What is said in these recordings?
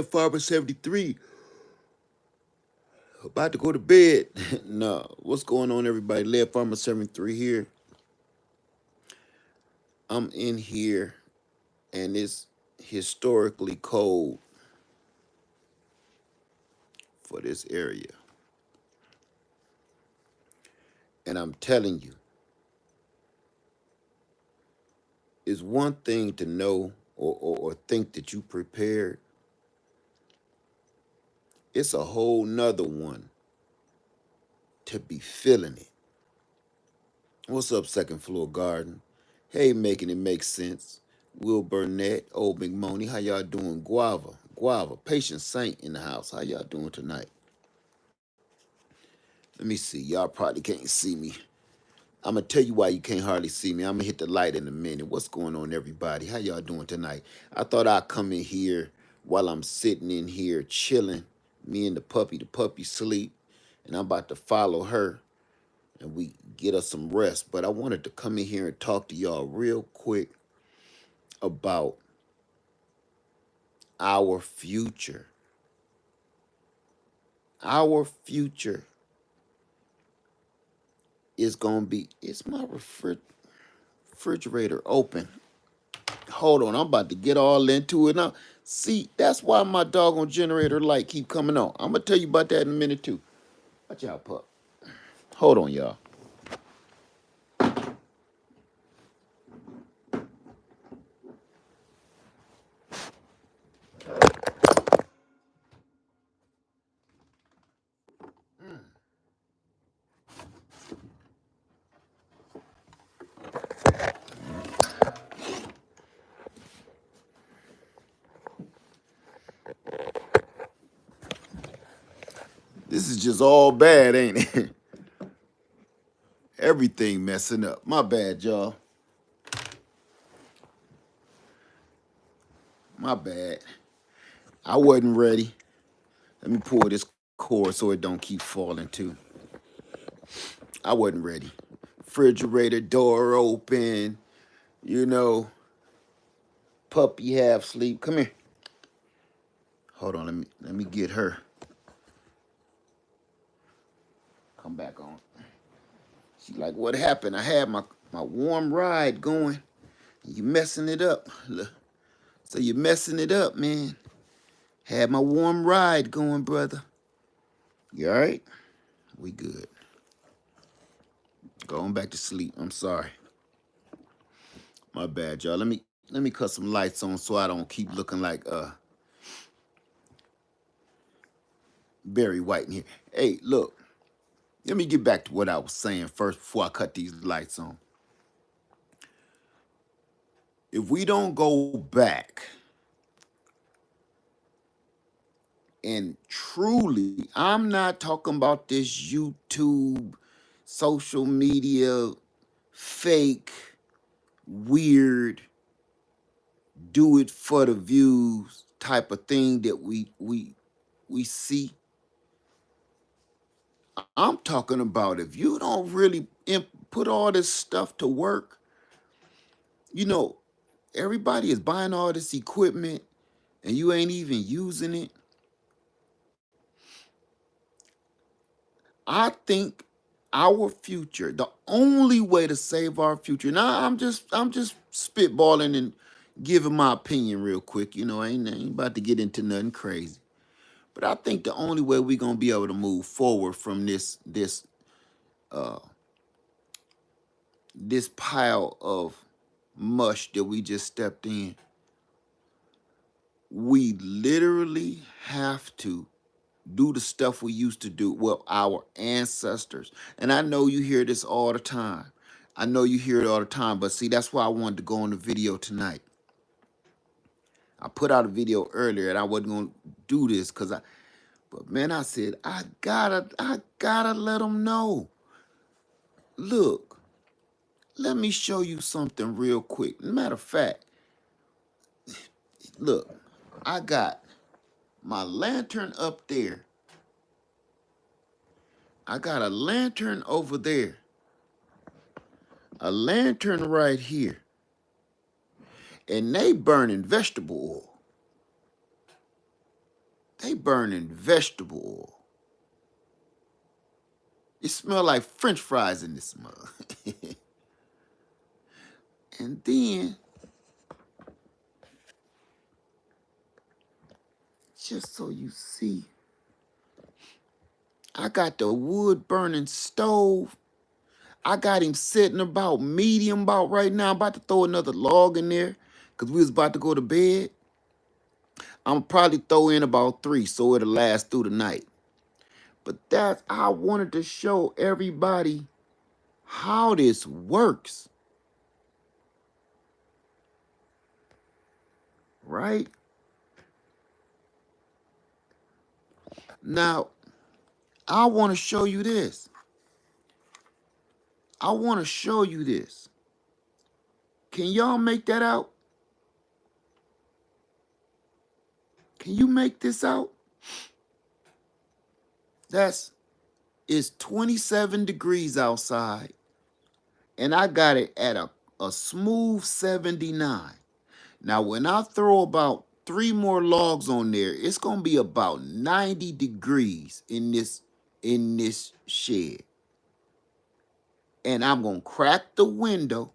Farmer 73. About to go to bed. No, what's going on, everybody? Lead Farmer 73 here. I'm in here, and it's historically cold for this area. And I'm telling you, it's one thing to know or think that you prepared. It's a whole nother one to be feeling it. What's up, second floor garden? Hey, making it make sense. Will Burnett, Old McMoney, how y'all doing? Guava, Patient Saint in the house. How y'all doing tonight? Let me see. Y'all probably can't see me. I'm gonna tell you why you can't hardly see me. I'm gonna hit the light in a minute. What's going on, everybody? How y'all doing tonight? I thought I'd come in here while I'm sitting in here chilling. Me and the puppy. The puppy sleep, and I'm about to follow her, and we get us some rest. But I wanted to come in here and talk to y'all real quick about our future. Our future is gonna be. Is my refrigerator open? Hold on, I'm about to get all into it now. See, that's why my doggone generator light keep coming on. I'm gonna tell you about that in a minute too. Watch out, pup. Hold on, y'all. This is just all bad, ain't it? Everything messing up. My bad, y'all. My bad. I wasn't ready. Let me pull this cord so it don't keep falling too. I wasn't ready. Refrigerator door open. You know, puppy half sleep. Come here. Hold on. Let me get her. Come back on. She like, what happened? I had my warm ride going. You messing it up. Look. So you're messing it up, man. Had my warm ride going, brother. You all right? We good. Going back to sleep. I'm sorry. My bad, y'all. Let me cut some lights on so I don't keep looking like Barry White in here. Hey, look. Let me get back to what I was saying first before I cut these lights on. If we don't go back and truly, I'm not talking about this YouTube, social media, fake, weird, do it for the views type of thing that we see. I'm talking about if you don't really put all this stuff to work, you know, everybody is buying all this equipment and you ain't even using it. I think our future, the only way to save our future. Now I'm just spitballing and giving my opinion real quick. You know, I ain't about to get into nothing crazy. But I think the only way we're gonna be able to move forward from uh this pile of mush that we just stepped in, we literally have to do the stuff we used to do, well, our ancestors. And I know you hear this all the time. I know you hear it all the time, but see, that's why I wanted to go on the video tonight. I put out a video earlier and I wasn't gonna do this but man, I said, I gotta let them know. Look, let me show you something real quick. Matter of fact, look, I got my lantern up there. I got a lantern over there. A lantern right here. And they burning vegetable oil. They burning vegetable oil. It smell like French fries in this mug. And then, just so you see, I got the wood burning stove. I got him sitting about medium about right now. I'm about to throw another log in there because we was about to go to bed. I'm probably throw in about 3 so it'll last through the night. But that's, I wanted to show everybody how this works, right? Now, I want to show you this. I want to show you this. Can y'all make that out? Can you make this out? It's 27 degrees outside, and I got it at a smooth 79. Now, when I throw about 3 more logs on there, it's gonna be about 90 degrees in this shed. And I'm gonna crack the window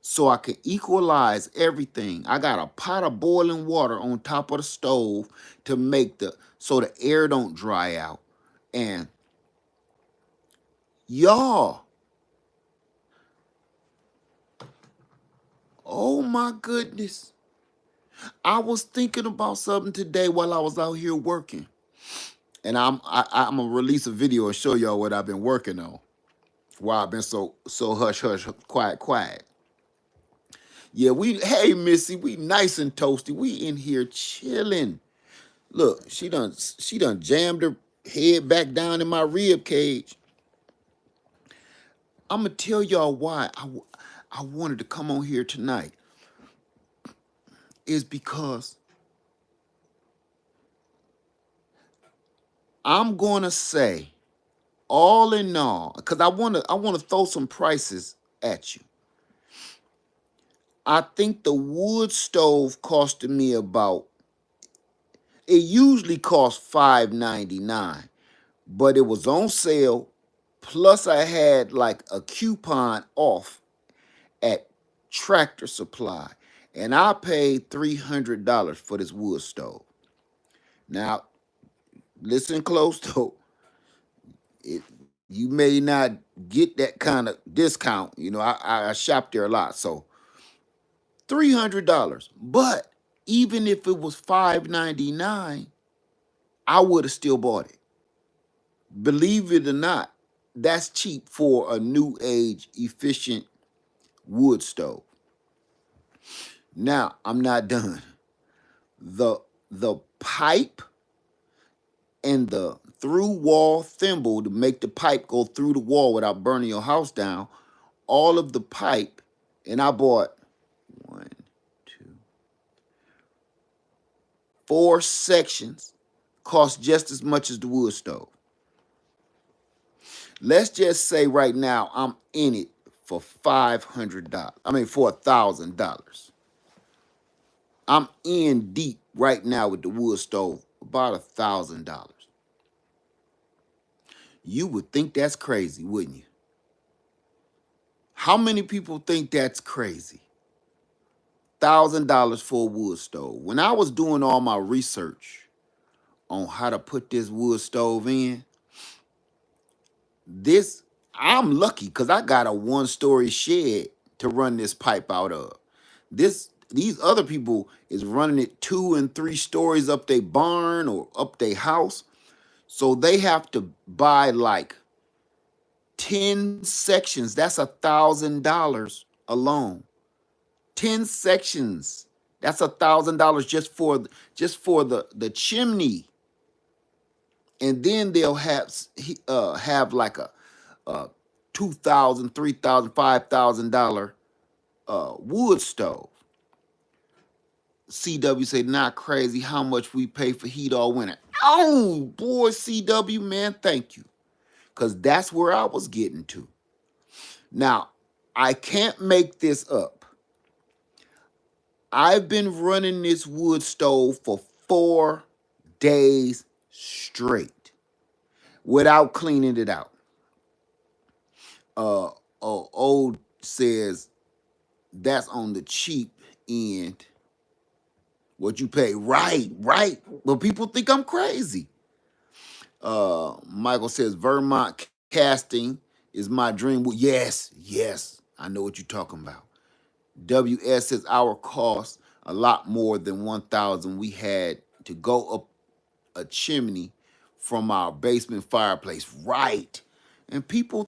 so I can equalize everything. I got a pot of boiling water on top of the stove to make so the air don't dry out. And y'all, oh my goodness. I was thinking about something today while I was out here working. And I'm gonna release a video and show y'all what I've been working on. Why I've been so hush hush, quiet. Yeah, hey Missy, we nice and toasty. We in here chilling. Look, she done jammed her head back down in my rib cage. I'm gonna tell y'all why I wanted to come on here tonight. Is because I'm gonna say, all in all, because I wanna throw some prices at you. I think the wood stove costed me about, it usually costs $5.99, but it was on sale. Plus I had like a coupon off at Tractor Supply, and I paid $300 for this wood stove. Now, listen close though. You may not get that kind of discount. You know, I shop there a lot, so $300. But even if it was $5.99, I would have still bought it. Believe it or not, that's cheap for a new age efficient wood stove. Now, I'm not done. The pipe and the through wall thimble to make the pipe go through the wall without burning your house down, all of the pipe, and I bought 1, 2, 4 sections, cost just as much as the wood stove. Let's just say right now I'm in it for $500. I mean for $1,000. I'm in deep right now with the wood stove, about $1,000. You would think that's crazy, wouldn't you? How many people think that's crazy? $1,000 for a wood stove. When I was doing all my research on how to put this wood stove in, I'm lucky because I got a 1-story shed to run this pipe out of. These other people is running it 2 and 3 stories up their barn or up their house. So they have to buy like 10 sections. That's $1,000 alone. 10 sections. That's $1,000 just for the chimney. And then they'll have like a $2,000, $3,000, $5,000 wood stove. CW say, not crazy how much we pay for heat all winter. Oh, boy, CW, man, thank you. Because that's where I was getting to. Now, I can't make this up. I've been running this wood stove for 4 days straight without cleaning it out. Uh, old says that's on the cheap end. What you pay, right, right. But people think I'm crazy. Michael says Vermont casting is my dream. Well, yes, yes, I know what you're talking about. WS says our cost a lot more than 1,000. We had to go up a chimney from our basement fireplace. Right. And people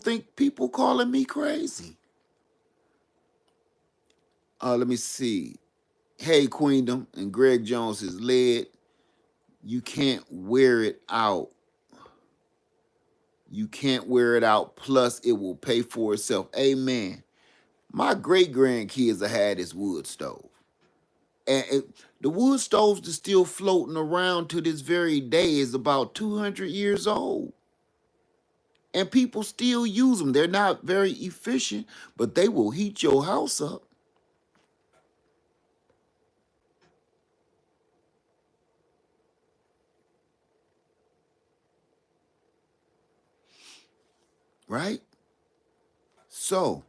calling me crazy. Let me see. Hey, Queendom and Greg Jones is led. You can't wear it out. You can't wear it out. Plus, it will pay for itself. Amen. My great grandkids have had this wood stove. And the wood stoves that's still floating around to this very day is about 200 years old. And people still use them. They're not very efficient, but they will heat your house up. Right? So,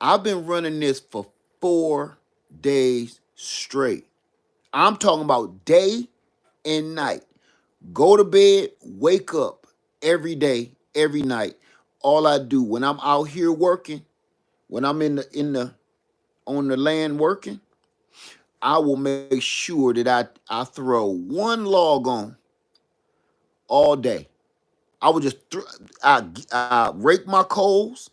I've been running this for 4 days straight. I'm talking about day and night. Go to bed, wake up every day, every night. All I do when I'm out here working, when I'm in the on the land working, I will make sure that I throw one log on all day. I would just I rake my coals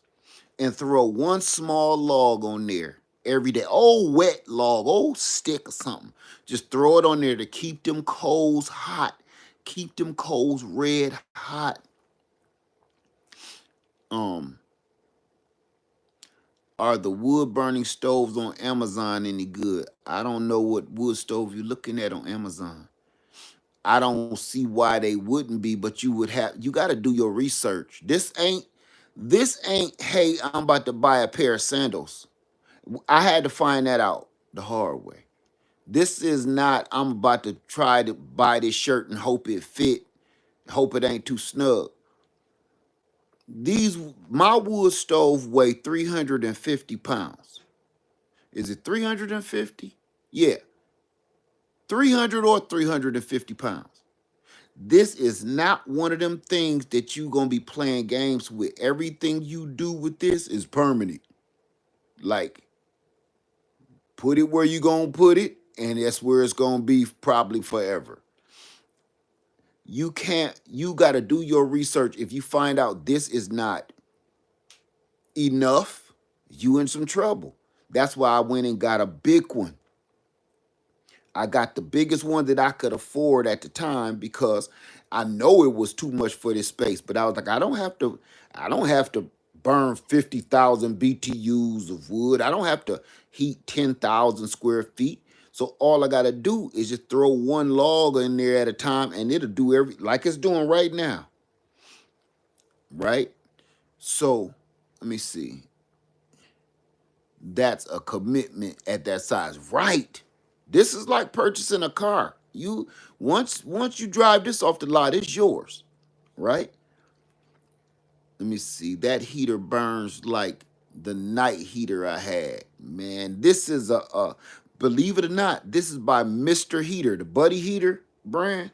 and throw one small log on there every day. Old wet log, old stick or something. Just throw it on there to keep them coals hot. Keep them coals red hot. Um, are the wood burning stoves on Amazon any good? I don't know what wood stove you're looking at on Amazon. I don't see why they wouldn't be, but you got to do your research. This ain't, hey, I'm about to buy a pair of sandals. I had to find that out the hard way. This is not, I'm about to try to buy this shirt and hope it fit, hope it ain't too snug. These, my wood stove weigh 350 pounds. Is it 350? Yeah, 300 or 350 pounds. This is not one of them things that you gonna be playing games with. Everything you do with this is permanent. Like, put it where you gonna put it, and that's where it's gonna be probably forever. You gotta do your research. If you find out this is not enough, you in some trouble. That's why I went and got a big one. I got the biggest one that I could afford at the time because I know it was too much for this space. But I was like, I don't have to burn 50,000 BTUs of wood. I don't have to heat 10,000 square feet. So all I gotta do is just throw one log in there at a time and it'll do like it's doing right now. Right? So let me see. That's a commitment at that size. Right. This is like purchasing a car. Once you drive this off the lot, it's yours. Right? Let me see. That heater burns like the night heater I had. Man, this is a believe it or not, this is by Mr. Heater, the Buddy Heater brand.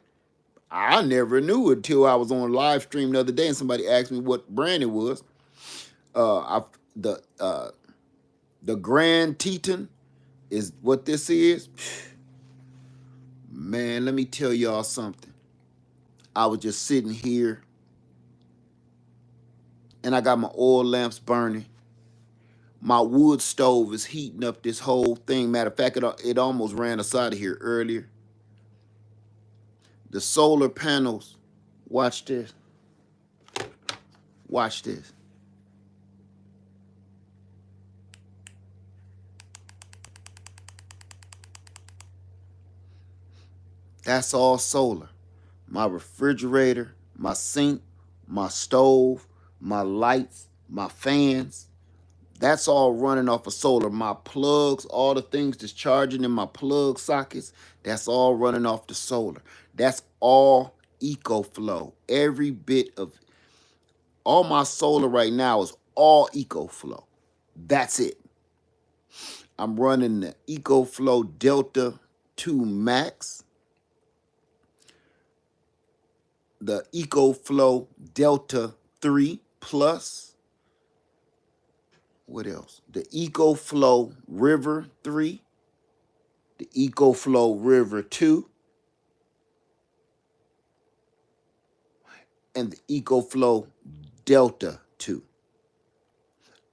I never knew it until I was on a live stream the other day and somebody asked me what brand it was. I the Grand Teton is what this is. Man, let me tell y'all something. I was just sitting here and I got my oil lamps burning. My wood stove is heating up this whole thing. Matter of fact, it almost ran us out of here earlier. The solar panels, watch this. Watch this. That's all solar. My refrigerator, my sink, my stove, my lights, my fans. That's all running off of solar. My plugs, all the things that's charging in my plug sockets, that's all running off the solar. That's all EcoFlow. Every bit of all my solar right now is all EcoFlow. That's it. I'm running the EcoFlow Delta 2 Max, the EcoFlow Delta 3 Plus. What else? The EcoFlow River 3, the EcoFlow River 2, and the EcoFlow Delta 2.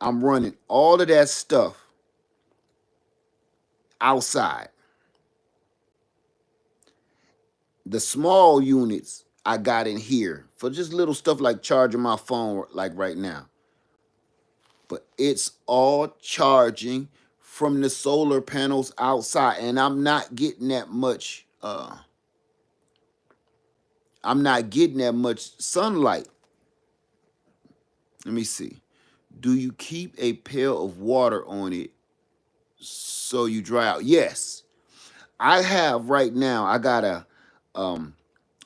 I'm running all of that stuff outside. The small units I got in here for just little stuff like charging my phone like right now. But it's all charging from the solar panels outside, and I'm not getting that much sunlight. Let me see. Do you keep a pail of water on it so you dry out? Yes. I have right now, I got a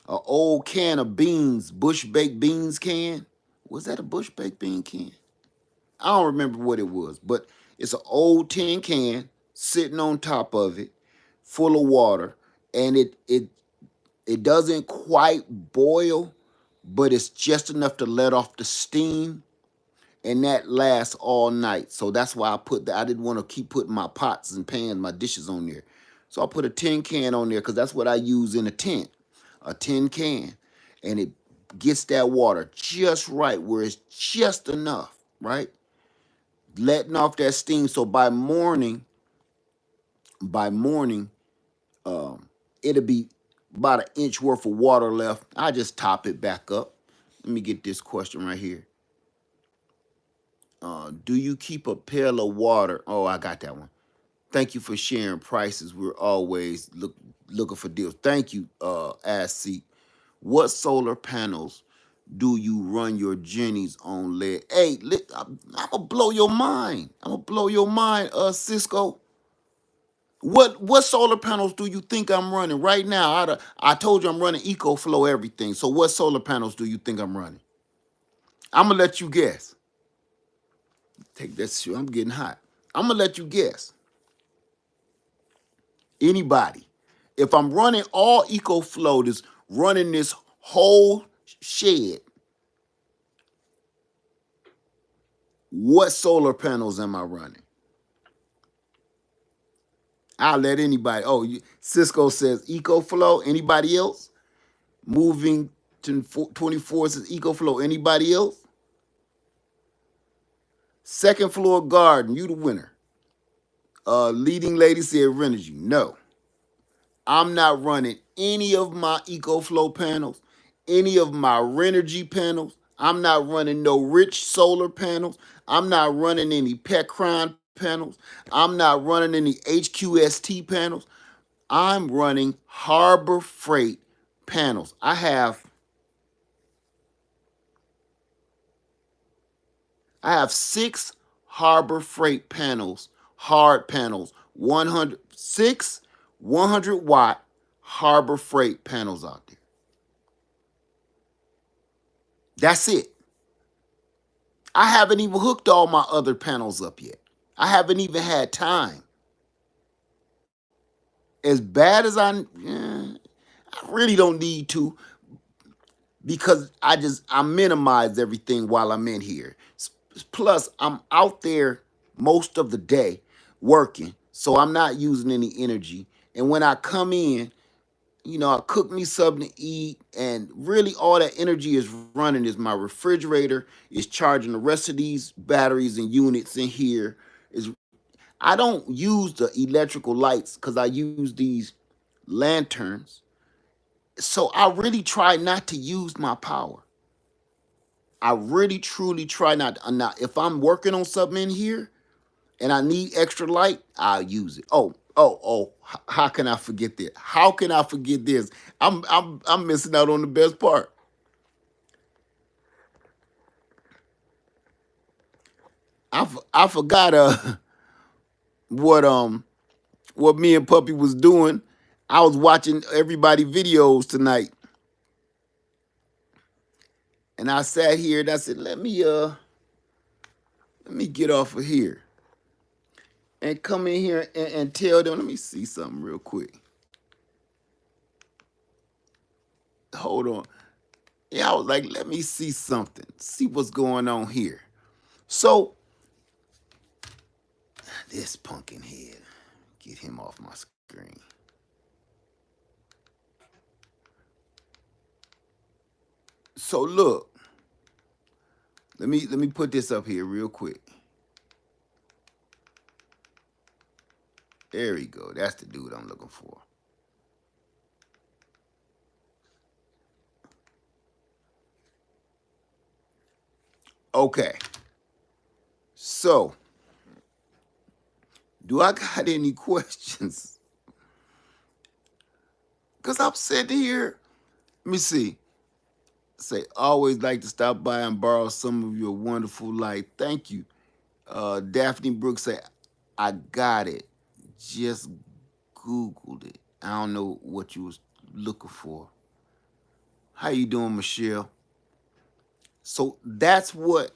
old can of beans, bush baked beans can. Was that a bush baked bean can? I don't remember what it was, but it's an old tin can sitting on top of it, full of water, and it doesn't quite boil, but it's just enough to let off the steam, and that lasts all night. So that's why I put that. I didn't want to keep putting my pots and pans, my dishes on there. So I put a tin can on there because that's what I use in a tent, a tin can, and it gets that water just right where it's just enough, right? Letting off that steam. So by morning, um, it'll be about an inch worth of water left. I just top it back up. Let me get this question right here. Do you keep a pail of water? Oh, I got that one. Thank you for sharing prices. We're always looking for deals. Thank you, Ask Seek. What solar panels do you run your Jennies on lead? Hey, I'm gonna blow your mind. I'm gonna blow your mind, Cisco. What solar panels do you think I'm running right now? I told you I'm running EcoFlow everything. So what solar panels do you think I'm running? I'm gonna let you guess. Take that shit. I'm getting hot. I'm gonna let you guess. Anybody. If I'm running all EcoFlow, this running this whole shed, what solar panels am I running? I'll let anybody. Oh, Cisco says EcoFlow. Anybody else? Moving to 24 says EcoFlow. Anybody else? Second floor garden. You the winner. Leading lady said Renogy. No. I'm not running any of my EcoFlow panels, any of my Renergy panels. I'm not running no rich solar panels. I'm not running any Petcron panels. I'm not running any HQST panels. I'm running Harbor Freight panels. I have 6 Harbor Freight panels, hard panels, 100-watt Harbor Freight panels out there. That's it. I haven't even hooked all my other panels up yet. I haven't even had time. As bad as I really don't need to because I minimize everything while I'm in here. Plus, I'm out there most of the day working, so I'm not using any energy. And when I come in, I cook me something to eat, and really all that energy is running is my refrigerator, is charging the rest of these batteries and units in here. Is I don't use the electrical lights because I use these lanterns. So I really try not to use my power. I really truly try not to. Now, if I'm working on something in here and I need extra light, I'll use it. Oh, how can I forget this? How can I forget this? I'm missing out on the best part. I forgot what what me and Puppy was doing. I was watching everybody videos tonight, and I sat here and I said, let me get off of here and come in here and tell them. Let me see something real quick. Hold on. Yeah, I was like, let me see something, see what's going on here. So this pumpkin head, get him off my screen. So look, let me put this up here real quick. There we go. That's the dude I'm looking for. Okay. So, do I got any questions? Because I'm sitting here. Let me see. Say, always like to stop by and borrow some of your wonderful light. Thank you. Daphne Brooks say, I got it. Just Googled it. I don't know what you was looking for. How you doing, Michelle? So that's what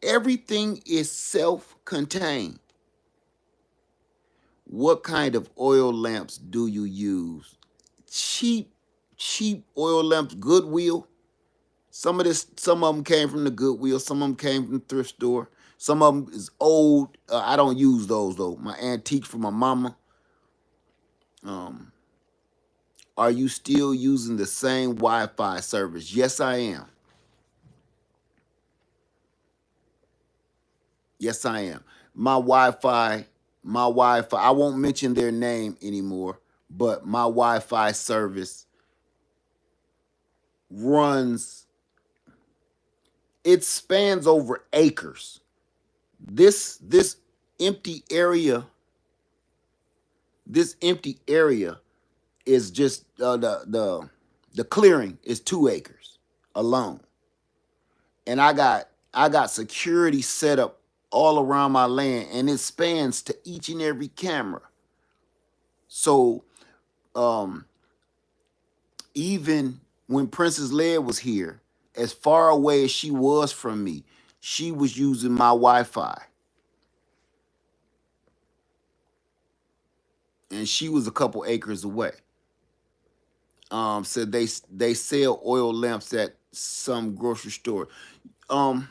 everything is self-contained. What kind of oil lamps do you use? Cheap, cheap oil lamps, Goodwill. Some of them came from the Goodwill. Some of them came from the thrift store. Some of them is old. I don't use those though. My antiques from my mama. Um, are you still using the same Wi-Fi service? Yes, I am. Yes, I am. My Wi-Fi, my Wi-Fi. I won't mention their name anymore, but my Wi-Fi service runs. It spans over acres. This empty area, this empty area is just the clearing is 2 acres alone, and I got security set up all around my land, and it spans to each and every camera. So um, even when Princess Leia was here, as far away as she was from me, she was using my Wi-Fi, and she was a couple acres away. Said they sell oil lamps at some grocery store. Um,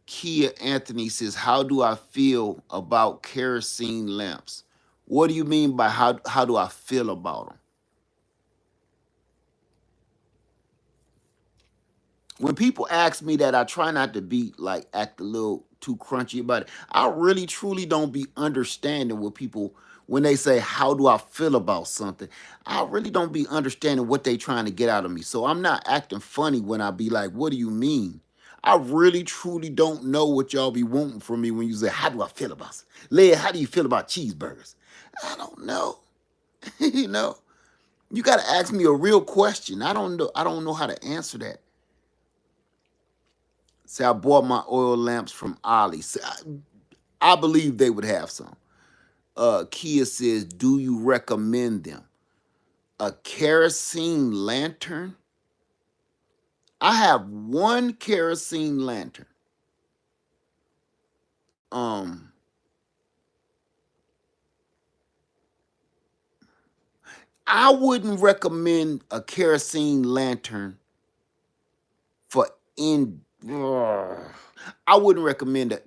Kia Anthony says, "How do I feel about kerosene lamps?" What do you mean by how do I feel about them? When people ask me that, I try not to be like act a little too crunchy about it. I really truly don't be understanding what people when they say how do I feel about something. I really don't be understanding what they trying to get out of me. So I'm not acting funny when I be like, "What do you mean?" I really truly don't know what y'all be wanting from me when you say, "How do I feel about it?" Leah, how do you feel about cheeseburgers? I don't know. you know, you got to ask me a real question. I don't know. I don't know how to answer that. Say I bought my oil lamps from Ollie. Say, I believe they would have some. Kia says, do you recommend them? A kerosene lantern? I have one kerosene lantern. Um, I wouldn't recommend a kerosene lantern for in. I wouldn't recommend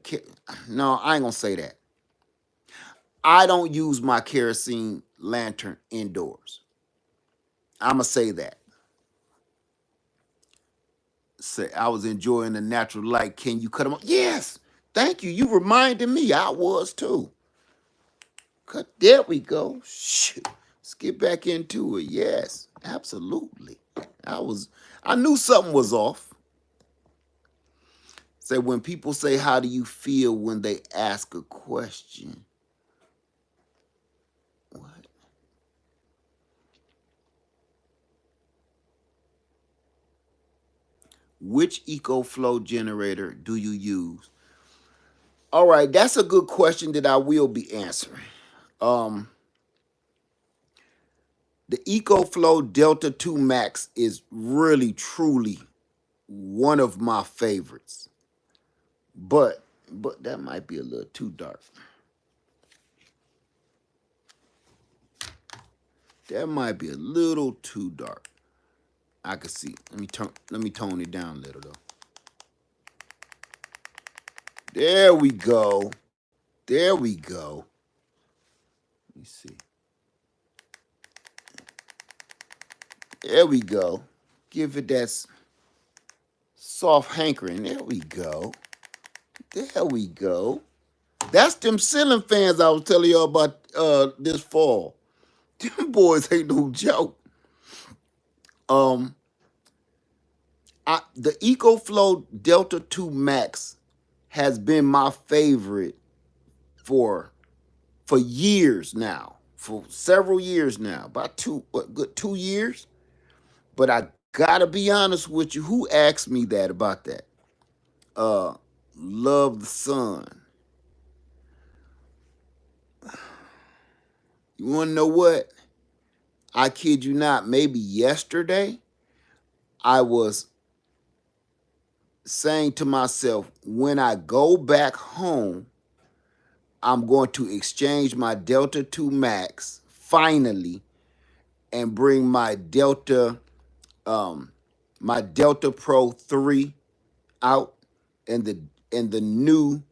no, I ain't gonna say that. I don't use my kerosene lantern indoors. I'm gonna say that. Say I was enjoying the natural light. Can you cut them off? Yes. Thank you. You reminded me. I was too. Cut. There we go. Shoot. Let's get back into it. Yes, absolutely. I was. I knew something was off. Say when people say, "How do you feel?" when they ask a question. What? Which EcoFlow generator do you use? All right, that's a good question that I will be answering. Um, the EcoFlow Delta 2 Max is really, truly one of my favorites. But that might be a little too dark. That might be a little too dark. I can see. Let me tone it down a little though. There we go. There we go. Let me see. There we go. Give it that soft hankering. There we go. There we go. That's them ceiling fans I was telling y'all about this fall. Them boys ain't no joke. Um, the EcoFlow Delta 2 Max has been my favorite for years now, for several years now, about good 2 years. But I gotta be honest with you. Who asked me that about that? Uh, Love the Sun. You wanna know what? I kid you not. Maybe yesterday, I was saying to myself, when I go back home, I'm going to exchange my Delta 2 Max finally and bring um my Delta Pro 3 out and the new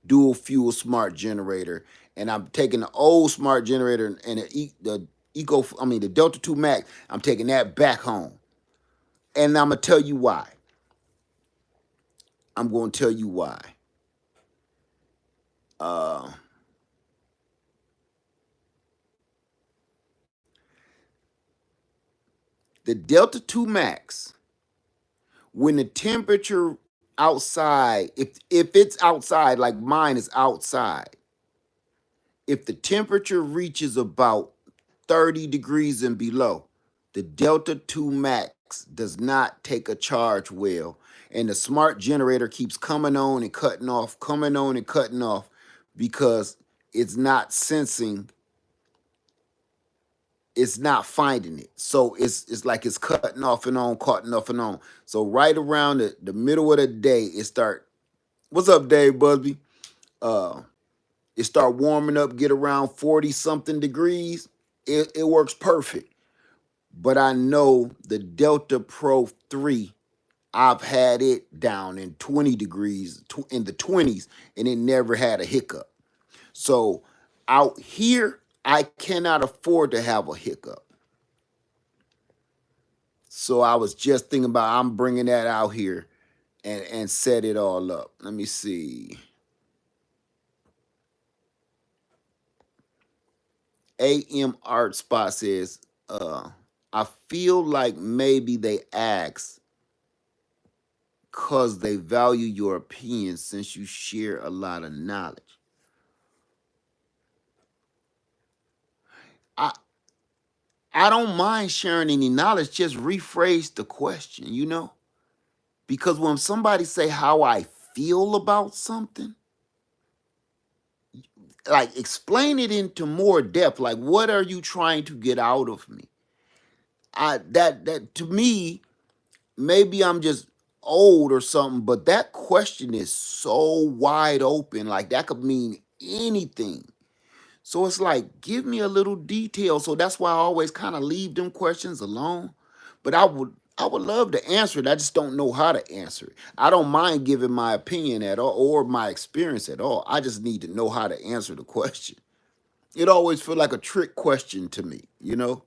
dual fuel smart generator. And I'm taking the old smart generator and the Delta 2 Max, I'm taking that back home. And I'm gonna tell you why. I'm gonna tell you why. Uh the Delta 2 Max, when the temperature outside, if it's outside, like mine is outside, if the temperature reaches about 30 degrees and below, the Delta 2 Max does not take a charge well. And the smart generator keeps coming on and cutting off, coming on and cutting off because it's not sensing, it's not finding it. So it's like it's cutting off and on, cutting off and on. So right around the middle of the day, it start, what's up, Dave Busby? Uh, it start warming up, get around 40 something degrees. It works perfect. But I know the Delta Pro 3, I've had it down in 20 degrees, in the 20s, and it never had a hiccup. So out here, I cannot afford to have a hiccup. So I was just thinking about I'm bringing that out here and set it all up. Let me see. AM Art Spot says, I feel like maybe they ask because they value your opinion since you share a lot of knowledge. I I don't mind sharing any knowledge, just rephrase the question, you know? Because when somebody say how I feel about something, like explain it into more depth. Like what are you trying to get out of me? That to me, maybe I'm just old or something, but that question is so wide open. Like that could mean anything. So it's like, give me a little detail. So that's why I always kind of leave them questions alone. But I would love to answer it. I just don't know how to answer it. I don't mind giving my opinion at all or my experience at all. I just need to know how to answer the question. It always feel like a trick question to me, you know?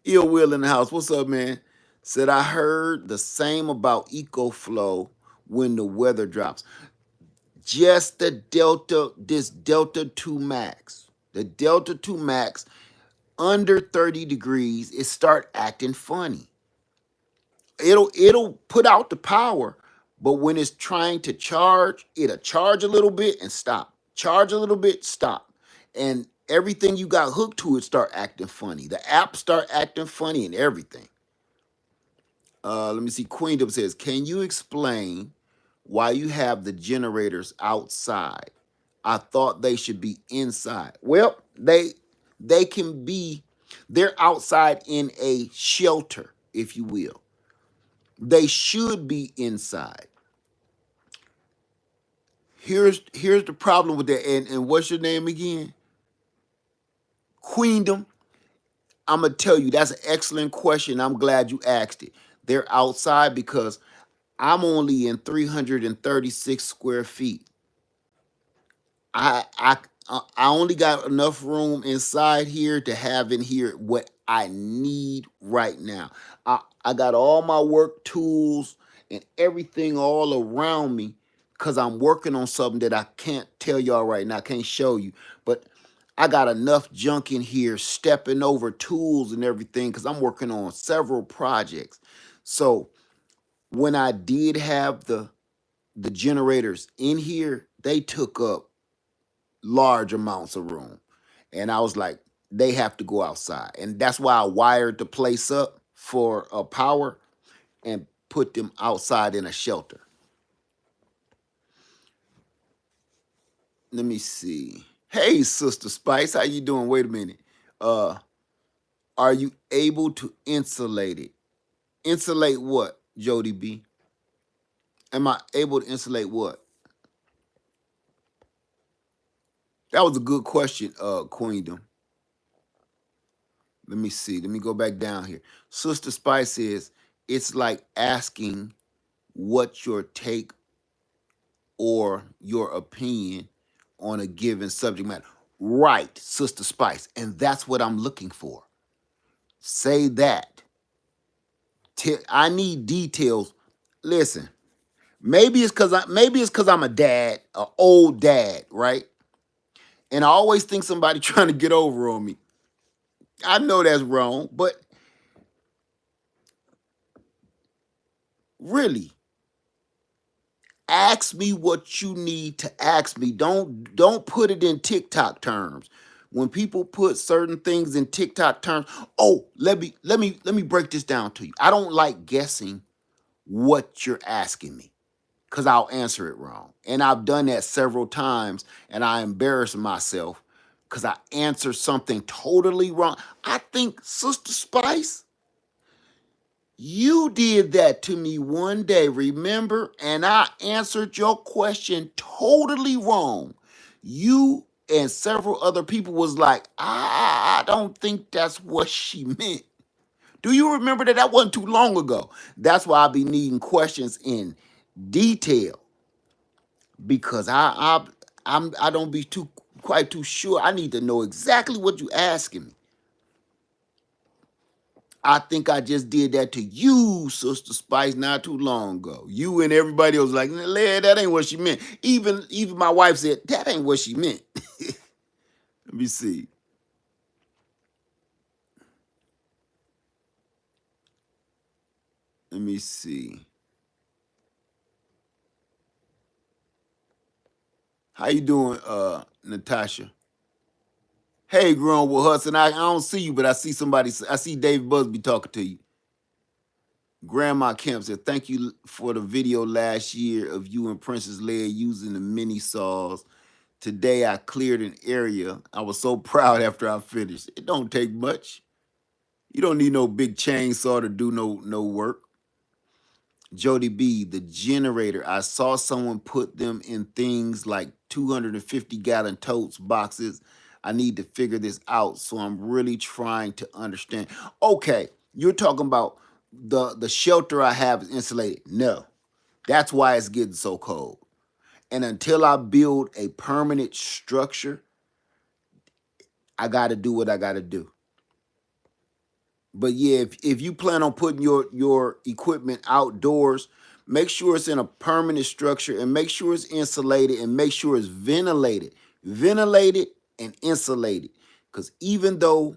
Ill Will in the house. What's up, man? Said I heard the same about EcoFlow when the weather drops. Just this Delta 2 Max. The Delta 2 Max under 30 degrees, it start acting funny. It'll put out the power, but when it's trying to charge, it'll charge a little bit and stop. Charge a little bit, stop. And everything you got hooked to it start acting funny. The app start acting funny and everything. Let me see. Queendom says, "Can you explain why you have the generators outside? I thought they should be inside." Well, they can be. They're outside in a shelter, if you will. They should be inside. Here's the problem with that. And what's your name again? Queendom. I'm gonna tell you that's an excellent question. I'm glad you asked it. They're outside because I'm only in 336 square feet. I I I only got enough room inside here to have in here what I need right now. I got all my work tools and everything all around me because I'm working on something that I can't tell y'all right now. I can't show you, but I got enough junk in here stepping over tools and everything because I'm working on several projects. So when I did have the generators in here, they took up large amounts of room. And I was like, they have to go outside. And that's why I wired the place up for power and put them outside in a shelter. Let me see. Hey, Sister Spice, how you doing? Wait a minute. Uh, are you able to insulate it? Insulate what, Jody B? Am I able to insulate what? That was a good question, Queendom. Let me see. Let me go back down here. Sister Spice says it's like asking what's your take or your opinion on a given subject matter. Right, Sister Spice. And that's what I'm looking for. Say that. I need details. Listen, maybe it's cause I'm a dad, an old dad, right? And I always think somebody trying to get over on me. I know that's wrong, but really, ask me what you need to ask me. Don't put it in TikTok terms. When people put certain things in TikTok terms, oh, let me break this down to you. I don't like guessing what you're asking me because I'll answer it wrong. And I've done that several times and I embarrass myself because I answer something totally wrong. I think Sister Spice, you did that to me one day, remember? And I answered your question totally wrong. You and several other people was like, I don't think that's what she meant. Do you remember that? That wasn't too long ago. That's why I be needing questions in detail because I don't be too quite too sure. I need to know exactly what you asking me. I think I just did that to you, Sister Spice, not too long ago. You and everybody else was like, "Lad, that ain't what she meant." Even my wife said, that ain't what she meant. Let me see. Let me see. How you doing, Natasha? Hey, grown with Hudson. I don't see you, but I see somebody. I see Dave Busby talking to you. Grandma Kemp said, "Thank you for the video last year of you and Princess Leia using the mini saws. Today I cleared an area. I was so proud after I finished. It don't take much. You don't need no big chainsaw to do no work." Jody B, the generator. I saw someone put them in things like 250-gallon totes boxes. I need to figure this out. So I'm really trying to understand. Okay, you're talking about the shelter I have is insulated. No, that's why it's getting so cold. And until I build a permanent structure, I got to do what I got to do. But yeah, if you plan on putting your equipment outdoors, make sure it's in a permanent structure and make sure it's insulated and make sure it's ventilated and insulated. Because even though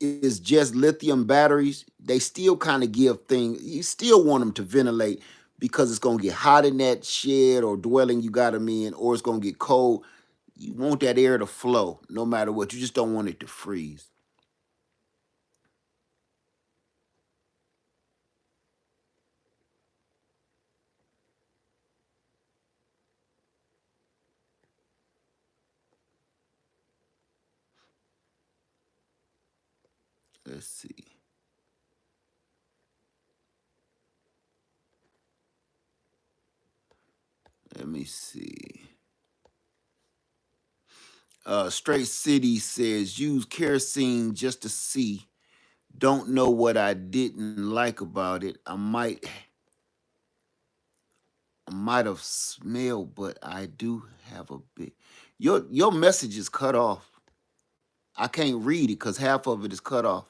it's just lithium batteries, they still kind of give things. You still want them to ventilate because it's gonna get hot in that shed or dwelling you got them in, or it's gonna get cold. You want that air to flow no matter what. You just don't want it to freeze. Let's see. Let me see. Straight City says use kerosene just to see. Don't know what I didn't like about it. I might have smelled, but I do have a bit. Your message is cut off. I can't read it because half of it is cut off.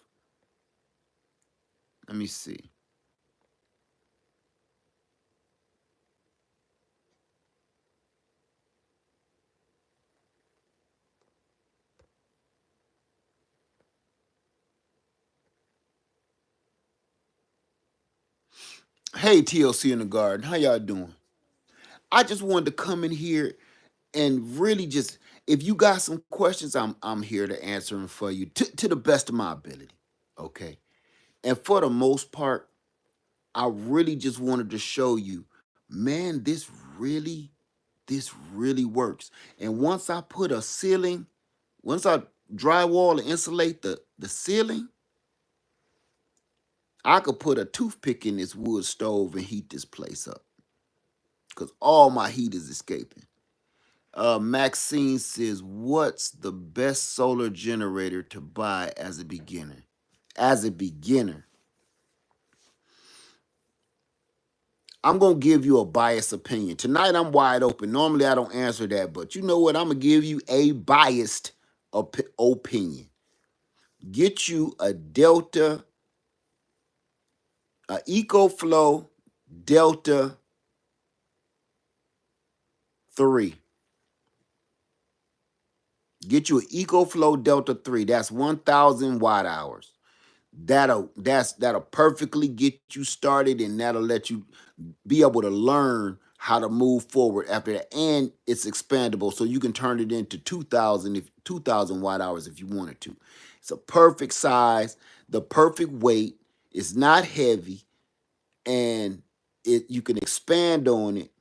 Let me see. Hey, TLC in the garden, how y'all doing? I just wanted to come in here and really just, if you got some questions, I'm here to answer them for you to the best of my ability. Okay. And for the most part, I really just wanted to show you, man, this really works. And once I put a ceiling, once I drywall and insulate the ceiling, I could put a toothpick in this wood stove and heat this place up because all my heat is escaping. Maxine says, "What's the best solar generator to buy as a beginner?" As a beginner, I'm gonna give you a biased opinion tonight. I'm wide open. Normally, I don't answer that, but you know what? I'm gonna give you a biased opinion. Get you a Delta, a EcoFlow Delta 3. Get you an EcoFlow Delta 3. That's 1,000 watt hours. That'll perfectly get you started, and that'll let you be able to learn how to move forward after that. And it's expandable, so you can turn it into 2,000 watt hours if you wanted to. It's a perfect size, the perfect weight. It's not heavy, and you can expand on it,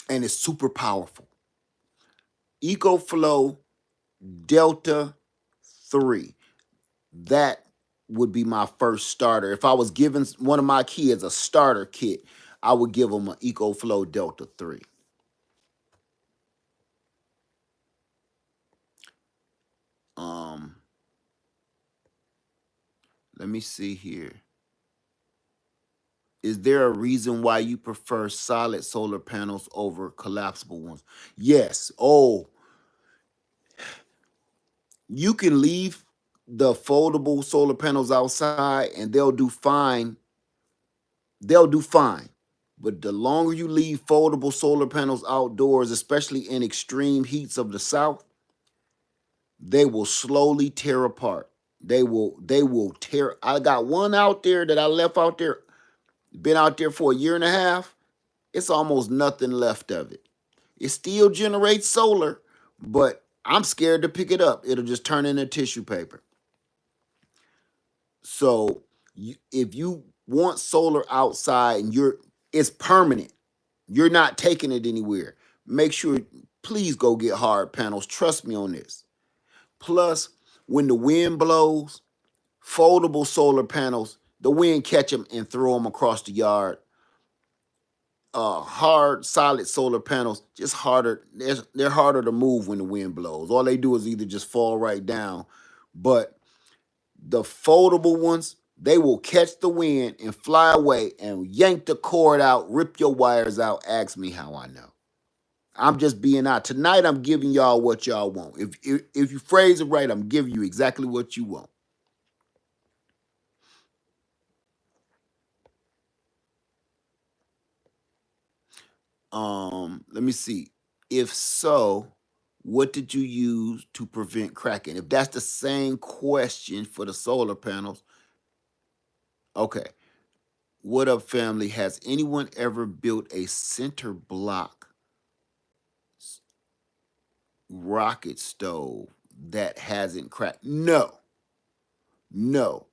and it's super powerful. EcoFlow Delta 3. That would be my first starter. If I was giving one of my kids a starter kit, I would give them an EcoFlow Delta 3. Um, Let me see here. Is there a reason why you prefer solid solar panels over collapsible ones? Yes. Oh, you can leave the foldable solar panels outside and they'll do fine. They'll do fine. But the longer you leave foldable solar panels outdoors, especially in extreme heats of the South, they will slowly tear apart. They will tear. I got one out there that I left out there, been out there for a year and a half. It's almost nothing left of it. It still generates solar, but I'm scared to pick it up. It'll just turn into tissue paper. So if you want solar outside and it's permanent, you're not taking it anywhere. Make sure, please go get hard panels. Trust me on this. Plus, when the wind blows, foldable solar panels, the wind catch them and throw them across the yard. Hard, solid solar panels, just harder. They're harder to move when the wind blows. All they do is either just fall right down. But the foldable ones, they will catch the wind and fly away and yank the cord out, rip your wires out. Ask me how I know. I'm just being out. Tonight, I'm giving y'all what y'all want. If you phrase it right, I'm giving you exactly what you want. Let me see. If so, what did you use to prevent cracking? If that's the same question for the solar panels, okay. What up, family? Has anyone ever built a center block rocket stove that hasn't cracked? No, no.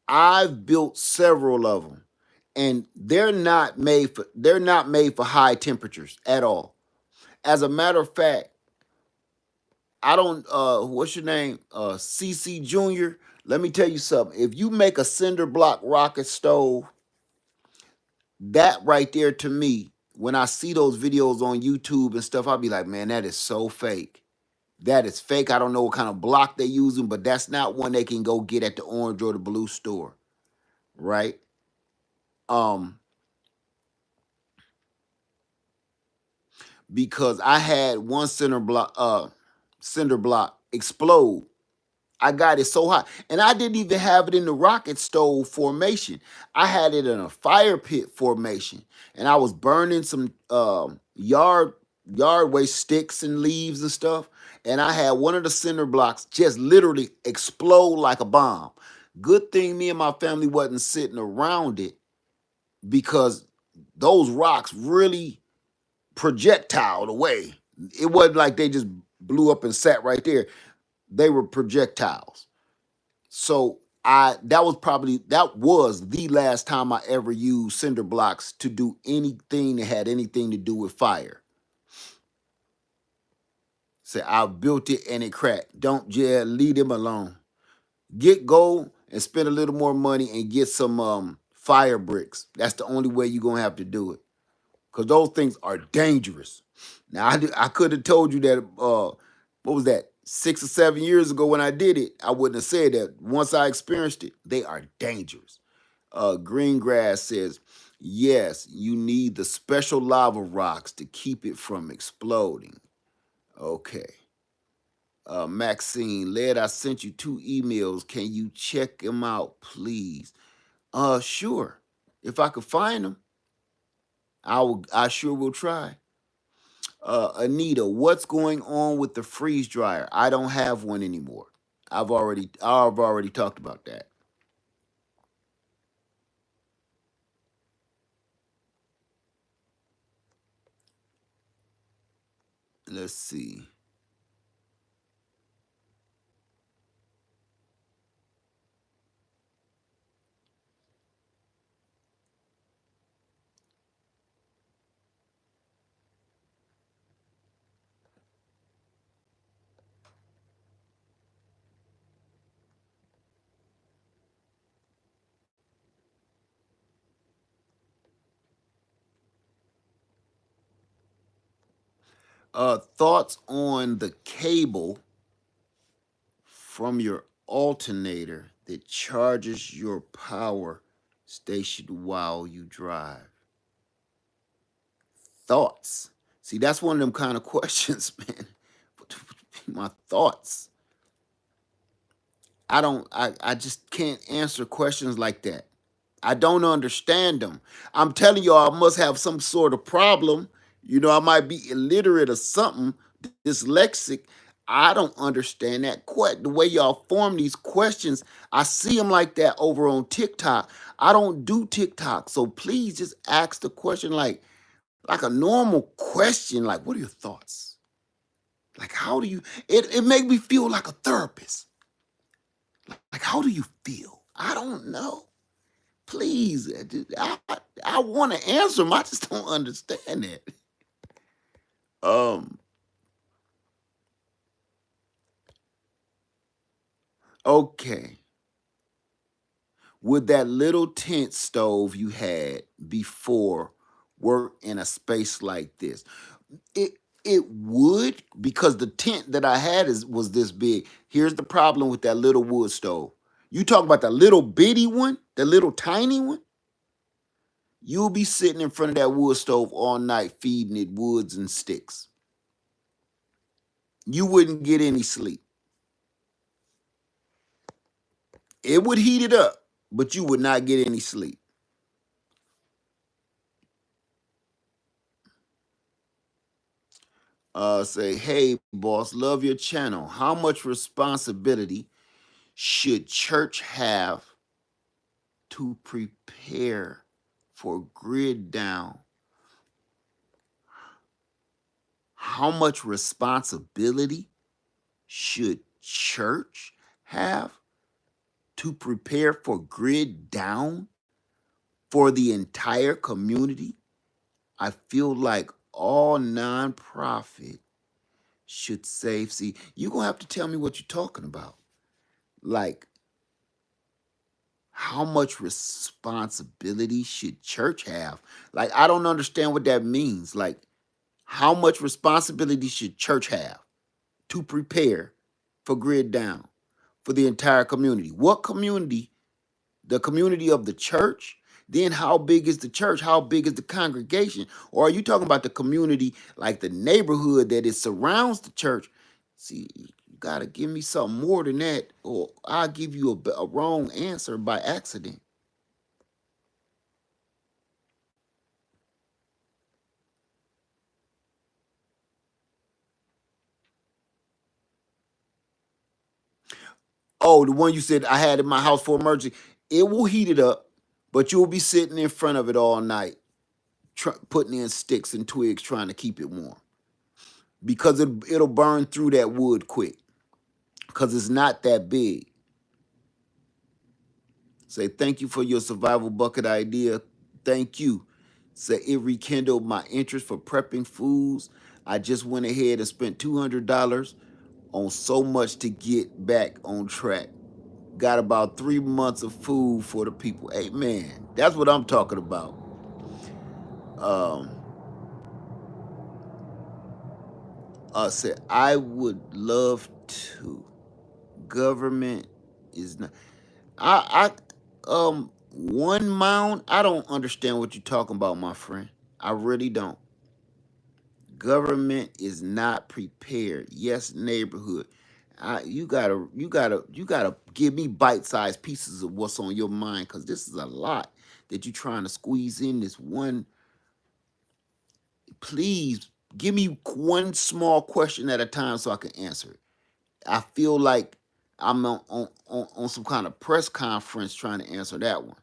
I've built several of them, and they're not made for high temperatures at all. As a matter of fact, I don't what's your name? CC Junior. Let me tell you something. If you make a cinder block rocket stove, that right there to me, when I see those videos on YouTube and stuff, I'll be like, man, that is so fake. That is fake. I don't know what kind of block they're using, but that's not one they can go get at the orange or the blue store, right? Um, because I had one cinder block explode. I got it so hot. And I didn't even have it in the rocket stove formation. I had it in a fire pit formation. And I was burning some yard waste sticks and leaves and stuff. And I had one of the cinder blocks just literally explode like a bomb. Good thing me and my family wasn't sitting around it because those rocks really projectiled away. It wasn't like they just blew up and sat right there. They were projectiles. So that was the last time I ever used cinder blocks to do anything that had anything to do with fire. Say I built it and it cracked. Don't just leave them alone. Get gold and spend a little more money and get some fire bricks. That's the only way you're gonna have to do it. Because those things are dangerous. Now I could have told you that what was that, 6 or 7 years ago when I did it, I wouldn't have said that. Once I experienced it, they are dangerous. Greengrass says, yes, you need the special lava rocks to keep it from exploding. Okay. Maxine, Led, I sent you 2 emails. Can you check them out, please? Sure. If I could find them, I sure will try. Anita, what's going on with the freeze dryer? I don't have one anymore. I've already talked about that. Let's see. Thoughts on the cable from your alternator that charges your power station while you drive. Thoughts. See, that's one of them kind of questions, man. My thoughts. I just can't answer questions like that. I don't understand them. I'm telling y'all, I must have some sort of problem. I might be illiterate or something, dyslexic. I don't understand that. The way y'all form these questions, I see them like that over on TikTok. I don't do TikTok, so please just ask the question like a normal question. Like, what are your thoughts? Like, how do you? It make me feel like a therapist. Like, how do you feel? I don't know. Please, I want to answer them. I just don't understand it. Um. Okay. Would that little tent stove you had before work in a space like this? It it would, because the tent that I had was this big. Here's the problem with that little wood stove. You talk about the little bitty one, the little tiny one. You'll be sitting in front of that wood stove all night feeding it woods and sticks. You wouldn't get any sleep. It would heat it up, but you would not get any sleep. Say, hey, boss, love your channel. How much responsibility should church have to prepare for grid down? How much responsibility should church have to prepare for grid down for the entire community? I feel like all nonprofit should save. See, you're gonna have to tell me what you're talking about. Like, how much responsibility should church have? Like, I don't understand what that means. Like, how much responsibility should church have to prepare for grid down for the entire community? What community? The community of the church? Then how big is the church? How big is the congregation? Or are you talking about the community, like the neighborhood that it surrounds the church? See, you gotta give me something more than that, or I'll give you a wrong answer by accident. Oh, the one you said I had in my house for emergency. It will heat it up, but you'll be sitting in front of it all night, putting in sticks and twigs trying to keep it warm because it'll burn through that wood quick because it's not that big. Say thank you for your survival bucket idea. Thank you. Say it rekindled my interest for prepping foods. I just went ahead and spent $200 on so much to get back on track. Got about 3 months of food for the people. Hey man, that's what I'm talking about. Um, said I would love to. Government is not. One mound. I don't understand what you're talking about, my friend. I really don't. Government is not prepared. Yes, neighborhood. You gotta give me bite-sized pieces of what's on your mind, because this is a lot that you're trying to squeeze in this one. Please give me one small question at a time so I can answer it. I feel like I'm on some kind of press conference trying to answer that one.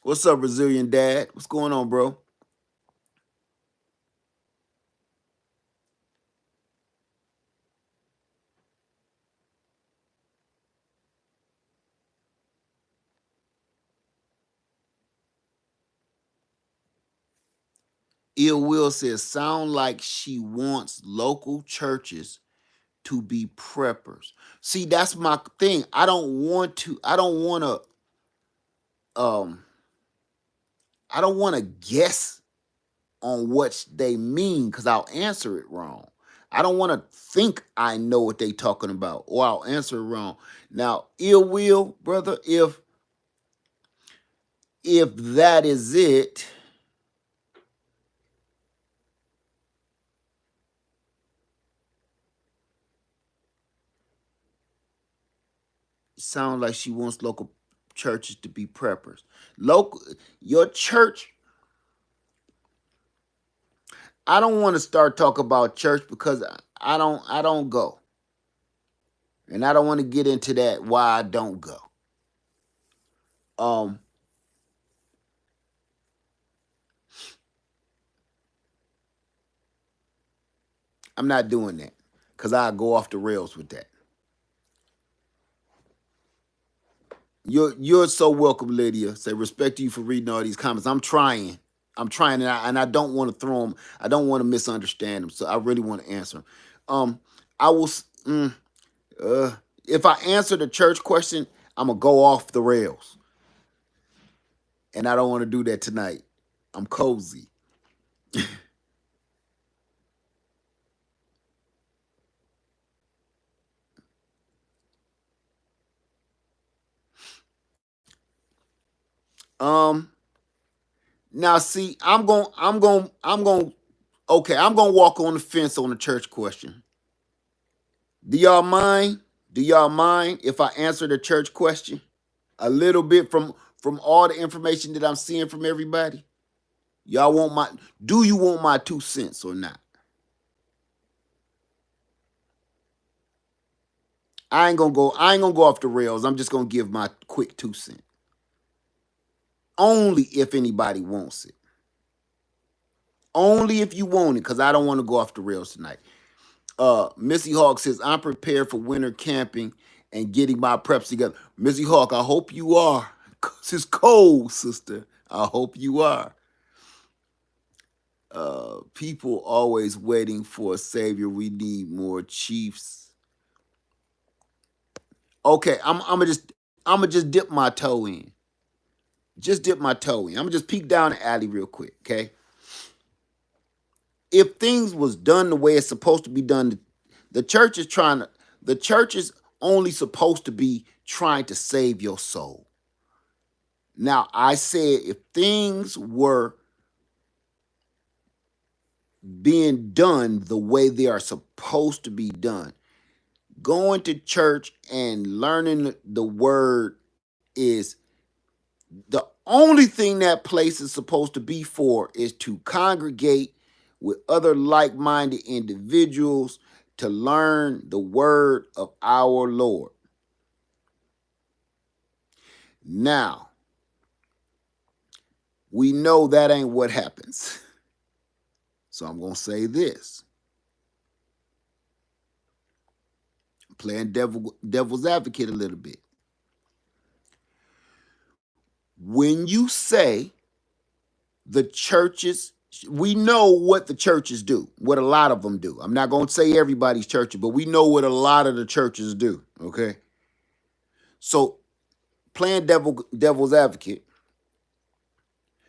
What's up, Brazilian dad? What's going on, bro? Ill Will says, sound like she wants local churches to be preppers. See, that's my thing. Um, I don't want to guess on what they mean because I'll answer it wrong. I don't want to think I know what they talking about or I'll answer it wrong. Now, Ill Will, brother, if that is it, sound like she wants local churches to be preppers. Local, your church. I don't want to start talking about church because I don't go, and I don't want to get into that why I don't go. Um, I'm not doing that because I go off the rails with that. You're so welcome, Lydia. Say respect to you for reading all these comments. I'm trying. I'm trying, and I don't want to throw them. I don't want to misunderstand them. So I really want to answer them. I will. Uh, if I answer the church question, I'm gonna go off the rails, and I don't want to do that tonight. I'm cozy. Um. Now, see, Okay, I'm gonna walk on the fence on the church question. Do y'all mind? Do y'all mind if I answer the church question a little bit from all the information that I'm seeing from everybody? Y'all want my? Do you want my 2 cents or not? I ain't gonna go off the rails. I'm just gonna give my quick 2 cents. Only if anybody wants it. Only if you want it, because I don't want to go off the rails tonight. Missy Hawk says, I'm prepared for winter camping and getting my preps together. Missy Hawk, I hope you are. 'Cause it's cold, sister. I hope you are. People always waiting for a savior. We need more chiefs. Okay, I'm gonna just dip my toe in. Just dip my toe in. I'm gonna just peek down the alley real quick. Okay, if things was done the way it's supposed to be done, the church is trying to. The church is only supposed to be trying to save your soul. Now, I said if things were being done the way they are supposed to be done, going to church and learning the word is the only thing that place is supposed to be for is to congregate with other like-minded individuals to learn the word of our Lord. Now, we know that ain't what happens. So I'm going to say this. I'm playing devil's advocate a little bit. When you say the churches, we know what the churches do, what a lot of them do. I'm not going to say everybody's church, but we know what a lot of the churches do, okay? So playing devil's advocate,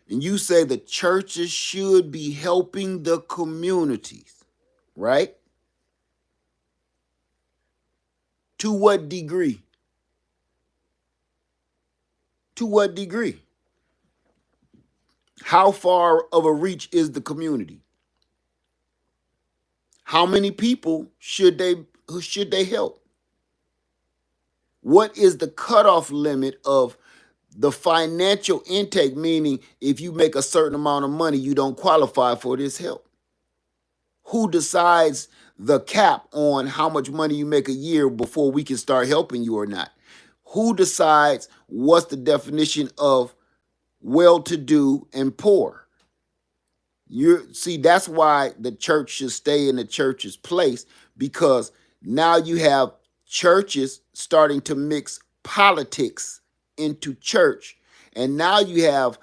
and you say the churches should be helping the communities, right? To what degree? To what degree? How far of a reach is the community? How many people should they help? What is the cutoff limit of the financial intake? Meaning, if you make a certain amount of money, you don't qualify for this help. Who decides the cap on how much money you make a year before we can start helping you or not? Who decides what's the definition of well-to-do and poor? You see, that's why the church should stay in the church's place, because now you have churches starting to mix politics into church, and now you have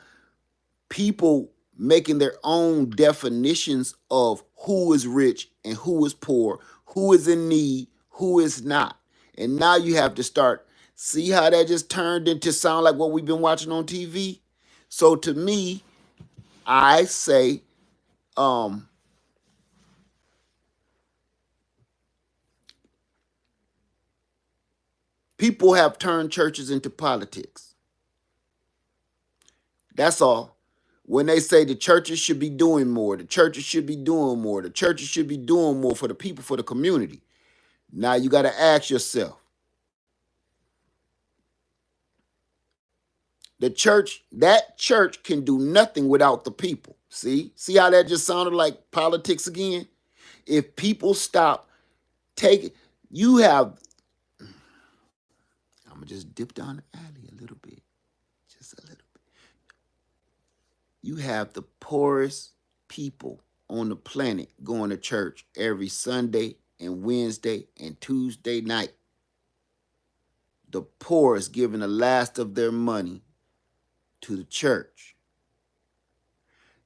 people making their own definitions of who is rich and who is poor, who is in need, who is not. And now you have to start, see how that just turned into sound like what we've been watching on TV? So to me, I say, people have turned churches into politics. That's all. When they say the churches should be doing more, the churches should be doing more, the churches should be doing more for the people, for the community. Now you got to ask yourself, that church can do nothing without the people. See how that just sounded like politics again? If people stop taking, you have, I'm going to just dip down the alley a little bit, just a little bit. You have the poorest people on the planet going to church every Sunday and Wednesday and Tuesday night. The poorest giving the last of their money to the church.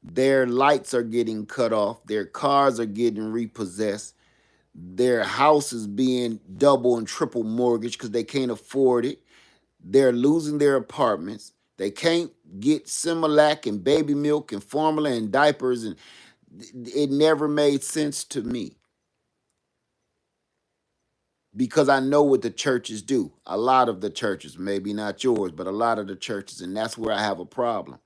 Their lights are getting cut off. Their cars are getting repossessed. Their house is being double and triple mortgaged because they can't afford it. They're losing their apartments. They can't get Similac and baby milk and formula and diapers, and it never made sense to me, because I know what the churches do. A lot of the churches, maybe not yours, but a lot of the churches, and that's where I have a problem.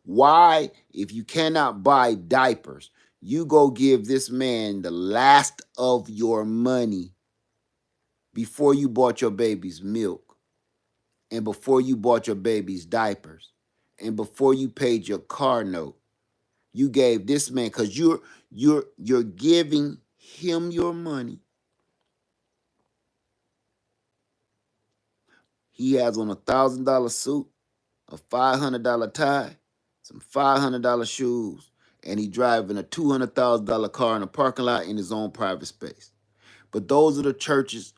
Why, if you cannot buy diapers, you go give this man the last of your money before you bought your baby's milk, and before you bought your baby's diapers, and before you paid your car note? You gave this man, because you're giving him your money. He has on $1,000 suit, a $500 tie, some $500 shoes, and he driving a $200,000 car in a parking lot in his own private space. But those are the churches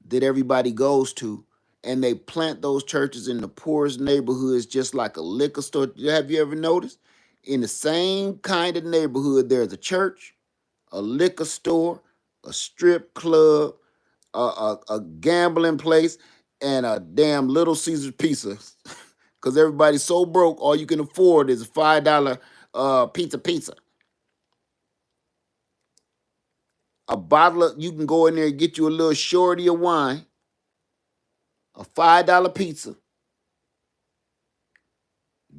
that everybody goes to, and they plant those churches in the poorest neighborhoods, just like a liquor store. Have you ever noticed? In the same kind of neighborhood, there's a church, a liquor store, a strip club, a gambling place, and a damn Little Caesars pizza. Because everybody's so broke, all you can afford is a $5 pizza. A bottle of, you can go in there and get you a little shorty of wine, a $5 pizza.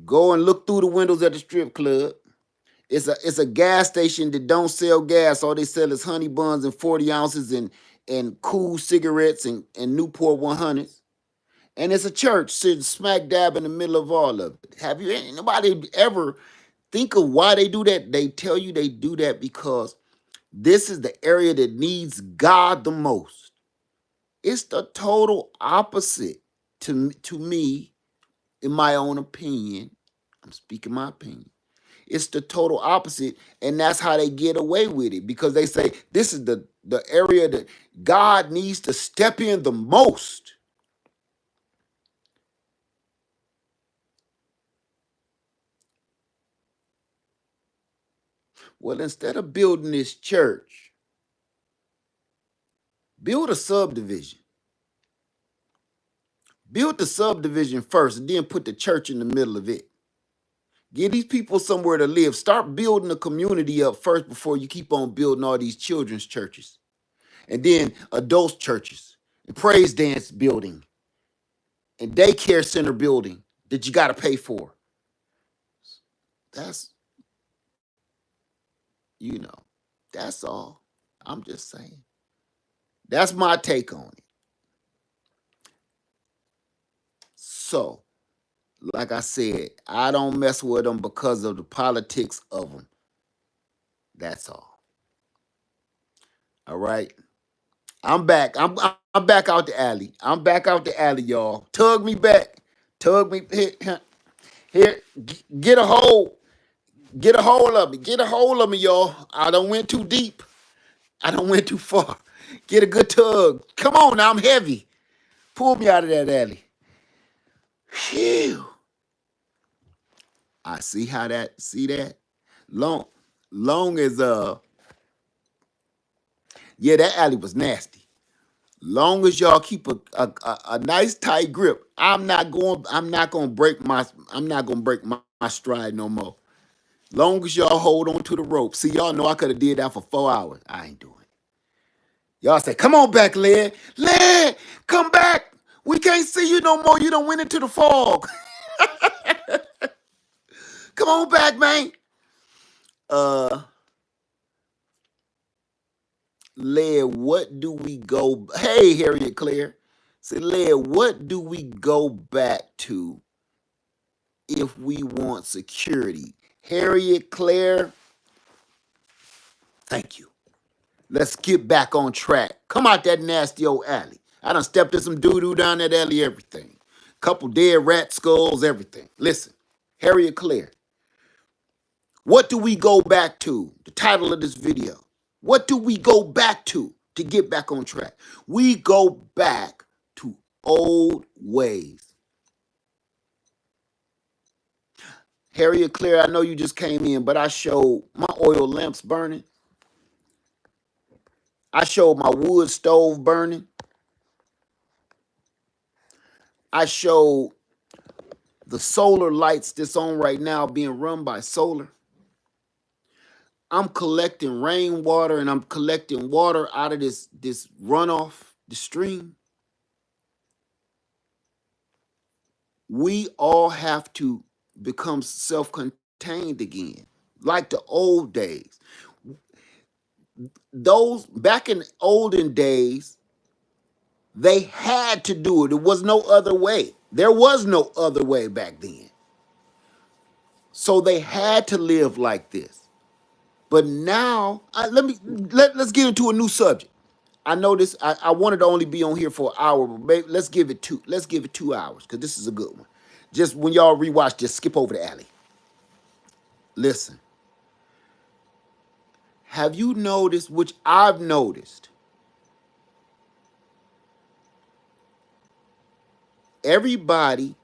Go and look through the windows at the strip club. It's a gas station that don't sell gas. All they sell is honey buns and 40 ounces and cool cigarettes and Newport 100s. And it's a church sitting smack dab in the middle of all of it. Have you anybody ever think of why they do that? They tell you they do that because this is the area that needs God the most. It's the total opposite to me, in my own opinion. I'm speaking my opinion. It's the total opposite, and that's how they get away with it because they say this is the area that God needs to step in the most. Well, instead of building this church, build a subdivision. Build the subdivision first, and then put the church in the middle of it. Give these people somewhere to live. Start building the community up first before you keep on building all these children's churches. And then adult churches, and praise dance building, and daycare center building that you got to pay for. That's, you know, that's all. I'm just saying. That's my take on it. So, like I said, I don't mess with them because of the politics of them. That's all. All right. I'm back. I'm back out the alley. I'm back out the alley, y'all. Tug me back. Tug me here. Get a hold. Get a hold of me. Get a hold of me, y'all. I don't went too deep. I don't went too far. Get a good tug. Come on now, I'm heavy. Pull me out of that alley. Phew. I see that? Long long as yeah, that alley was nasty. Long as y'all keep a nice tight grip, I'm not gonna break my stride no more. Long as y'all hold on to the rope. See, y'all know I could have did that for 4 hours. I ain't doing it. Y'all say, come on back, Led. Led, come back. We can't see you no more. You done went into the fog. Come on back, man. Uh Led, what do we go? Hey, Harriet Claire. Say, Led, what do we go back to if we want security? Harriet Claire, thank you. Let's get back on track. Come out that nasty old alley. I done stepped in some doo-doo down that alley, everything. Couple dead rat skulls, everything. Listen, Harriet Claire, what do we go back to? The title of this video. What do we go back to get back on track? We go back to old ways. Harriet Claire, I know you just came in, but I showed my oil lamps burning. I showed my wood stove burning. I showed the solar lights that's on right now being run by solar. I'm collecting rainwater and I'm collecting water out of this runoff, the stream. We all have to become self-contained again, like the old days. Those back in olden days, they had to do it. There was no other way. There was no other way back then. So they had to live like this. But now, let's get into a new subject. I know this. I wanted to only be on here for an hour, but babe, let's give it 2 hours because this is a good one. Just when y'all rewatch, just skip over the alley. Listen, have you noticed, which I've noticed, Everybody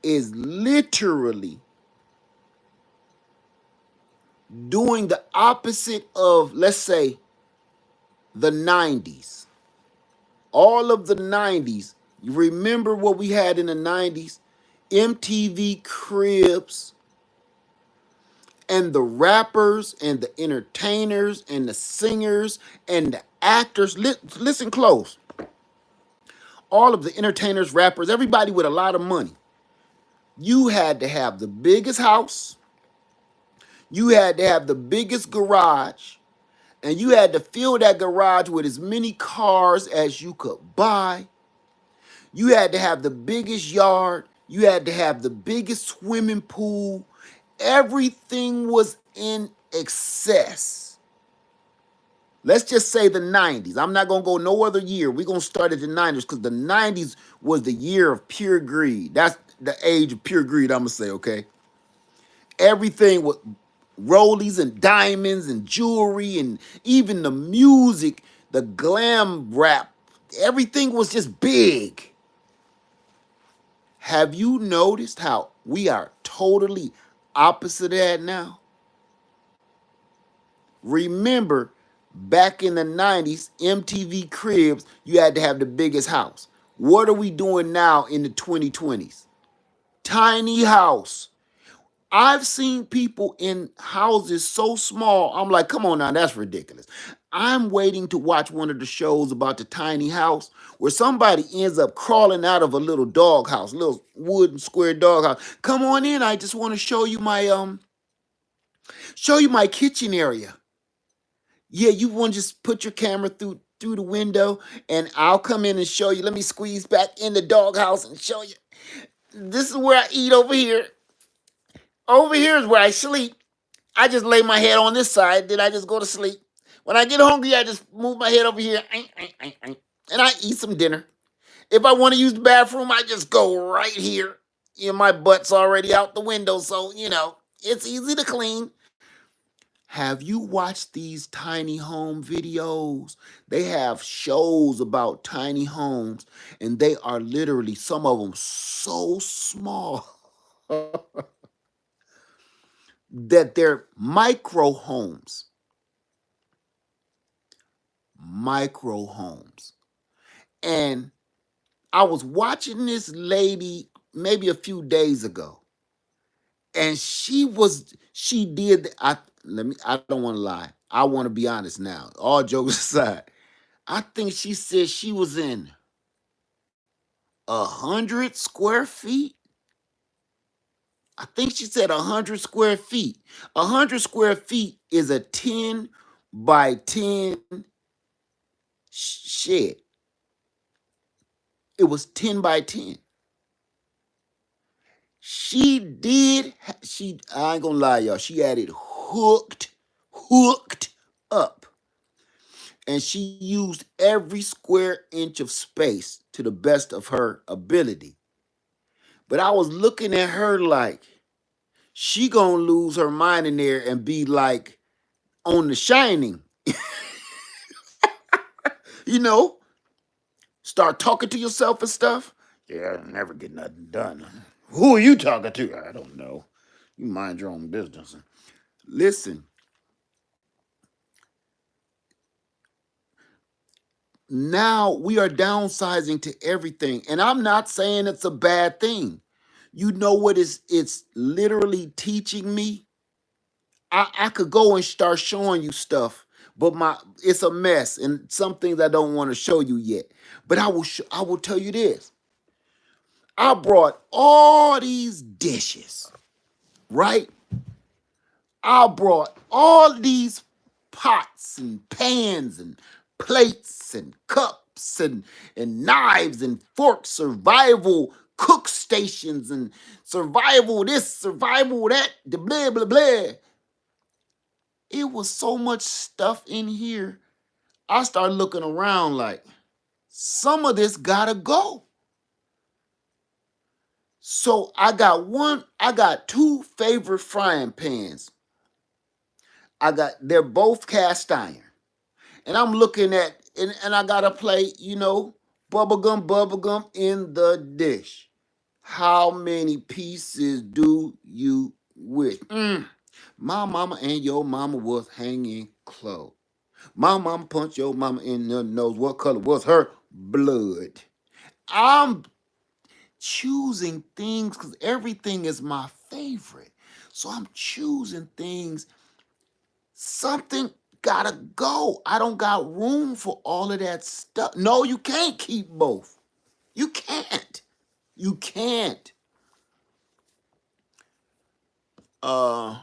is literally doing the opposite of, let's say, the 90s. All of the 90s. You remember what we had in the 90s? MTV Cribs and the rappers and the entertainers and the singers and the actors. Listen close. All of the entertainers, rappers, everybody with a lot of money. You had to have the biggest house, you had to have the biggest garage, and you had to fill that garage with as many cars as you could buy. You had to have the biggest yard, you had to have the biggest swimming pool. Everything was in excess. Let's just say the 90s. I'm not going to go no other year. We're going to start at the 90s because the 90s was the year of pure greed. That's the age of pure greed, I'm going to say, okay? Everything with rollies and diamonds and jewelry and even the music, the glam rap, everything was just big. Have you noticed how we are totally opposite of that now? Remember, back in the 90s, MTV Cribs, you had to have the biggest house. What are we doing now in the 2020s? Tiny house. I've seen people in houses so small, I'm like, come on now, that's ridiculous. I'm waiting to watch one of the shows about the tiny house where somebody ends up crawling out of a little dog house, little wooden square dog house. Come on in, I just want to show you my kitchen area. Yeah, you want to just put your camera through the window and I'll come in and show you. Let me squeeze back in the doghouse and show you. This is where I eat over here. Over here is where I sleep. I just lay my head on this side, then I just go to sleep. When I get hungry, I just move my head over here, and I eat some dinner. If I want to use the bathroom, I just go right here. My butt's already out the window, so, it's easy to clean. Have you watched these tiny home videos? They have shows about tiny homes, and they are literally, some of them, so small that they're micro homes. Micro homes. And I was watching this lady maybe a few days ago, and she did. I don't want to lie. I want to be honest now. All jokes aside, I think she said she was in 100 square feet. I think she said 100 square feet. 100 square feet is a 10 by 10 shed. It was 10 by 10. I ain't gonna lie, y'all. She had it hooked up. And she used every square inch of space to the best of her ability. But I was looking at her like, she gonna lose her mind in there and be like on The Shining. you know, Start talking to yourself and stuff. Yeah, I never get nothing done. Who are you talking to? I don't know. You mind your own business. Listen, now we are downsizing to everything. And I'm not saying it's a bad thing. You know what it's literally teaching me? I could go and start showing you stuff, but it's a mess and some things I don't want to show you yet. But I will tell you this. I brought all these dishes, right? I brought all these pots and pans and plates and cups and knives and forks, survival cook stations and survival this, survival that, the blah, blah, blah. It was so much stuff in here. I started looking around like, some of this gotta go. So I got two favorite frying pans. They're both cast iron. And I'm looking at, and I got a plate, bubble gum in the dish. How many pieces do you wish? My mama and your mama was hanging close. My mama punched your mama in the nose. What color was her blood? I'm choosing things because everything is my favorite. So I'm choosing things. Something gotta go. I don't got room for all of that stuff. No, you can't keep both. You can't. You can't. Uh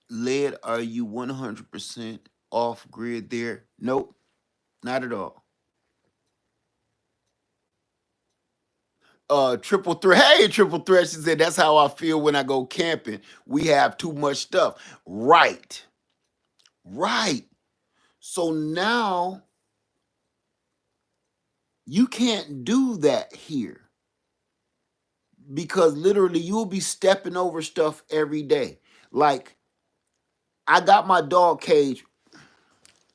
Lead, are you 100% off grid there? Nope, not at all. Triple threat. Hey, triple threat. She said that's how I feel when I go camping. We have too much stuff. Right. Right. So now you can't do that here because literally you'll be stepping over stuff every day. Like I got my dog cage.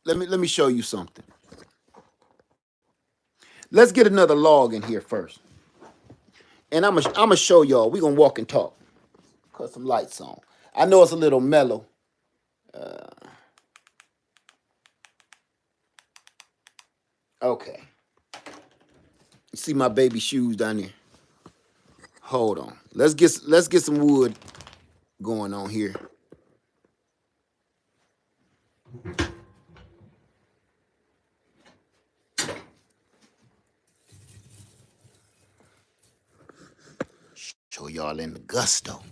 Let me show you something. Let's get another log in here first. And I'm gonna show y'all. We're gonna walk and talk. Cut some lights on. I know it's a little mellow. Okay. You see my baby shoes down there. Hold on. Let's get some wood going on here. Show y'all in the gusto.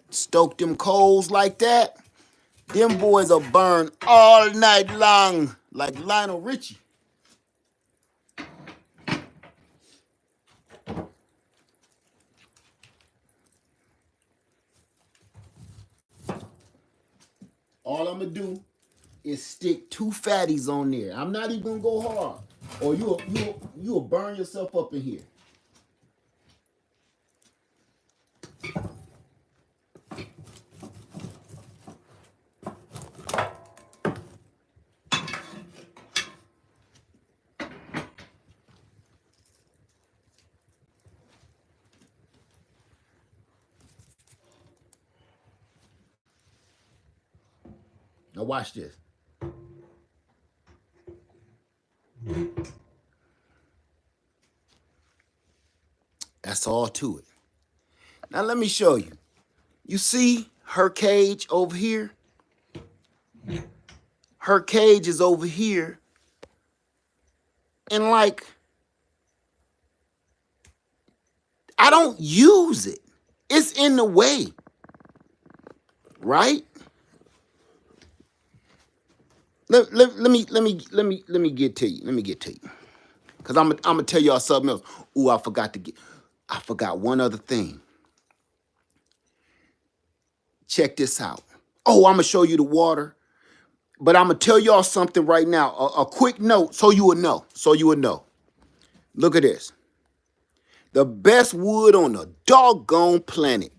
Stoke them coals like that. Them boys will burn all night long like Lionel Richie. All I'm gonna do is stick two fatties on there. I'm not even gonna go hard, or you'll burn yourself up in here. Now watch this. That's all to it. Now let me show you. You see her cage over here? Her cage is over here. And like, I don't use it. It's in the way. Right? Let me get to you. Let me get to you. Cause I'm gonna tell y'all something else. Ooh, I forgot one other thing. Check this out. Oh, I'm gonna show you the water. But I'm gonna tell y'all something right now. A quick note so you would know. So you would know. Look at this. The best wood on the doggone planet.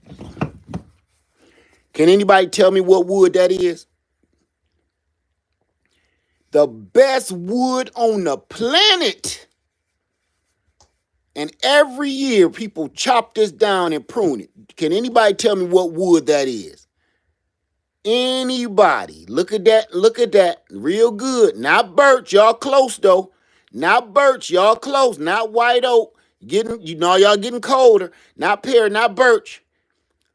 Can anybody tell me what wood that is? The best wood on the planet. And every year people chop this down and prune it. Can anybody tell me what wood that is? Anybody? Look at that. Look at that. Real good. Not birch. Y'all close though. Not birch. Y'all close. Not white oak. Getting, you know, y'all getting colder. Not pear. Not birch.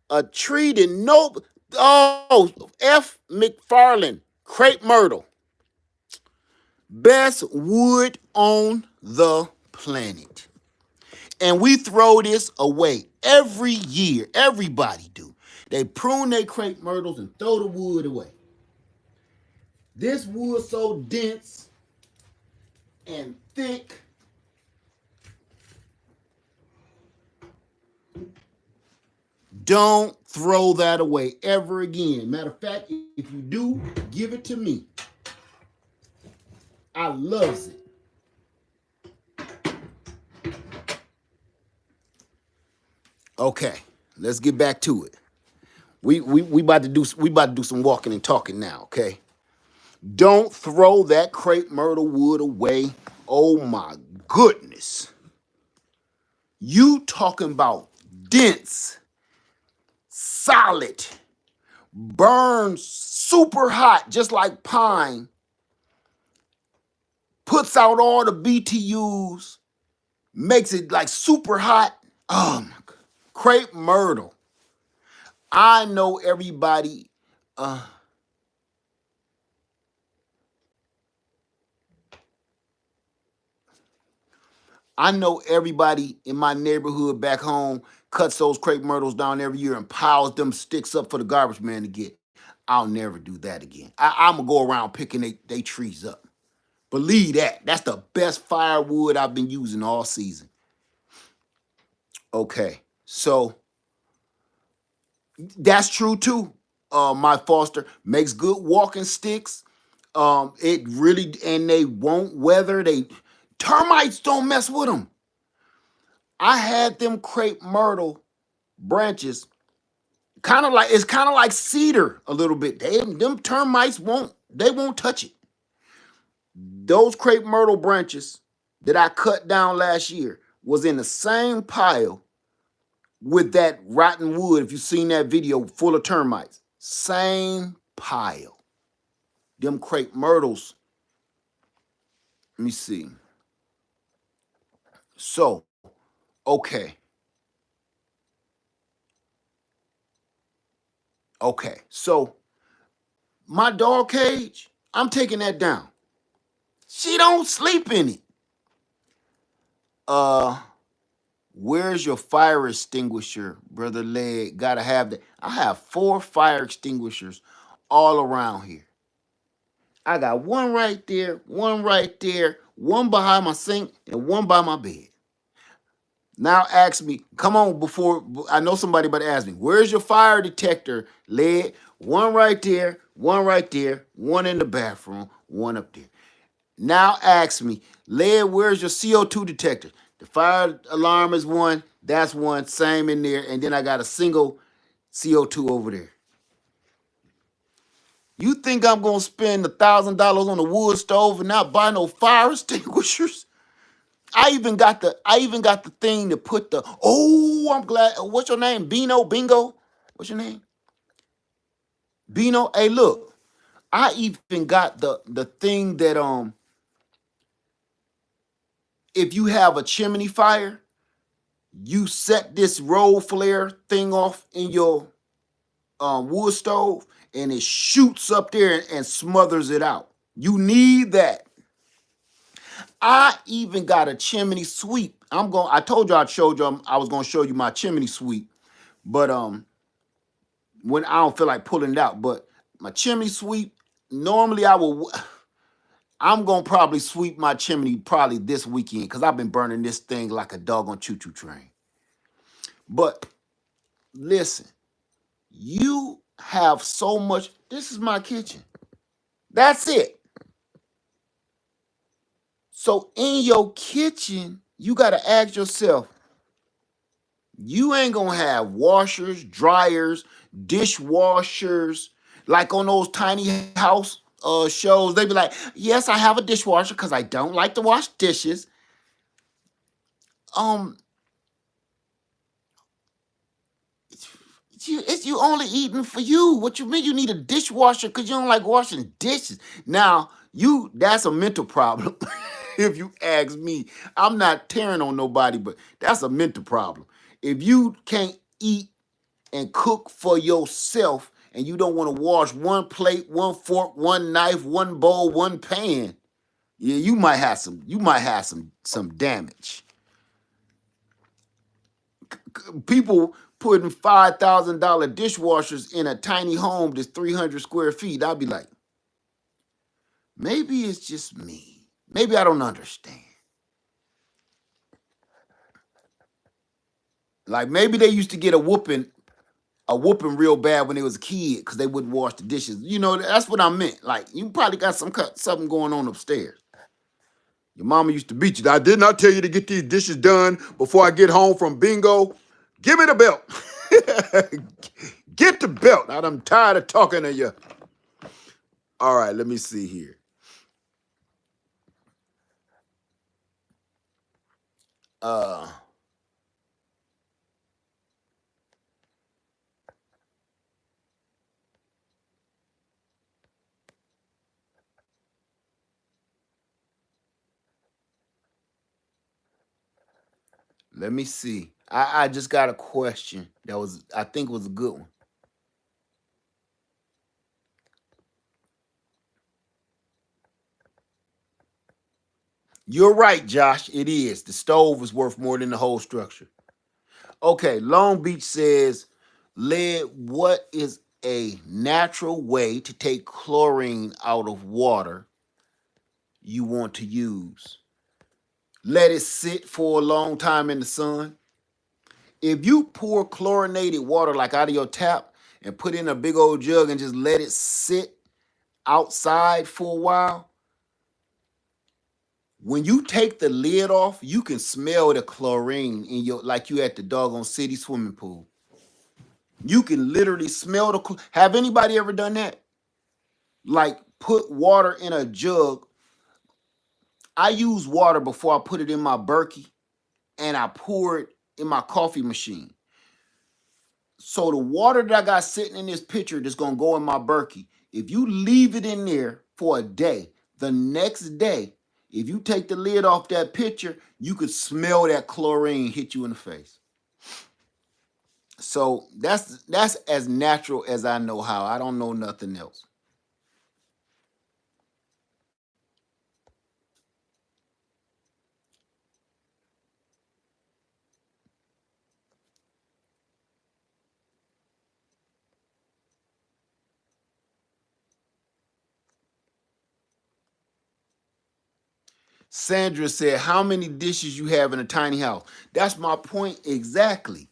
A tree that no. Oh, F. McFarland. Crepe myrtle. Best wood on the planet. And we throw this away every year. Everybody do. They prune their crepe myrtles and throw the wood away. This wood so dense and thick. Don't throw that away ever again. Matter of fact, if you do, give it to me. I loves it. Okay, let's get back to it. We about to do some walking and talking now, okay? Don't throw that crepe myrtle wood away. Oh my goodness. You talking about dense, solid, burns super hot, just like pine, puts out all the BTUs, makes it like super hot. Oh my God. Crepe myrtle. I know everybody. Uh, I know everybody in my neighborhood back home cuts those crepe myrtles down every year and piles them sticks up for the garbage man to get. I'll never do that again. I'm gonna go around picking they trees up. Believe that. That's the best firewood I've been using all season. Okay, so that's true too. My Foster makes good walking sticks. It really and they won't weather. They termites don't mess with them. I had them crepe myrtle branches, kind of like cedar a little bit. Them termites won't touch it. Those crepe myrtle branches that I cut down last year was in the same pile with that rotten wood. If you've seen that video full of termites, same pile. Them crepe myrtles. Let me see. So, okay, okay. So my dog cage, I'm taking that down. She don't sleep in it. Uh, where's your fire extinguisher, brother Leg? Gotta have that. I have 4 fire extinguishers all around here. I got one right there, one behind my sink, and one by my bed. Now ask me, come on, before I know somebody about to ask me, where's your fire detector, Led? One right there, one in the bathroom, one up there. Now ask me, Led, where's your CO2 detector? The fire alarm is one, that's one, same in there, and then I got a single CO2 over there. You think I'm gonna spend $1,000 on a wood stove and not buy no fire extinguishers? I even got the thing to put the I'm glad. What's your name? Bingo? What's your name? Bino. Hey, look, I even got the thing that if you have a chimney fire, you set this roll flare thing off in your wood stove and it shoots up there and smothers it out. You need that. I even got a chimney sweep. I told you I was gonna show you my chimney sweep, but when I don't feel like pulling it out. But my chimney sweep, normally I'm gonna probably sweep my chimney probably this weekend because I've been burning this thing like a dog on choo-choo train. But listen, you have so much. This is my kitchen. That's it. So in your kitchen, you gotta ask yourself, you ain't gonna have washers, dryers, dishwashers, like on those tiny house shows. They be like, yes, I have a dishwasher because I don't like to wash dishes. Um, you only eating for you. What you mean you need a dishwasher because you don't like washing dishes? Now, that's a mental problem. If you ask me, I'm not tearing on nobody, but that's a mental problem. If you can't eat and cook for yourself and you don't want to wash one plate, one fork, one knife, one bowl, one pan, yeah, you might have some damage. People putting $5,000 dishwashers in a tiny home that's 300 square feet. I'd be like, maybe it's just me. Maybe I don't understand. Like maybe they used to get a whooping. a whooping real bad when they was a kid because they wouldn't wash the dishes. You know, that's what I meant. Like you probably got something going on upstairs. Your mama used to beat you. I did not tell you to get these dishes done before I get home from bingo. Give me the belt. Get the belt. I'm tired of talking to you. All right, let me see here. Uh, Let me see. I just got a question that I think was a good one. You're right, Josh. It is. The stove is worth more than the whole structure. Okay, Long Beach says, lead, what is a natural way to take chlorine out of water you want to use? Let it sit for a long time in the sun. If you pour chlorinated water like out of your tap and put in a big old jug and just let it sit outside for a while, when you take the lid off, you can smell the chlorine in your like you at the doggone city swimming pool. You can literally smell have anybody ever done that? Like put water in a jug. I use water before I put it in my Berkey and I pour it in my coffee machine. So the water that I got sitting in this pitcher that's gonna go in my Berkey, if you leave it in there for a day, the next day, if you take the lid off that pitcher, you could smell that chlorine hit you in the face. So that's as natural as I know how. I don't know nothing else. Sandra said, "How many dishes you have in a tiny house?" That's my point exactly.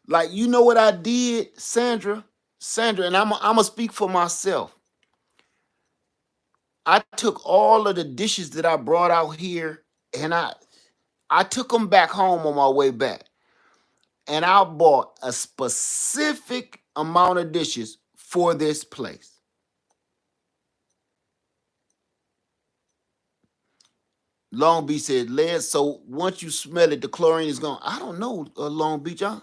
Like you know what I did, Sandra? Sandra, and I'm gonna speak for myself. I took all of the dishes that I brought out here and I took them back home on my way back. And I bought a specific amount of dishes for this place. Long Beach said, lead, so once you smell it, the chlorine is gone. I don't know, Long Beach. I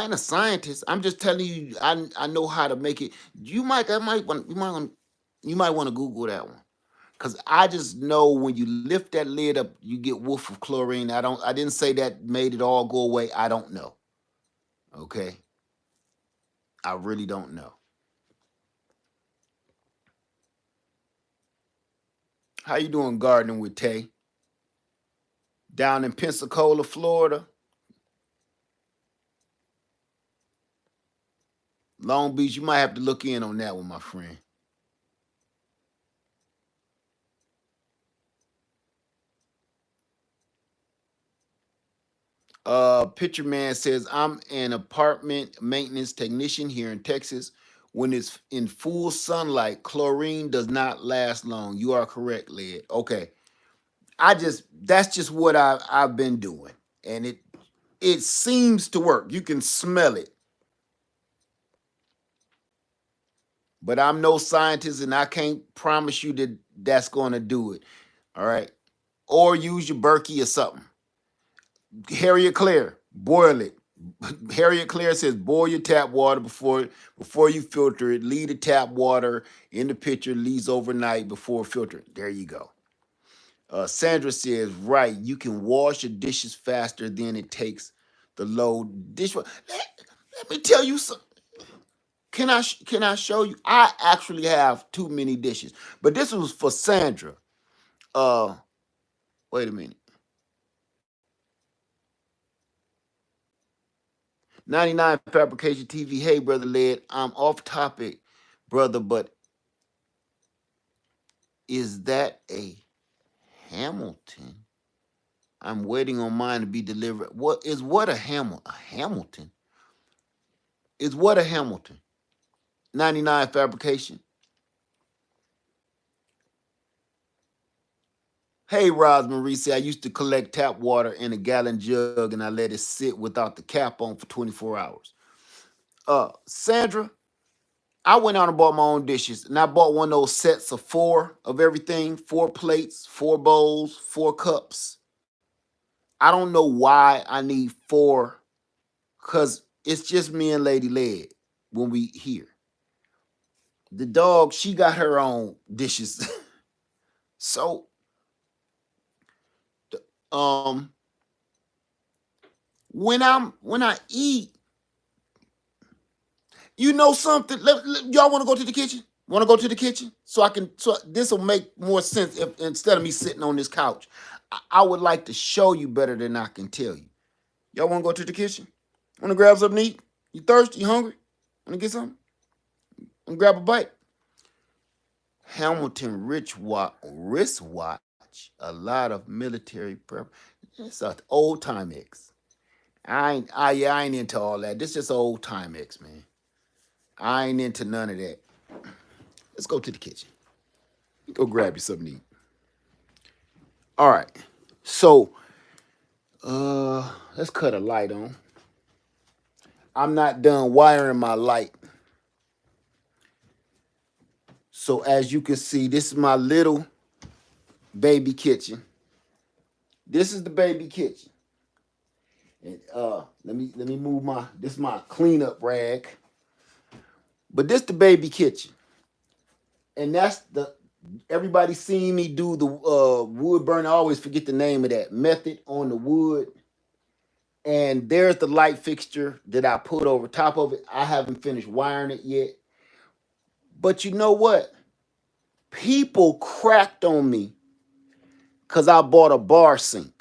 ain't a scientist. I'm just telling you, I know how to make it. You might want to Google that one. Cause I just know when you lift that lid up, you get woof of chlorine. I didn't say that made it all go away. I don't know. Okay. I really don't know. How you doing gardening with Tay? Down in Pensacola, Florida. Long Beach, you might have to look in on that one, my friend. Picture Man says, I'm an apartment maintenance technician here in Texas. When it's in full sunlight, chlorine does not last long. You are correct, Led. Okay. That's just what I've been doing. And it seems to work. You can smell it. But I'm no scientist and I can't promise you that that's going to do it. All right. Or use your Berkey or something. Harriet Claire, boil it. Harriet Claire says boil your tap water before you filter it. Leave the tap water in the pitcher, leaves overnight before filtering. There you go. Sandra says, right, you can wash your dishes faster than it takes the load dishwasher. Let me tell you something. Can I show you? I actually have too many dishes, but this was for Sandra. Uh, Wait a minute. 99 Fabrication TV. Hey, brother Led, I'm off topic, brother, but is that a Hamilton? I'm waiting on mine to be delivered. What a Hamilton? is what a Hamilton 99 fabrication. Hey, Rosemary, I used to collect tap water in a gallon jug and I let it sit without the cap on for 24 hours. Sandra, I went out and bought my own dishes and I bought one of those sets of four of everything, four plates, four bowls, four cups. I don't know why I need four because it's just me and Lady Led when we here. The dog, she got her own dishes. So, um, when I eat, you know something? Y'all want to go to the kitchen? Want to go to the kitchen so I can? So this will make more sense if instead of me sitting on this couch, I would like to show you better than I can tell you. Y'all want to go to the kitchen? Want to grab something to eat? You thirsty? You hungry? Want to get something? Want to grab a bite? Hamilton wristwatch. A lot of military prep. It's an old Timex. I ain't into all that. This just old Timex, man. I ain't into none of that. Let's go to the kitchen. Go grab you something to eat. All right. So, let's cut a light on. I'm not done wiring my light. So as you can see, this is my little baby kitchen. This is the baby kitchen. And let me move this is my cleanup rag. But this the baby kitchen. And that's everybody seen me do the wood burn. I always forget the name of that method on the wood. And there's the light fixture that I put over top of it. I haven't finished wiring it yet. But you know what? People cracked on me because I bought a bar sink.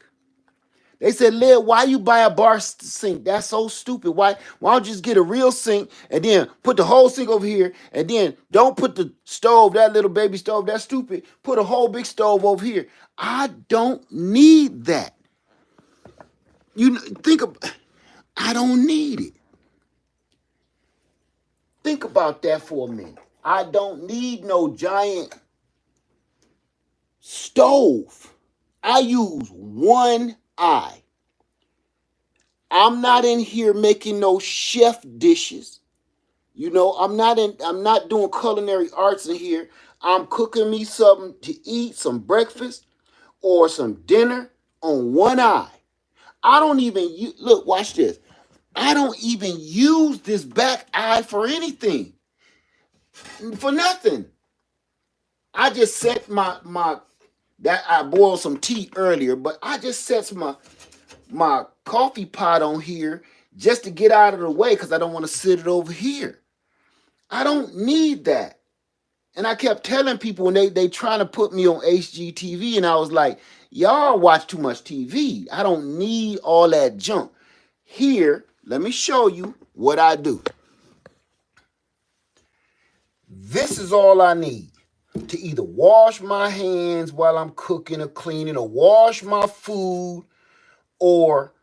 They said, Led, why you buy a bar sink? That's so stupid. Why don't you just get a real sink and then put the whole sink over here and then don't put the stove, that little baby stove, that's stupid. Put a whole big stove over here. I don't need that. I don't need it. Think about that for a minute. I don't need no giant stove. I use one eye. I'm not in here making no chef dishes. You know, I'm not doing culinary arts in here. I'm cooking me something to eat, some breakfast or some dinner on one eye. I don't even look, watch this. I don't even use this back eye for anything. For nothing. I just set that I boiled some tea earlier, but I just set my coffee pot on here just to get out of the way because I don't want to sit it over here. I don't need that. And I kept telling people when they trying to put me on HGTV, and I was like, y'all watch too much TV. I don't need all that junk. Here, let me show you what I do. This is all I need to either wash my hands while I'm cooking or cleaning or wash my food or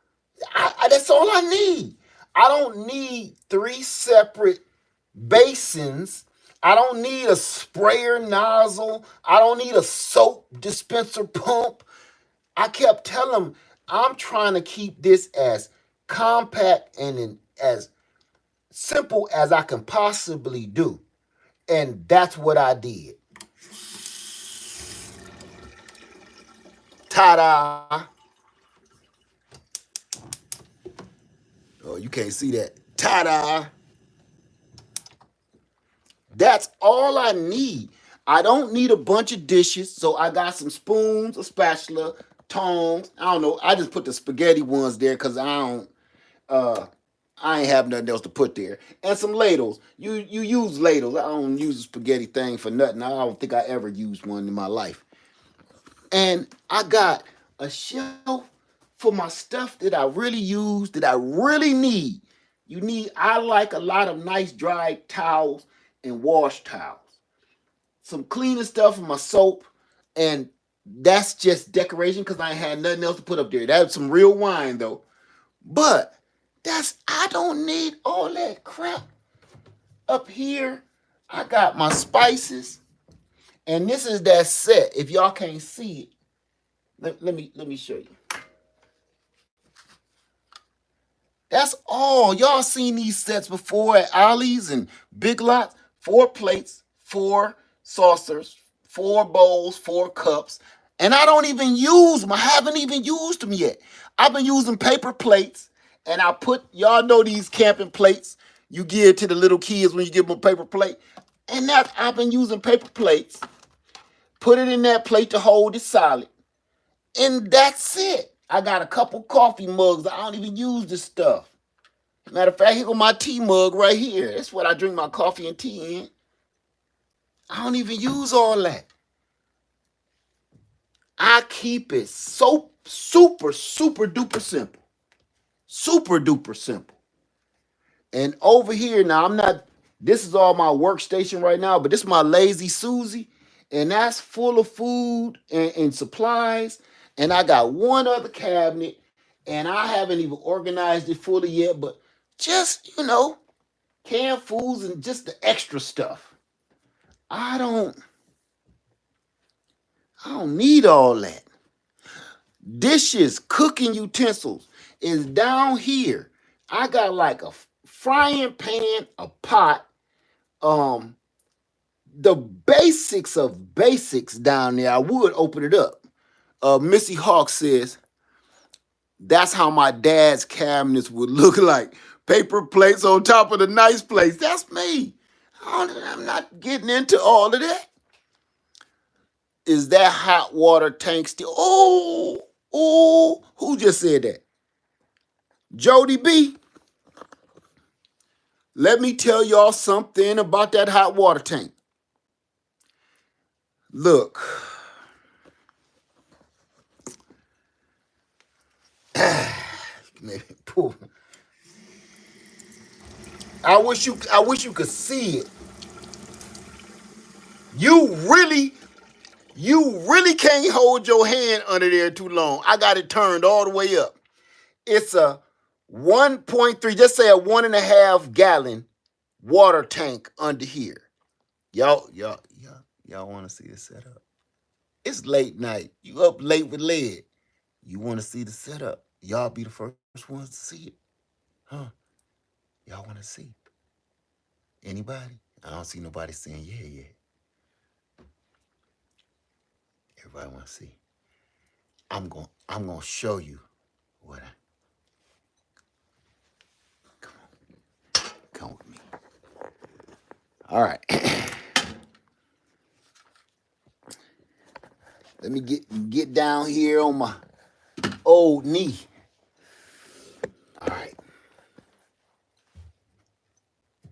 that's all I need. I don't need 3 separate basins. I don't need a sprayer nozzle. I don't need a soap dispenser pump. I kept telling them I'm trying to keep this as compact and as simple as I can possibly do. And that's what I did. Ta-da! Oh, you can't see that. Ta-da! That's all I need. I don't need a bunch of dishes, so I got some spoons, a spatula, tongs. I don't know. I just put the spaghetti ones there because I ain't have nothing else to put there. And some ladles. You use ladles. I don't use a spaghetti thing for nothing. I don't think I ever used one in my life. And I got a shelf for my stuff that I really use, that I really need. I like a lot of nice dry towels and wash towels. Some cleaning stuff for my soap, and that's just decoration because I had nothing else to put up there. That's some real wine though. But I don't need all that crap. Up here, I got my spices. And this is that set. If y'all can't see it, let me show you. That's all. Y'all seen these sets before at Ollie's and Big Lots. 4 plates, 4 saucers, 4 bowls, 4 cups. And I don't even use them. I haven't even used them yet. I've been using paper plates. And I put, y'all know these camping plates you give to the little kids when you give them a paper plate. And that I've been using paper plates. Put it in that plate to hold it solid. And that's it. I got a couple coffee mugs. I don't even use this stuff. Matter of fact, here go my tea mug right here. That's what I drink my coffee and tea in. I don't even use all that. I keep it so super duper simple. Super duper simple. And over here, now this is all my workstation right now, but this is my Lazy Susie. And that's full of food and supplies. And I got one other cabinet. And I haven't even organized it fully yet, but just, canned foods and just the extra stuff. I don't need all that. Dishes, cooking utensils is down here. I got like a frying pan, a pot, the basics of basics down there. I would open it up. Missy Hawk says, that's how my dad's cabinets would look like. Paper plates on top of the nice plates. That's me. I'm not getting into all of that. Is that hot water tank still? Oh, who just said that? Jody B. Let me tell y'all something about that hot water tank. Look. I wish you could see it. You really can't hold your hand under there too long. I got it turned all the way up. It's a 1.3, just say a 1.5 gallon water tank under here. Y'all want to see the setup? It's late night. You up late with lead. You want to see the setup? Y'all be the first ones to see it. Huh? Y'all want to see? Anybody? I don't see nobody saying yeah yet. Everybody want to see. I'm gonna show you what I. Come with me. All right. Let me get down here on my old knee. All right.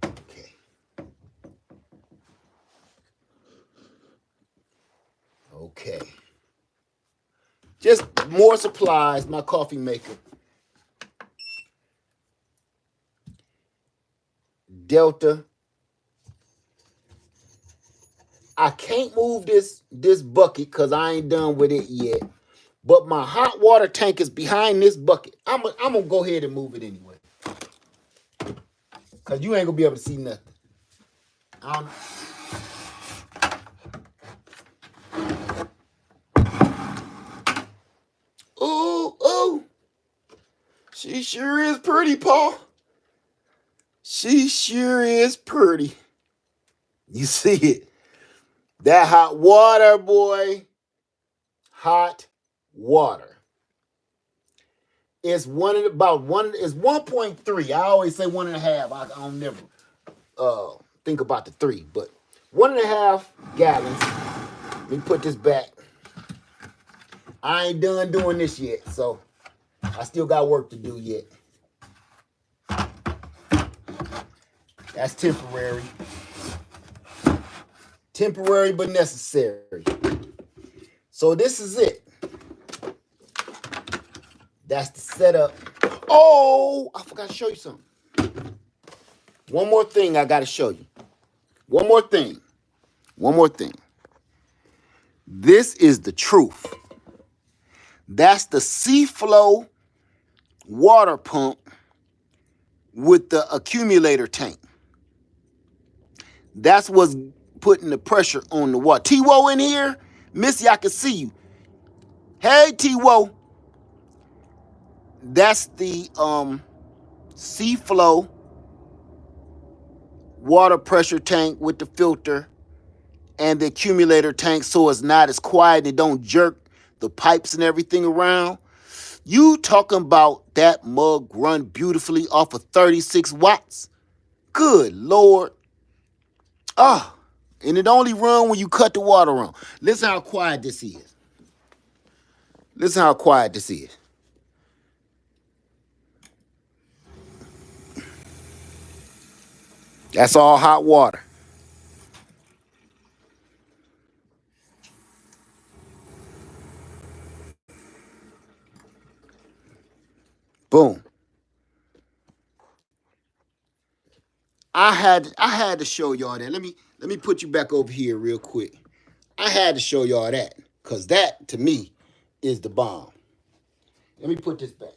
Okay. Okay. Just more supplies, my coffee maker. Delta. I can't move this bucket because I ain't done with it yet. But my hot water tank is behind this bucket. I'm gonna go ahead and move it anyway. Because you ain't gonna be able to see nothing. I don't know. Ooh. She sure is pretty, Paul. She sure is pretty. You see it. That hot water, boy. Hot water. It's it's 1.3. I always say 1.5. I don't never think about the 3, but 1.5 gallons. Let me put this back. I ain't done doing this yet, so I still got work to do yet. That's temporary. Temporary but necessary. So this is it. That's the setup. Oh, I forgot to show you something. One more thing I got to show you. One more thing. This is the truth. That's the Sea Flow water pump with the accumulator tank. That's what's putting the pressure on the water. T-Wo in here? Missy, I can see you. Hey, T-Wo. That's the C-Flow water pressure tank with the filter and the accumulator tank, so it's not as quiet and it don't jerk the pipes and everything around. You talking about that mug run beautifully off of 36 watts? Good Lord. Ah, and it only run when you cut the water on. Listen how quiet this is. Listen how quiet this is. That's all hot water. Boom. I had to show y'all that. Let me put you back over here real quick. I had to show y'all that because that to me is the bomb. Let me put this back.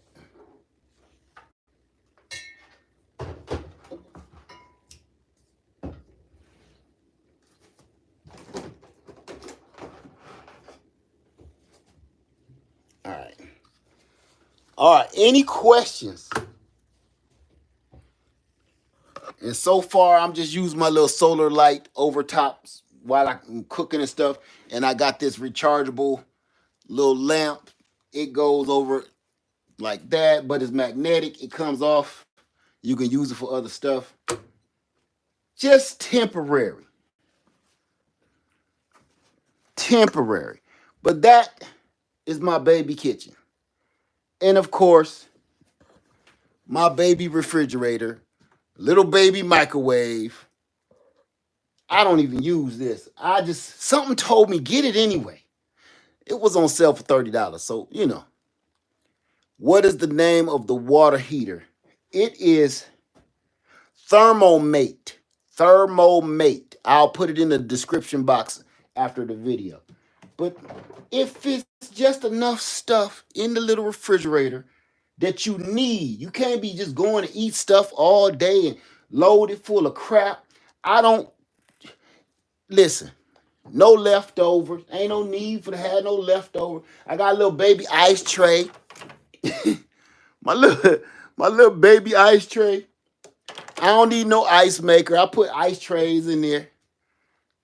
All right. All right. Any questions? And so far, I'm just using my little solar light over tops while I'm cooking and stuff. And I got this rechargeable little lamp. It goes over like that, but it's magnetic. It comes off. You can use it for other stuff. Just temporary. Temporary. But that is my baby kitchen. And of course, my baby refrigerator, little baby microwave. I don't even use this. Something told me get it anyway. It was on sale for $30. So, what is the name of the water heater? It is Thermomate. Thermomate. I'll put it in the description box after the video. But it fits just enough stuff in the little refrigerator that you need. You can't be just going to eat stuff all day and load it full of crap. I don't listen. No leftovers. Ain't no need for to have no leftover. I got a little baby ice tray. my little my little baby ice tray. I don't need no ice maker. I put ice trays in there.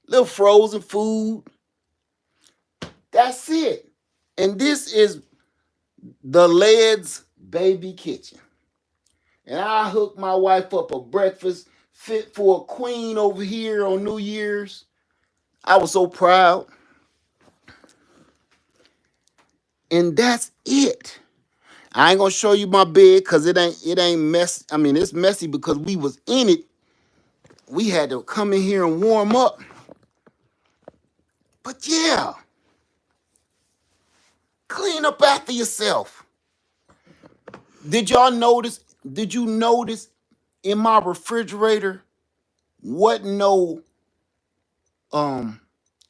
Little frozen food. That's it. And this is the Led's baby kitchen. And I hooked my wife up a breakfast fit for a queen over here on New Year's. I was so proud. And that's it. I ain't gonna show you my bed because it ain't messy. I mean, it's messy because we was in it. We had to come in here and warm up. But yeah, clean up after yourself. Did y'all notice? Did you notice in my refrigerator wasn't no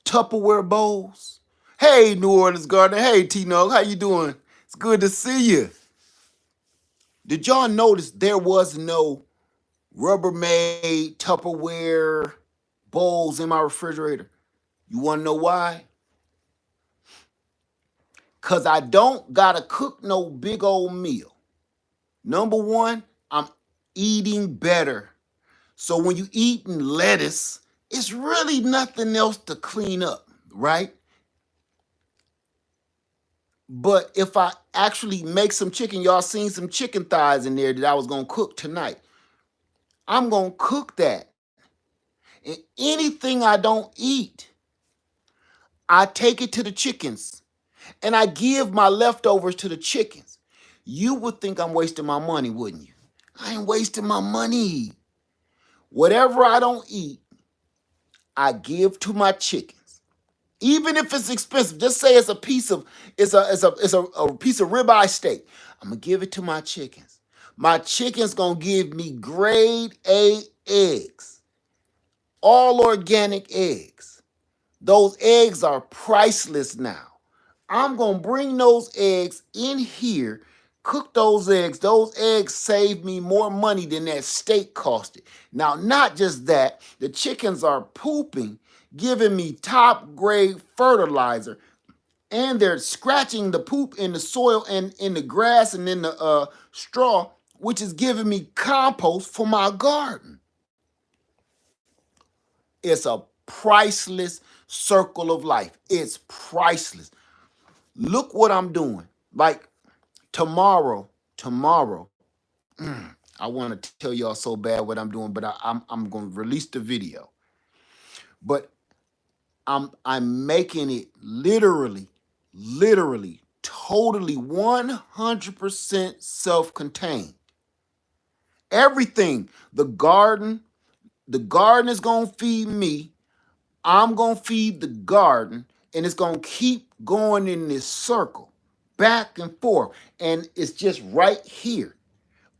Tupperware bowls? Hey, New Orleans Garden. Hey, T-Nog, how you doing? It's good to see you. Did y'all notice there was no Rubbermaid Tupperware bowls in my refrigerator? You want to know why? Because I don't got to cook no big old meal. Number one, I'm eating better. So when you eating lettuce, it's really nothing else to clean up, right? But if I actually make some chicken, y'all seen some chicken thighs in there that I was going to cook tonight. I'm going to cook that. And anything I don't eat, I take it to the chickens and I give my leftovers to the chickens. You would think I'm wasting my money, wouldn't you? I ain't wasting my money. Whatever I don't eat, I give to my chickens. Even if it's expensive, just say it's a piece of a piece of ribeye steak. I'm gonna give it to my chickens. My chickens gonna give me grade A eggs, all organic eggs. Those eggs are priceless now. I'm gonna bring those eggs in here Cook those eggs. Those eggs save me more money than that steak costed. Now, not just that, the chickens are pooping, giving me top grade fertilizer, and they're scratching the poop in the soil and in the grass and in the straw, which is giving me compost for my garden. It's a priceless circle of life. It's priceless. Look what I'm doing. Like tomorrow, I want to tell y'all so bad what I'm doing, but I'm going to release the video. But I'm making it literally, totally 100% self-contained. Everything, the garden is gonna feed me. I'm gonna feed the garden, and it's gonna keep going in this circle, back and forth, and it's just right here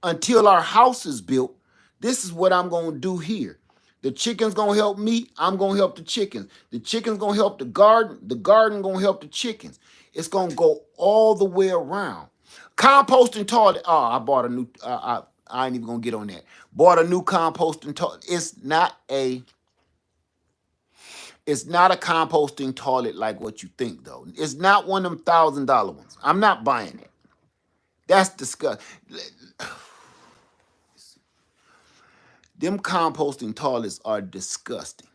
until our house is built. This is what I'm gonna do here. The chicken's gonna help me. I'm gonna help the chickens. The chicken's gonna help the garden. The garden gonna help the chickens. It's gonna go all the way around. Composting toilet. Oh, I bought a new. I ain't even gonna get on that. Bought a new composting toilet. It's not a composting toilet like what you think though. It's not one of them $1,000 ones. I'm not buying it. That's disgusting. Them composting toilets are disgusting.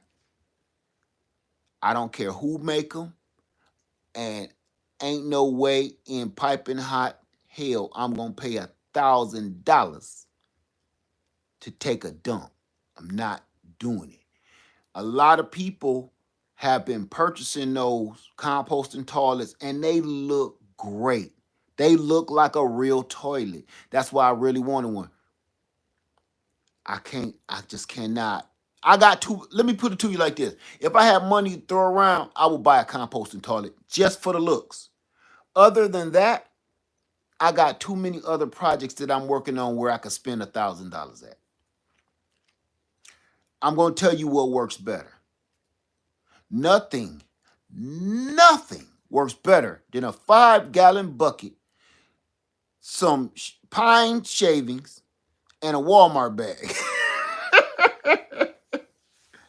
I don't care who make them, and ain't no way in piping hot hell I'm gonna pay $1,000 to take a dump. I'm not doing it. A lot of people have been purchasing those composting toilets, and they look great. They look like a real toilet. That's why I really wanted one. I just cannot. I got two. Let me put it to you like this. If I had money to throw around, I would buy a composting toilet just for the looks. Other than that, I got too many other projects that I'm working on where I could spend $1,000 at. I'm going to tell you what works better. Nothing, nothing works better than a 5-gallon bucket, some pine shavings, and a Walmart bag.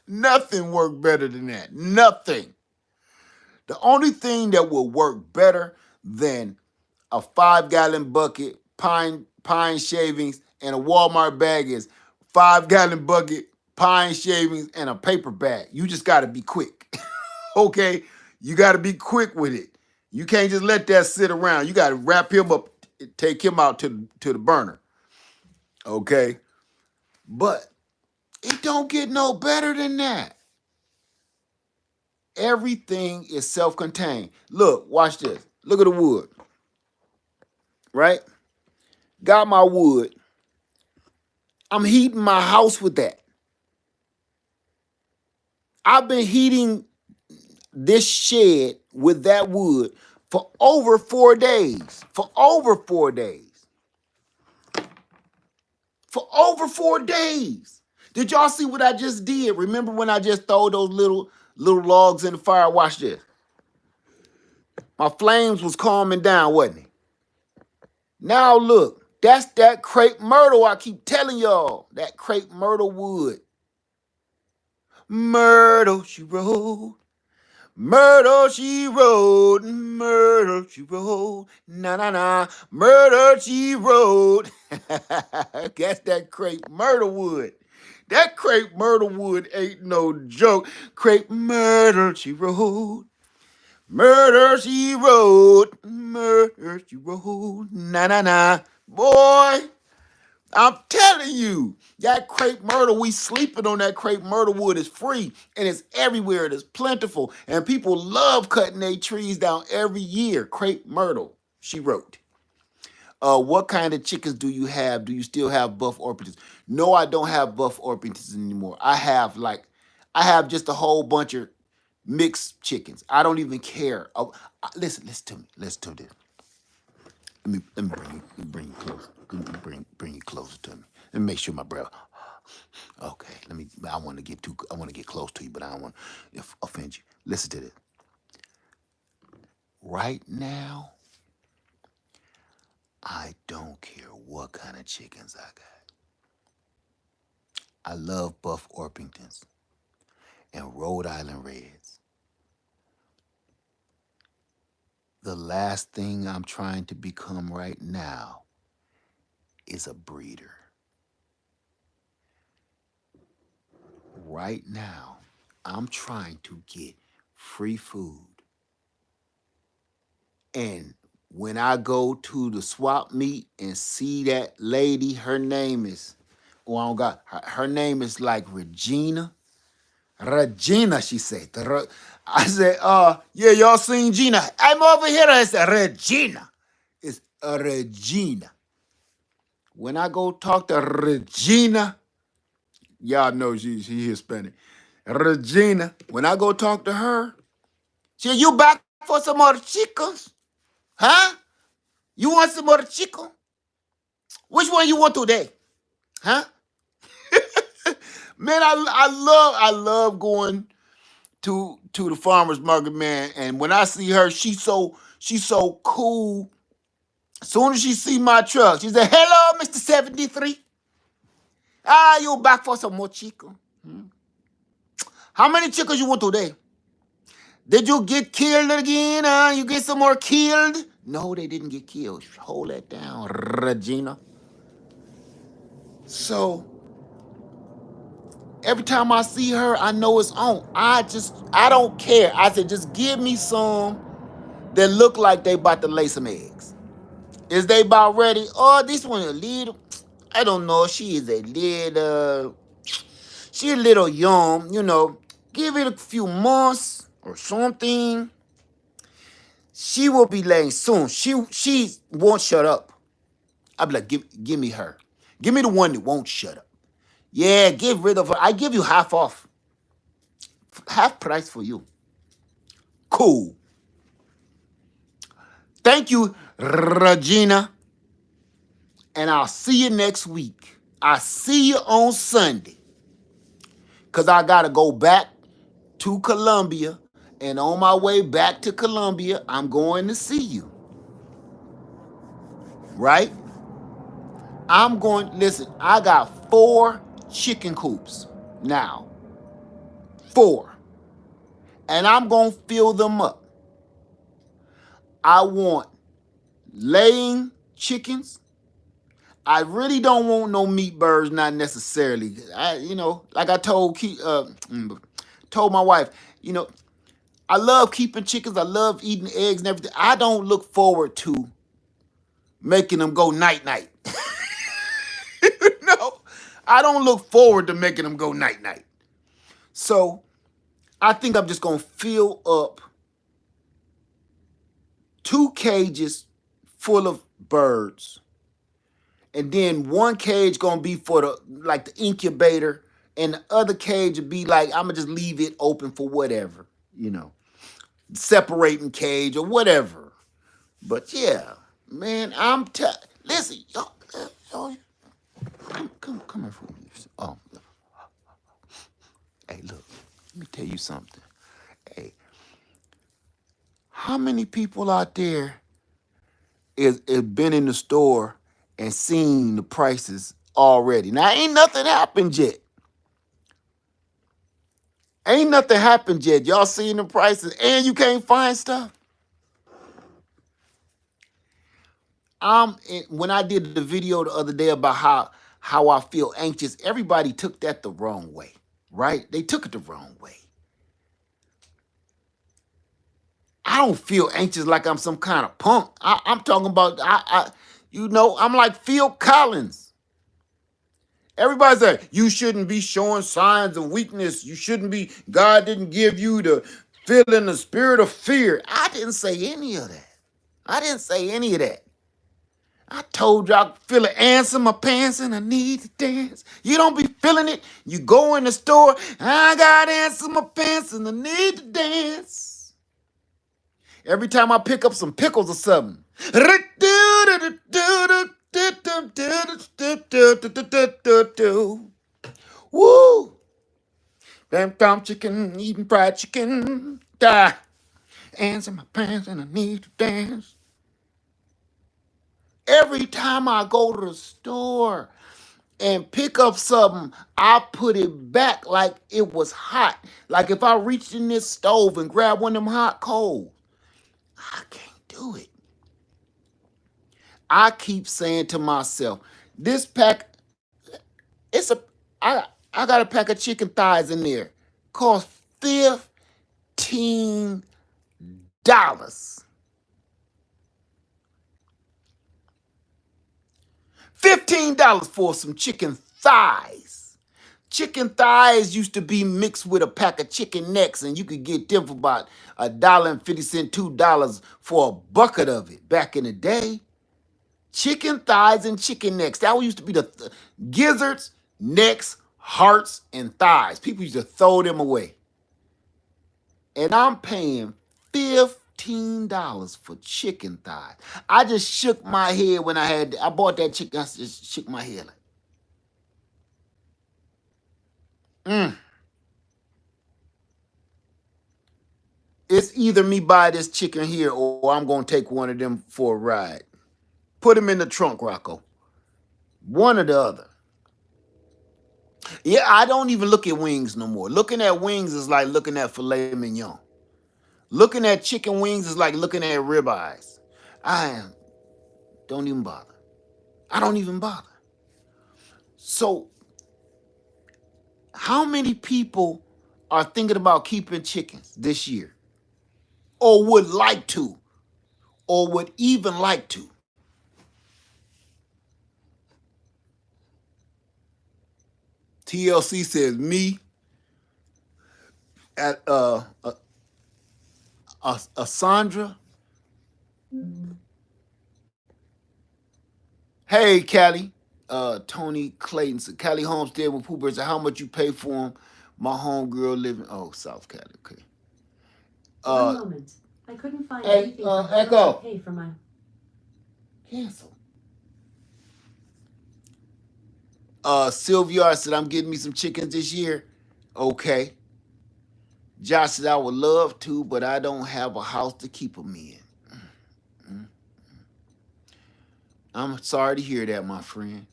Nothing worked better than that. Nothing. The only thing that will work better than a 5-gallon bucket, pine shavings, and a Walmart bag is 5-gallon bucket, pine shavings, and a paper bag. You just got to be quick. Okay? You got to be quick with it. You can't just let that sit around. You got to wrap him up, take him out to the burner. Okay? But it don't get no better than that. Everything is self-contained. Look, watch this. Look at the wood. Right? Got my wood. I'm heating my house with that. I've been heating this shed with that wood for over 4 days. For over 4 days. For over 4 days. Did y'all see what I just did? Remember when I just throw those little logs in the fire? Watch this. My flames was calming down, wasn't it? Now look, that's that crepe myrtle I keep telling y'all. That crepe myrtle wood. Myrtle, she wrote. Myrtle, she wrote. Myrtle, she wrote. Na na na. Myrtle, she wrote. That's that crepe myrtle wood. That crepe myrtle wood ain't no joke. Crepe myrtle, she wrote. Murder, she wrote. Murder, she wrote. Na na na. Boy, I'm telling you, that crepe myrtle, we sleeping on that crepe myrtle wood is free and it's everywhere. It is plentiful and people love cutting their trees down every year. Crepe myrtle, she wrote. What kind of chickens do you have? Do you still have buff orpingtons? No, I don't have buff orpingtons anymore. I have just a whole bunch of mixed chickens. I don't even care. Listen to me. Listen to this. Let me bring you close. Bring you closer to me. Let me make sure my breath. Okay. I want to get close to you, but I don't want to offend you. Listen to this. Right now, I don't care what kind of chickens I got. I love Buff Orpingtons and Rhode Island Reds. The last thing I'm trying to become right now is a breeder. Right now, I'm trying to get free food. And when I go to the swap meet and see that lady, her name is, oh, I don't got, her name is like Regina. Regina, she said. I said, yeah, y'all seen Gina? I'm over here. I said, Regina. It's a Regina. When I go talk to Regina, y'all know she Hispanic. Regina, when I go talk to her, she said, you back for some more chickens? Huh? You want some more chicken? Which one you want today? Huh? Man, I love going to the farmer's market, man. And when I see her, she's so cool. As soon as she see my truck, she said, hello, Mr. 73. Ah, you back for some more chicken? Hmm? How many chickens you want today? Did you get killed again? You get some more killed? No, they didn't get killed. Hold that down, Regina. So every time I see her, I know it's on. I don't care. I said, just give me some that look like they about to lay some eggs. Is they about ready? Oh, this one a little, I don't know. She a little young, you know. Give it a few months or something. She will be laying soon. She won't shut up. I'll be like, give me her. Give me the one that won't shut up. Yeah, get rid of her. I give you half off. Half price for you. Cool. Thank you, Regina. And I'll see you next week. I'll see you on Sunday. Because I got to go back to Columbia. And on my way back to Columbia, I'm going to see you. Right? Listen, I got 4 chicken coops now. 4. And I'm going to fill them up. I want laying chickens. I really don't want no meat birds, not necessarily. Like I told my wife, I love keeping chickens. I love eating eggs and everything. I don't look forward to making them go night-night. No, I don't look forward to making them go night-night. So I think I'm just going to fill up 2 cages full of birds. And then 1 cage going to be for the incubator. And the other cage would be like, I'm going to just leave it open for whatever, separating cage or whatever. But yeah, man, listen, y'all, come here for me. Oh, hey, look, let me tell you something. Hey, how many people out there is been in the store and seen the prices already? Now, ain't nothing happened yet. Ain't nothing happened yet. Y'all seen the prices and you can't find stuff? When I did the video the other day about how I feel anxious, everybody took that the wrong way, right? They took it the wrong way. I don't feel anxious like I'm some kind of punk. I'm talking about, I'm like Phil Collins. Everybody say, you shouldn't be showing signs of weakness. God didn't give you the feeling, the spirit of fear. I didn't say any of that. I told you I feel an ants in my pants and I need to dance. You don't be feeling it. You go in the store, I got ants in my pants and I need to dance. Every time I pick up some pickles or something. Woo! Damn chicken, eating fried chicken. Ants in my pants and I need to dance. Every time I go to the store and pick up something, I put it back like it was hot. Like if I reached in this stove and grabbed one of them hot coals, I can't do it. I keep saying to myself, this pack, it's a I got a pack of chicken thighs in there. Cost $15. $15 for some chicken thighs. Chicken thighs used to be mixed with a pack of chicken necks, and you could get them for about $1.50, $2 for a bucket of it back in the day. Chicken thighs and chicken necks. That used to be the gizzards, necks, hearts, and thighs. People used to throw them away. And I'm paying $15 for chicken thighs. I just shook my head when I bought that chicken. I just shook my head like, it's either me buy this chicken here or I'm going to take one of them for a ride. Put them in the trunk, Rocco. One or the other. Yeah, I don't even look at wings no more. Looking at wings is like looking at filet mignon. Looking at chicken wings is like looking at ribeyes. Don't even bother. I don't even bother. So, how many people are thinking about keeping chickens this year? Or would like to? Or would even like to? TLC says me at Sandra. Hey, Callie. Tony Clayton said, Callie Homestead with Pooh said, how much you pay for him? My homegirl living, South Cali, okay. One moment. I couldn't find anything for how Echo. much I pay for my... Cancel. Sylvia said, I'm getting me some chickens this year. Okay. Josh said, I would love to, but I don't have a house to keep them in. I'm sorry to hear that, my friend.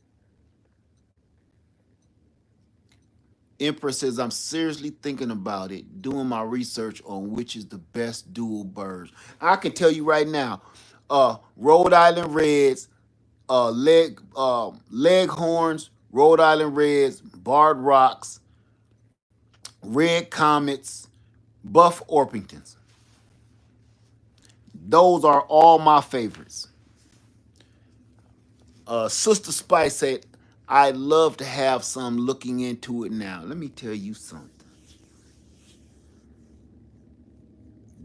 Empress says, I'm seriously thinking about it, doing my research on which is the best dual birds. I can tell you right now, Rhode Island Reds, Leghorns, Rhode Island Reds, Barred Rocks, Red Comets, Buff Orpingtons. Those are all my favorites. Sister Spice said, I'd love to have some, looking into it now. Let me tell you something.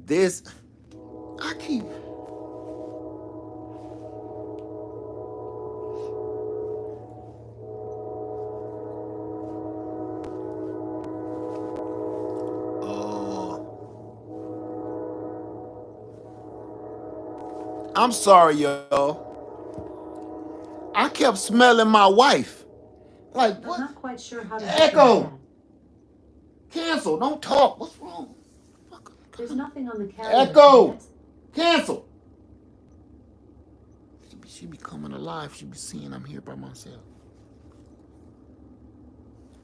This, I keep... I'm sorry, y'all. I kept smelling my wife. Like, what? I'm not quite sure how to... Echo! Cancel. Don't talk. What's wrong? There's nothing on the calendar. Echo! Cancel! She be coming alive. She be seeing I'm here by myself.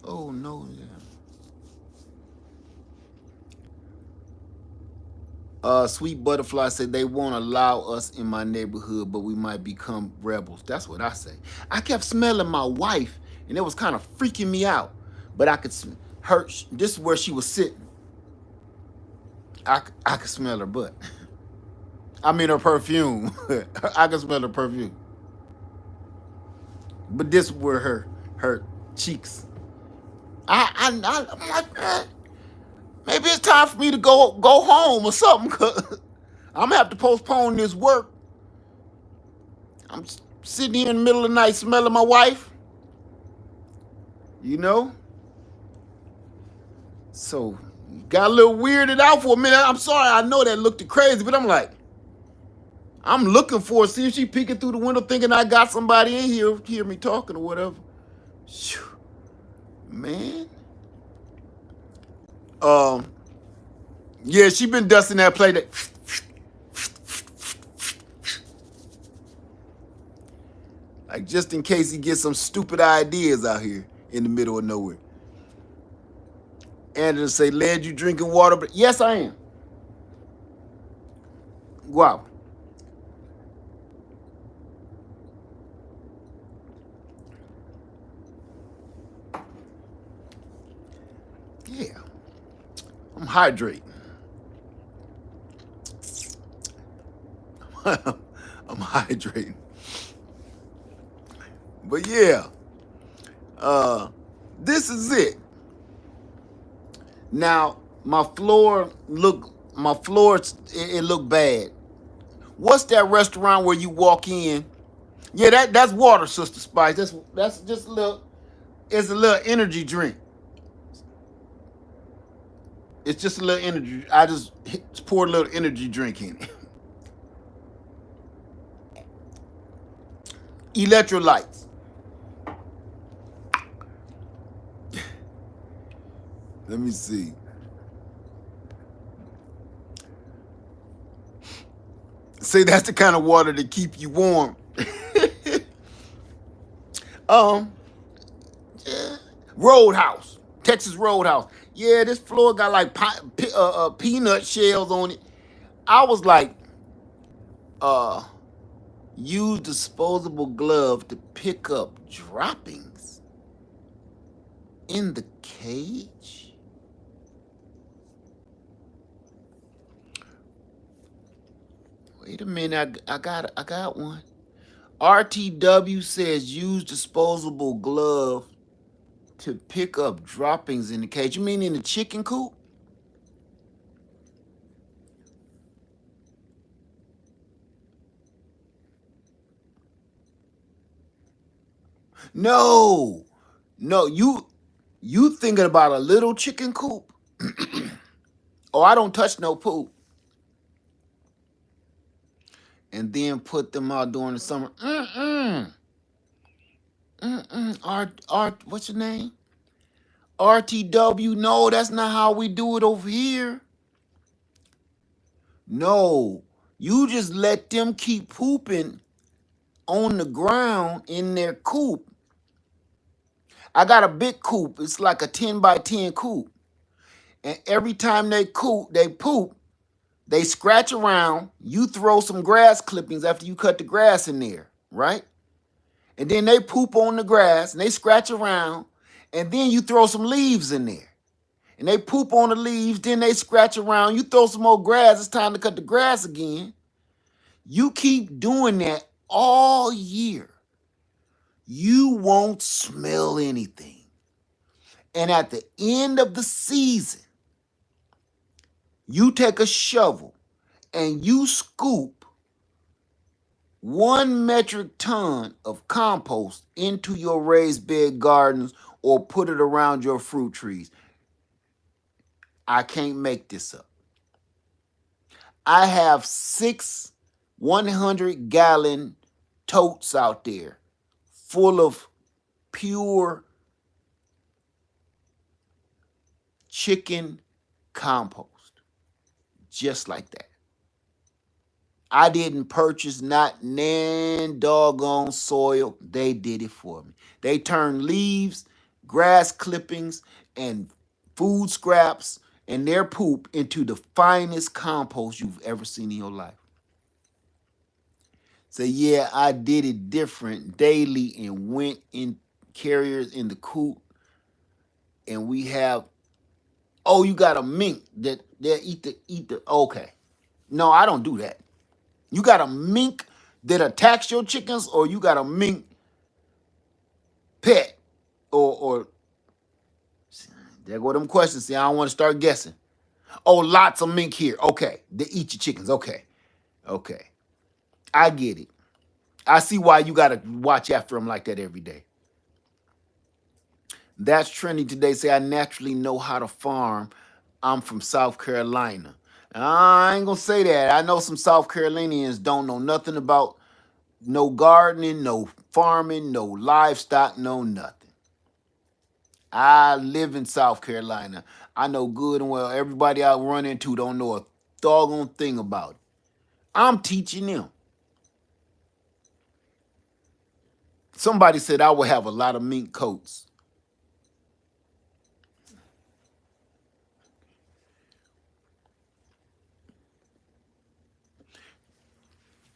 Oh, no, yeah. Sweet Butterfly said they won't allow us in my neighborhood, but we might become rebels. That's what I say. I kept smelling my wife, and it was kind of freaking me out. But I could her. This is where she was sitting. I could smell her butt. I mean her perfume. I could smell her perfume. But this were her cheeks. I'm like, maybe it's time for me to go home or something, cause I'm gonna have to postpone this work. I'm sitting here in the middle of the night smelling my wife. You know? So got a little weirded out for a minute. I'm sorry, I know that looked crazy, but I'm like, I'm looking for her, see if she peeking through the window thinking I got somebody in here, hear me talking or whatever. Man. Yeah, she been dusting that plate. Like just in case he gets some stupid ideas out here in the middle of nowhere. And it'll say, Led, you drinking water? But yes, I am. Wow. Yeah. I'm hydrating. I'm hydrating. But yeah, this is it. Now my floor it look bad. What's that restaurant where you walk in? Yeah, that's water, Sister Spice. That's just a little. It's a little energy drink. It's just a little energy. I just poured a little energy drink in it. Electrolytes. Let me see. See, that's the kind of water to keep you warm. um, yeah. Roadhouse, Texas Roadhouse. Yeah, this floor got like peanut shells on it. I was like, uh, use disposable glove to pick up droppings in the cage. Wait a minute, I got one. RTW says use disposable glove to pick up droppings in the cage. You mean in the chicken coop? No, no, you thinking about a little chicken coop? Oh, I don't touch no poop. And then put them out during the summer. Art, what's your name? RTW. No, that's not how we do it over here. No, you just let them keep pooping on the ground in their coop. I got a big coop. It's like a 10 by 10 coop. And every time they poop, they scratch around. You throw some grass clippings after you cut the grass in there, right? And then they poop on the grass and they scratch around. And then you throw some leaves in there. And they poop on the leaves, then they scratch around. You throw some more grass, it's time to cut the grass again. You keep doing that all year. You won't smell anything. And at the end of the season, you take a shovel and you scoop 1 metric ton of compost into your raised bed gardens or put it around your fruit trees. I can't make this up. I have 6 100-gallon totes out there full of pure chicken compost. Just like that. I didn't purchase not nan doggone soil. They did it for me. They turned leaves, grass clippings, and food scraps and their poop into the finest compost you've ever seen in your life. So yeah, I did it different daily and went in carriers in the coop. And we have, oh, you got a mink that eat the okay. No, I don't do that. You got a mink that attacks your chickens, or you got a mink pet, or there go them questions. See, I don't want to start guessing. Oh, lots of mink here. Okay, they eat your chickens. Okay, I get it. I see why you gotta watch after them like that every day. That's trendy today. Say I naturally know how to farm. I'm from South Carolina. I ain't gonna say that. I know some South Carolinians don't know nothing about no gardening, no farming, no livestock, no nothing. I live in South Carolina. I know good and well everybody I run into don't know a doggone thing about it. I'm teaching them. Somebody said I would have a lot of mink coats.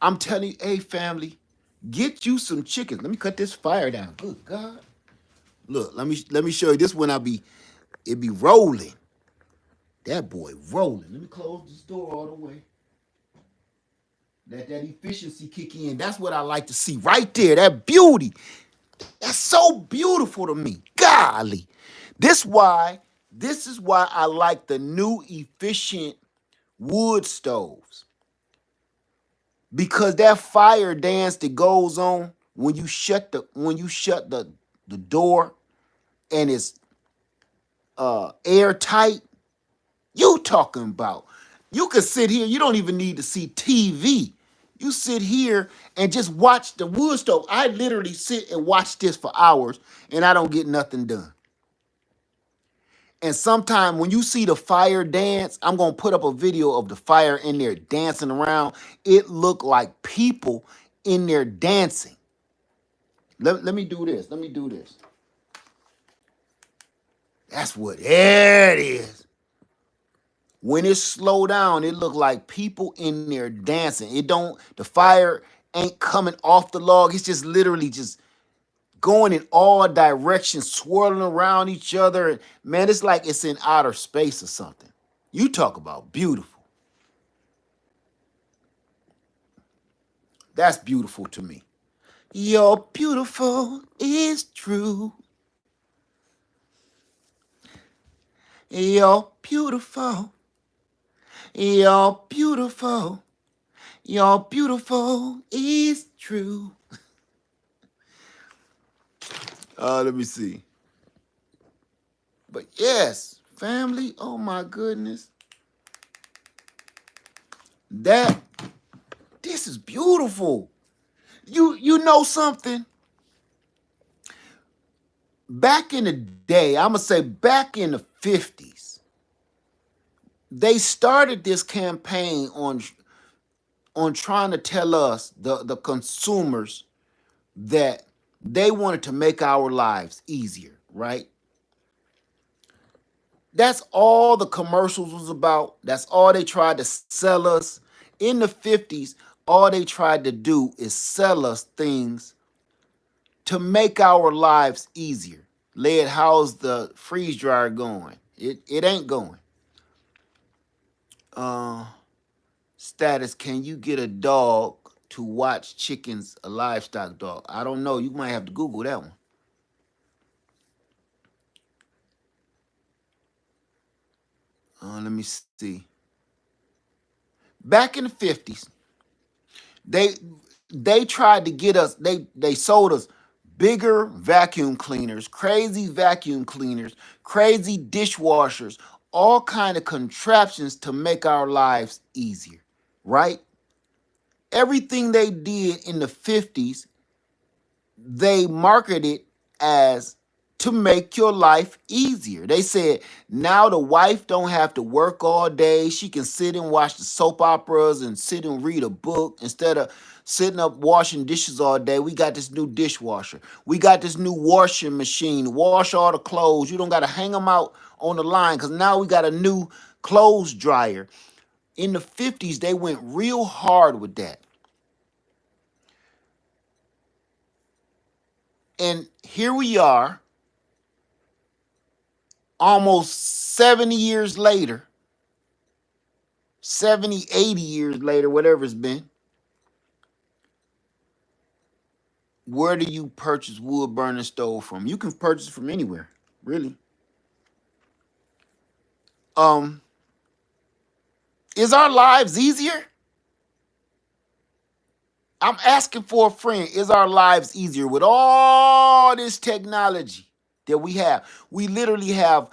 I'm telling you, hey family, get you some chickens. Let me cut this fire down. Good God. Look, let me show you this when it be rolling. That boy rolling. Let me close this door all the way. Let that efficiency kick in. That's what I like to see right there. That beauty. That's so beautiful to me. Golly. This why this is why I like the new efficient wood stoves. Because that fire dance that goes on when you shut the door and it's airtight. You talking about? You could sit here. You don't even need to see TV. You sit here and just watch the wood stove. I literally sit and watch this for hours, and I don't get nothing done. And sometime when you see the fire dance, I'm gonna put up a video of the fire in there dancing around. It looked like people in there dancing. Let me do this. Let me do this. That's what there it is. When it slow down, it look like people in there dancing. It don't, the fire ain't coming off the log. It's just literally just going in all directions, swirling around each other. Man, it's like it's in outer space or something. You talk about beautiful. That's beautiful to me. You're beautiful is true. You're beautiful. You're beautiful. You're beautiful is true. Let me see. But yes, family, oh my goodness. That this is beautiful. You know something? Back in the day, I'm gonna say back in the 50s, they started this campaign on trying to tell us, the consumers, that they wanted to make our lives easier, right? That's all the commercials was about. That's all they tried to sell us. In the 50s, all they tried to do is sell us things to make our lives easier. Led, how's the freeze dryer going? It ain't going. Uh Status, can you get a dog to watch chickens, a livestock dog? I don't know. You might have to Google that one. Let me see. Back in the 50s, they they tried to get us, they sold us bigger vacuum cleaners, crazy vacuum cleaners, crazy dishwashers, all kind of contraptions to make our lives easier, right? Everything they did in the 50s, they marketed as to make your life easier. They said now the wife don't have to work all day. She can sit and watch the soap operas and sit and read a book instead of sitting up washing dishes all day. We got this new dishwasher. We got this new washing machine. Wash all the clothes. You don't got to hang them out on the line because now we got a new clothes dryer. In the 50s, they went real hard with that. And here we are, almost 70 years later, 70, 80 years later, whatever it's been. Where do you purchase wood burning stove from? You can purchase from anywhere, really. Um, is our lives easier? I'm asking for a friend. Is our lives easier with all this technology that we have? We literally have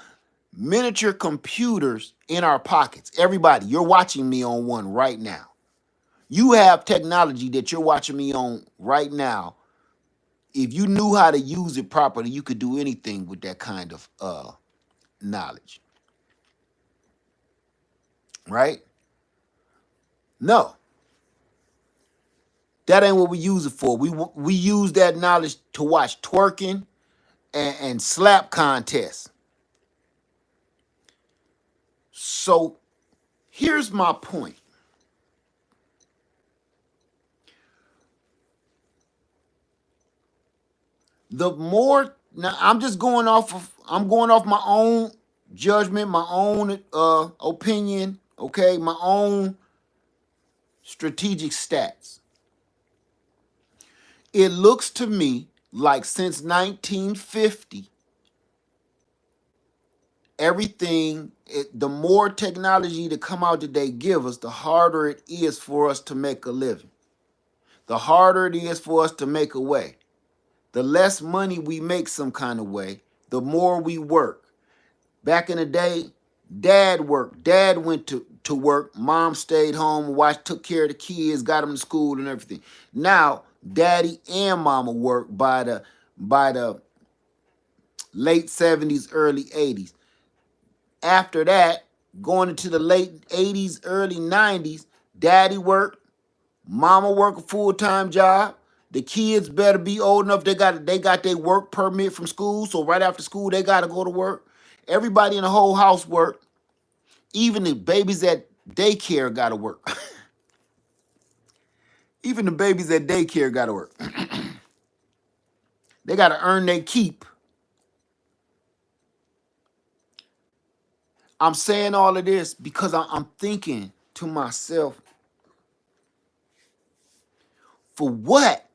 miniature computers in our pockets. Everybody, you're watching me on one right now. You have technology that you're watching me on right now. If you knew how to use it properly, you could do anything with that kind of knowledge, right? No, That ain't what we use it for. We use that knowledge to watch twerking and slap contests. So here's my point. The more now I'm going off my own judgment, my own opinion, okay, my own strategic stats. It looks to me like since 1950, the more technology to come out that they give us, the harder it is for us to make a living. The harder it is for us to make a way. The less money we make some kind of way, the more we work. Back in the day, dad worked. Dad went to work. Mom stayed home, watched, took care of the kids, got them to school and everything. Now, daddy and mama work by the late 70s, early 80s. After that, going into the late 80s, early 90s, daddy worked, mama work a full-time job. The kids better be old enough. They got their work permit from school, so right after school they got to go to work. Everybody in the whole house work. Even the babies at daycare got to work. Even the babies at daycare got to work. They got to earn their keep. I'm saying all of this because I'm thinking to myself, for what?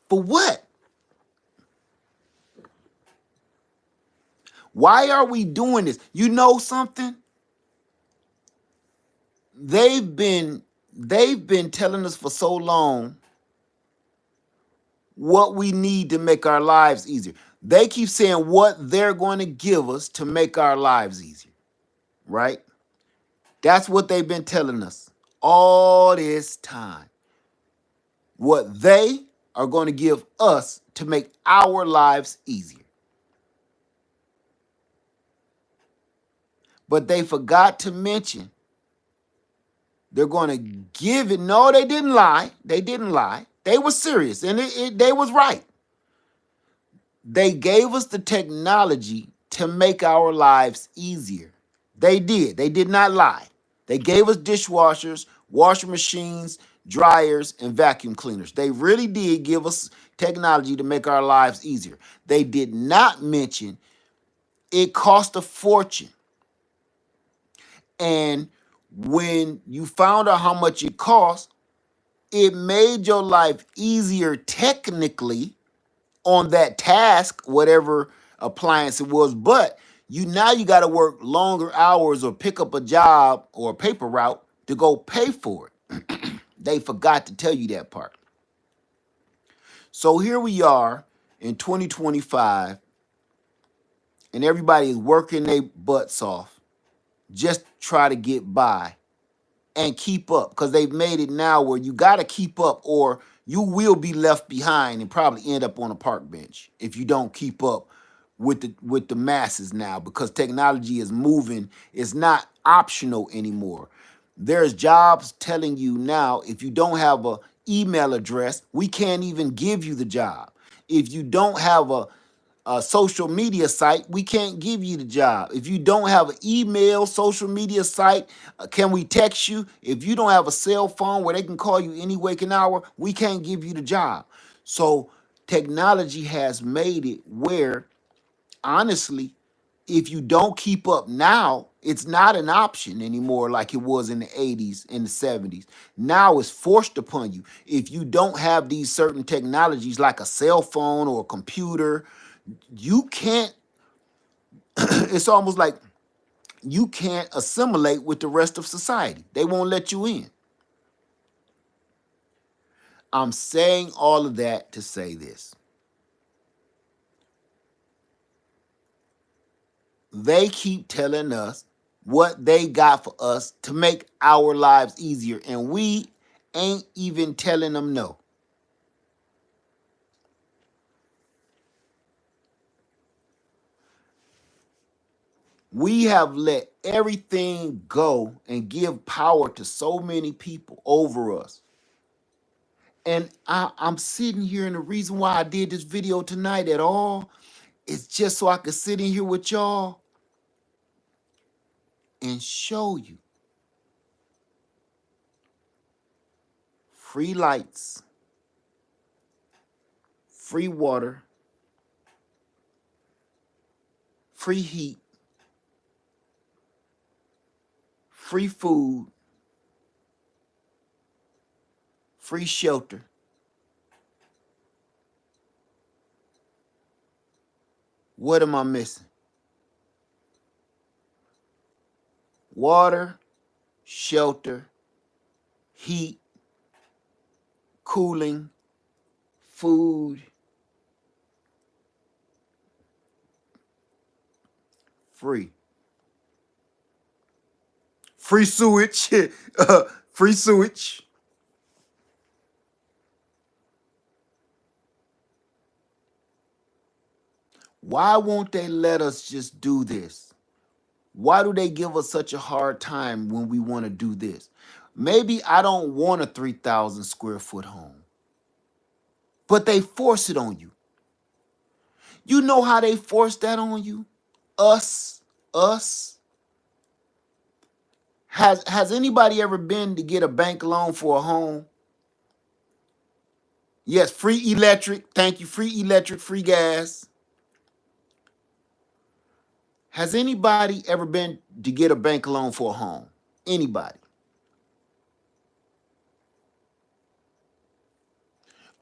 For what? Why are we doing this? You know something? They've been telling us for so long what we need to make our lives easier. They keep saying what they're going to give us to make our lives easier, right? That's what they've been telling us all this time. What they are going to give us to make our lives easier. But they forgot to mention they're going to give it. No, they didn't lie. They didn't lie. They were serious, and they was right. They gave us the technology to make our lives easier. They did. They did not lie. They gave us dishwashers, washing machines, dryers, and vacuum cleaners. They really did give us technology to make our lives easier. They did not mention it cost a fortune. And when you found out how much it cost, it made your life easier technically on that task, whatever appliance it was, but you got to work longer hours or pick up a job or a paper route to go pay for it. They forgot to tell you that part. So here we are in 2025, and everybody is working their butts off just to try to get by and keep up, because they've made it now where you got to keep up or you will be left behind and probably end up on a park bench if you don't keep up with the masses now, because technology is moving. It's not optional anymore. There's jobs telling you now, if you don't have a email address, we can't even give you the job. If you don't have a social media site, we can't give you the job. If you don't have an email, social media site, can we text you? If you don't have a cell phone where they can call you any waking hour, we can't give you the job. So technology has made it where, honestly, if you don't keep up now, it's not an option anymore like it was in the 80s and the 70s. Now it's forced upon you. If you don't have these certain technologies like a cell phone or a computer, you can't, it's almost like you can't assimilate with the rest of society. They won't let you in. I'm saying all of that to say this. They keep telling us what they got for us to make our lives easier, and we ain't even telling them no. We have let everything go and give power to so many people over us. And I'm sitting here, and the reason why I did this video tonight at all is just so I could sit in here with y'all and show you free lights, free water, free heat, free food, free shelter. What am I missing? Water, shelter, heat, cooling, food, free. Free sewage, free sewage. Why won't they let us just do this? Why do they give us such a hard time when we want to do this? Maybe I don't want a 3,000 square foot home, but they force it on you. You know how they force that on you? Us. Has anybody ever been to get a bank loan for a home? Yes, free electric. Thank you. Free electric, free gas. Has anybody ever been to get a bank loan for a home? Anybody?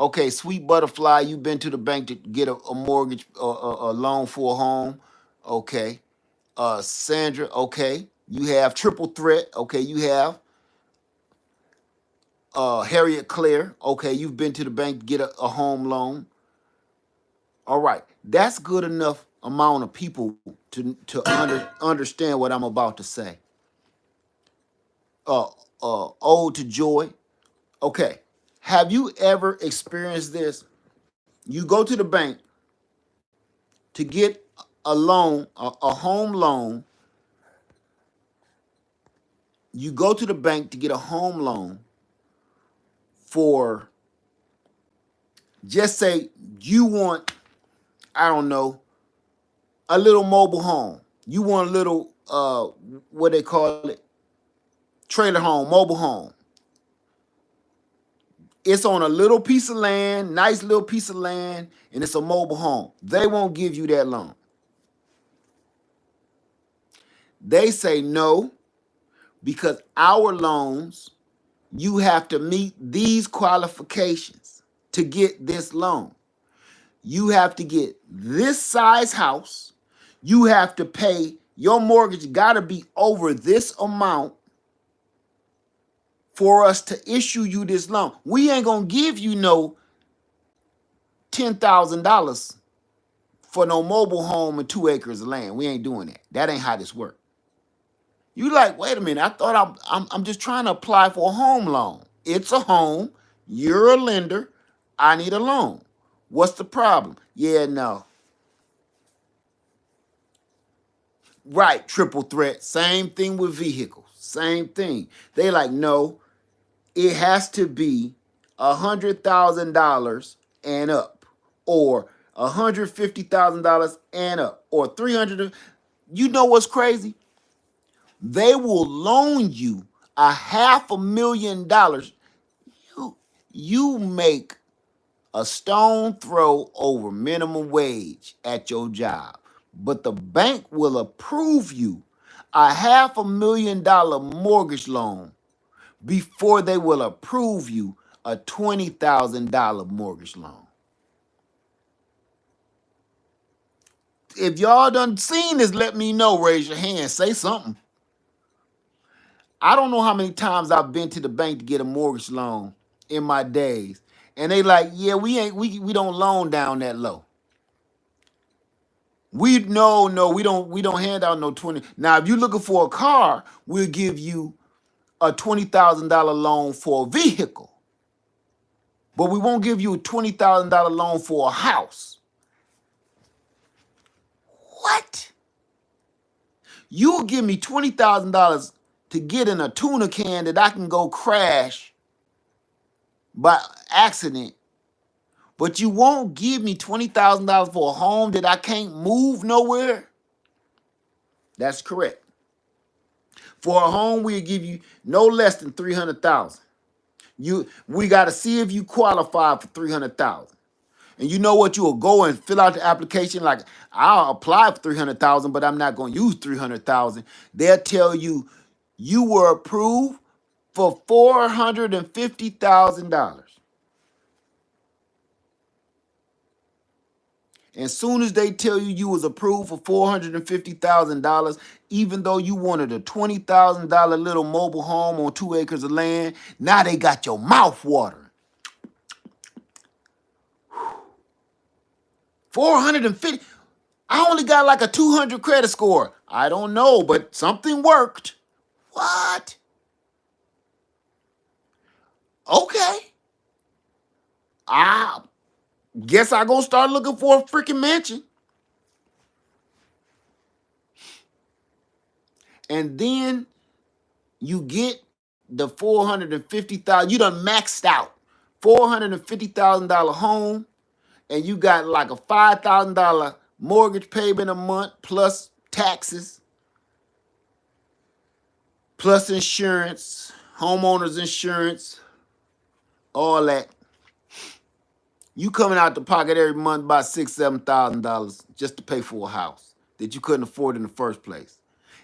Okay, sweet butterfly, you've been to the bank to get a mortgage, a loan for a home. Okay. Sandra, okay. You have triple threat. Okay, you have Harriet Claire. Okay, you've been to the bank to get a home loan. All right, that's good enough amount of people to understand what I'm about to say. Uh, Ode to Joy. Okay, have you ever experienced this? You go to the bank to get a loan, a home loan. You go to the bank to get a home loan for, just say you want, I don't know, a little mobile home. You want a little, what they call it, trailer home, mobile home. It's on a little piece of land, nice little piece of land, and it's a mobile home. They won't give you that loan. They say no, because our loans, you have to meet these qualifications to get this loan. You have to get this size house. You have to pay, your mortgage got to be over this amount for us to issue you this loan. We ain't going to give you no $10,000 for no mobile home and 2 acres of land. We ain't doing that. That ain't how this works. You like, wait a minute, I thought I'm just trying to apply for a home loan. It's a home. You're a lender. I need a loan. What's the problem? Yeah, no. Right, triple threat. Same thing with vehicles. Same thing. They like, no, it has to be $100,000 and up, or $150,000 and up, or 300. You know what's crazy? They will loan you $500,000. You make a stone throw over minimum wage at your job, but the bank will approve you $500,000 mortgage loan before they will approve you a $20,000 mortgage loan. If y'all done seen this, let me know. Raise your hand. Say something. I don't know how many times I've been to the bank to get a mortgage loan in my days, and they like, yeah, we don't loan down that low. We we don't hand out no 20. Now, if you're looking for a car, we'll give you a $20,000 loan for a vehicle, but we won't give you a $20,000 loan for a house. What? You'll give me $20,000 to get in a tuna can that I can go crash by accident, but you won't give me $20,000 for a home that I can't move nowhere? That's correct. For a home, we'll give you no less than $300,000. We got to see if you qualify for $300,000. And you know what? You'll go and fill out the application like, I'll apply for $300,000, but I'm not going to use $300,000. They'll tell you you were approved for $450,000. As soon as they tell you was approved for $450,000, even though you wanted a $20,000 little mobile home on 2 acres of land, now they got your mouth watering. 450. I only got like a 200 credit score. I don't know, but something worked. What? Okay. I guess I gonna start looking for a freaking mansion. And then you get the 450,000. You done maxed out. $450,000 home, and you got like a $5,000 mortgage payment a month plus taxes, plus insurance, homeowners insurance, all that. You coming out the pocket every month about $6,000-7,000 just to pay for a house that you couldn't afford in the first place.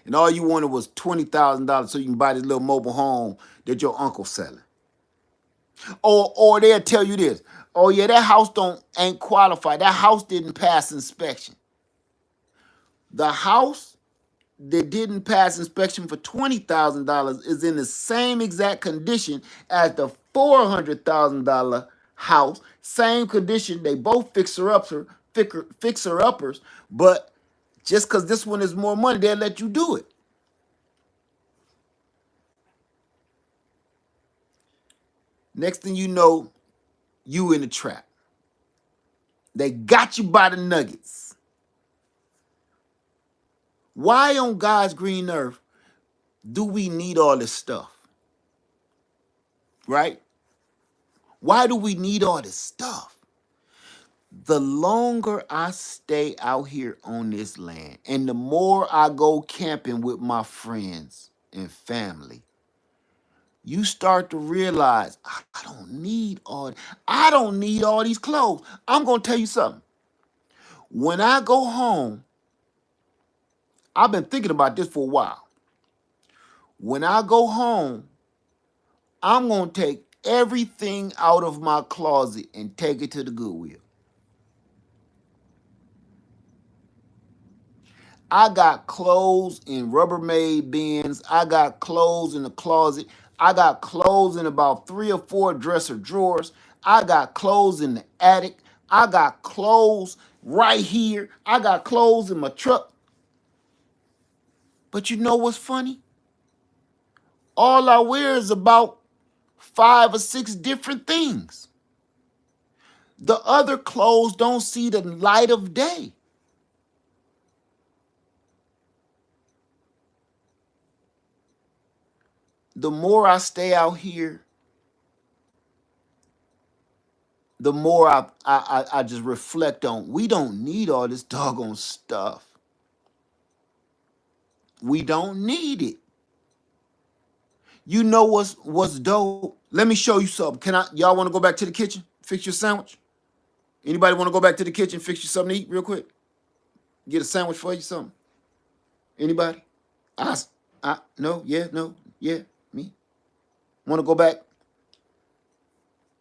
And all you wanted was $20,000 so you can buy this little mobile home that your uncle's selling. Or they'll tell you this. Oh yeah, that house ain't qualified. That house didn't pass inspection. The house that didn't pass inspection for $20,000 is in the same exact condition as the $400,000 house. Same condition. They both fixer uppers, but just because this one is more money, they'll let you do it. Next thing you know, you in the trap. They got you by the nuggets. Why on God's green earth do we need all this stuff? Right? Why do we need all this stuff? The longer I stay out here on this land and the more I go camping with my friends and family, you start to realize I don't need all these clothes. I'm going to tell you something. When I go home, I've been thinking about this for a while. When I go home, I'm going to take everything out of my closet and take it to the Goodwill. I got clothes in Rubbermaid bins. I got clothes in the closet. I got clothes in about 3 or 4 dresser drawers. I got clothes in the attic. I got clothes right here. I got clothes in my truck. But you know what's funny? All I wear is about 5 or 6 different things. The other clothes don't see the light of day. The more I stay out here, the more I just reflect on, we don't need all this doggone stuff. We don't need it. You know what's dope? Let me show you something. Y'all want to go back to the kitchen? Fix your sandwich? Anybody want to go back to the kitchen, fix you something to eat real quick? Get a sandwich for you, something? Anybody? No, yeah, no, yeah, me. Want to go back?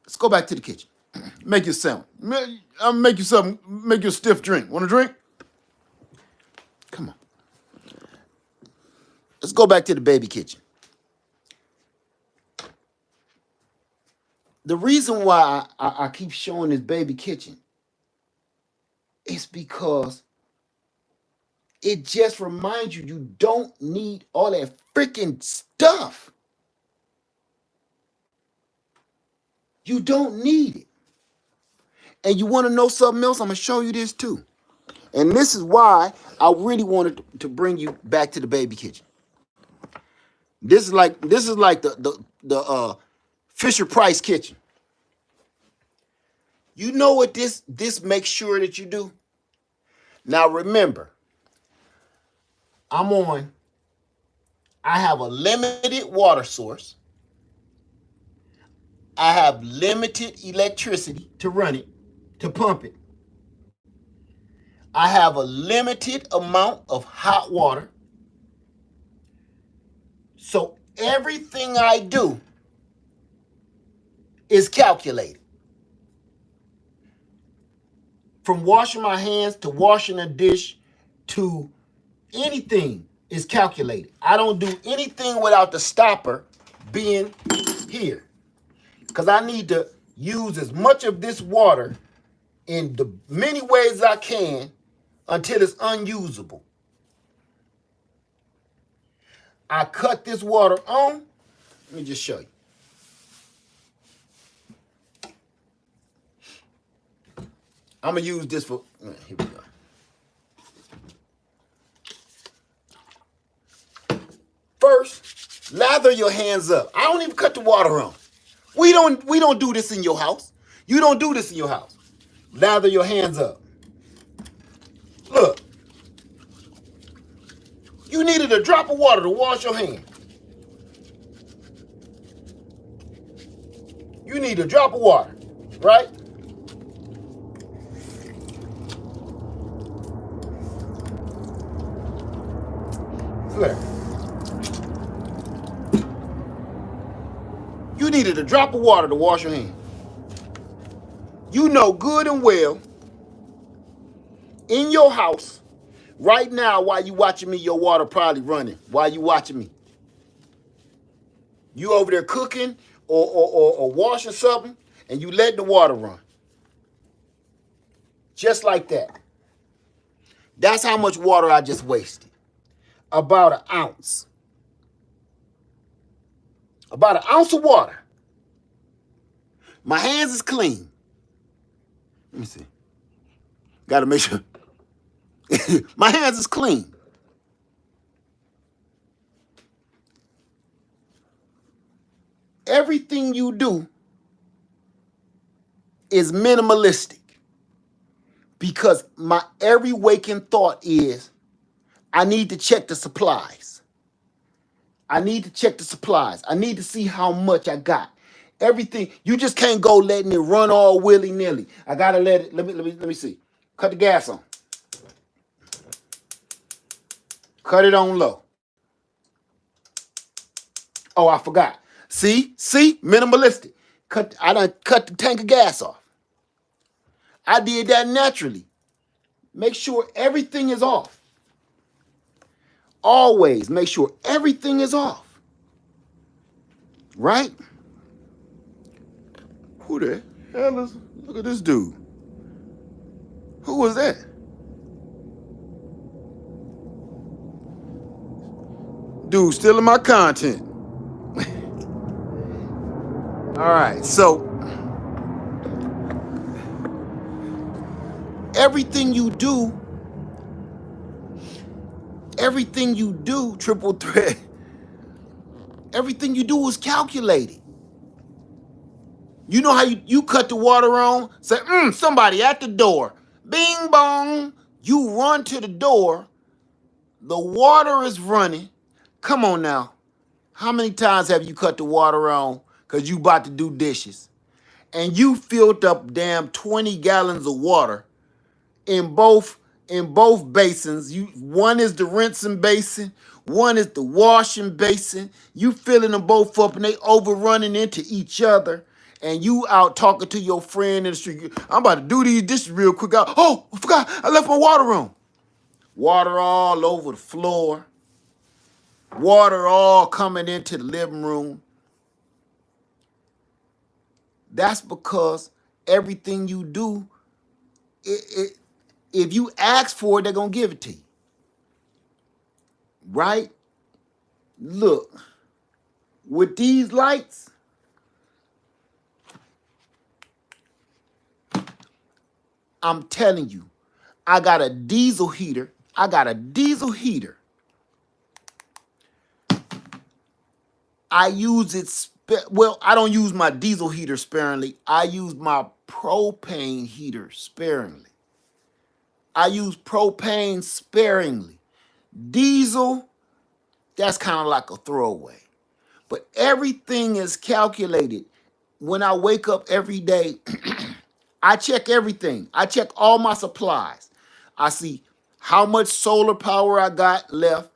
Let's go back to the kitchen. Make you a sandwich. I'll make you something, make you a stiff drink. Want a drink? Come on. Let's go back to the baby kitchen. The reason why I keep showing this baby kitchen is because it just reminds you you don't need all that freaking stuff. You don't need it. And you want to know something else? I'm going to show you this too. And this is why I really wanted to bring you back to the baby kitchen. This is like the Fisher Price kitchen. You know what this makes sure that you do? Now remember, I'm on I have a limited water source. I have limited electricity to run it, to pump it. I have a limited amount of hot water. So everything I do is calculated. From washing my hands to washing a dish to anything is calculated. I don't do anything without the stopper being here. Because I need to use as much of this water in the many ways I can until it's unusable. I cut this water on. Let me just show you. I'm going to use this for, here we go. First, lather your hands up. I don't even cut the water on. We don't do this in your house. You don't do this in your house. Lather your hands up. Look. You needed a drop of water to wash your hands. You need a drop of water, right? Look. You needed a drop of water to wash your hands. You know good and well, in your house, right now, while you watching me, your water probably running. While you watching me. You over there cooking or washing something, and you let the water run. Just like that. That's how much water I just wasted. About an ounce. About an ounce of water. My hands is clean. Let me see. Got to make sure. My hands is clean. Everything you do is minimalistic because my every waking thought is I need to check the supplies. I need to check the supplies. I need to see how much I got. Everything, you just can't go letting it run all willy-nilly. I gotta let it, let me see. Cut the gas on. Cut it on low. Oh, I forgot. See, minimalistic. I done cut the tank of gas off. I did that naturally. Make sure everything is off. Always make sure everything is off. Right? Who the hell is, look at this dude. Who was that? Dude stealing my content. All right, so everything you do, triple threat, everything you do is calculated. You know how you cut the water on? Say, somebody at the door. Bing bong. You run to the door. The water is running. Come on now. How many times have you cut the water on because you about to do dishes? And you filled up damn 20 gallons of water in both basins. One is the rinsing basin, one is the washing basin. You filling them both up and they overrunning into each other. And you out talking to your friend in the street. I'm about to do these dishes real quick. Oh, I forgot. I left my water on. Water all over the floor. Water all coming into the living room. That's because everything you do, if you ask for it, they're going to give it to you. Right? Look, with these lights, I'm telling you, I got a diesel heater. I got a diesel heater. I use it, well, I don't use my diesel heater sparingly. I use my propane heater sparingly. I use propane sparingly. Diesel, that's kind of like a throwaway. But everything is calculated. When I wake up every day, I check everything. I check all my supplies. I see how much solar power I got left.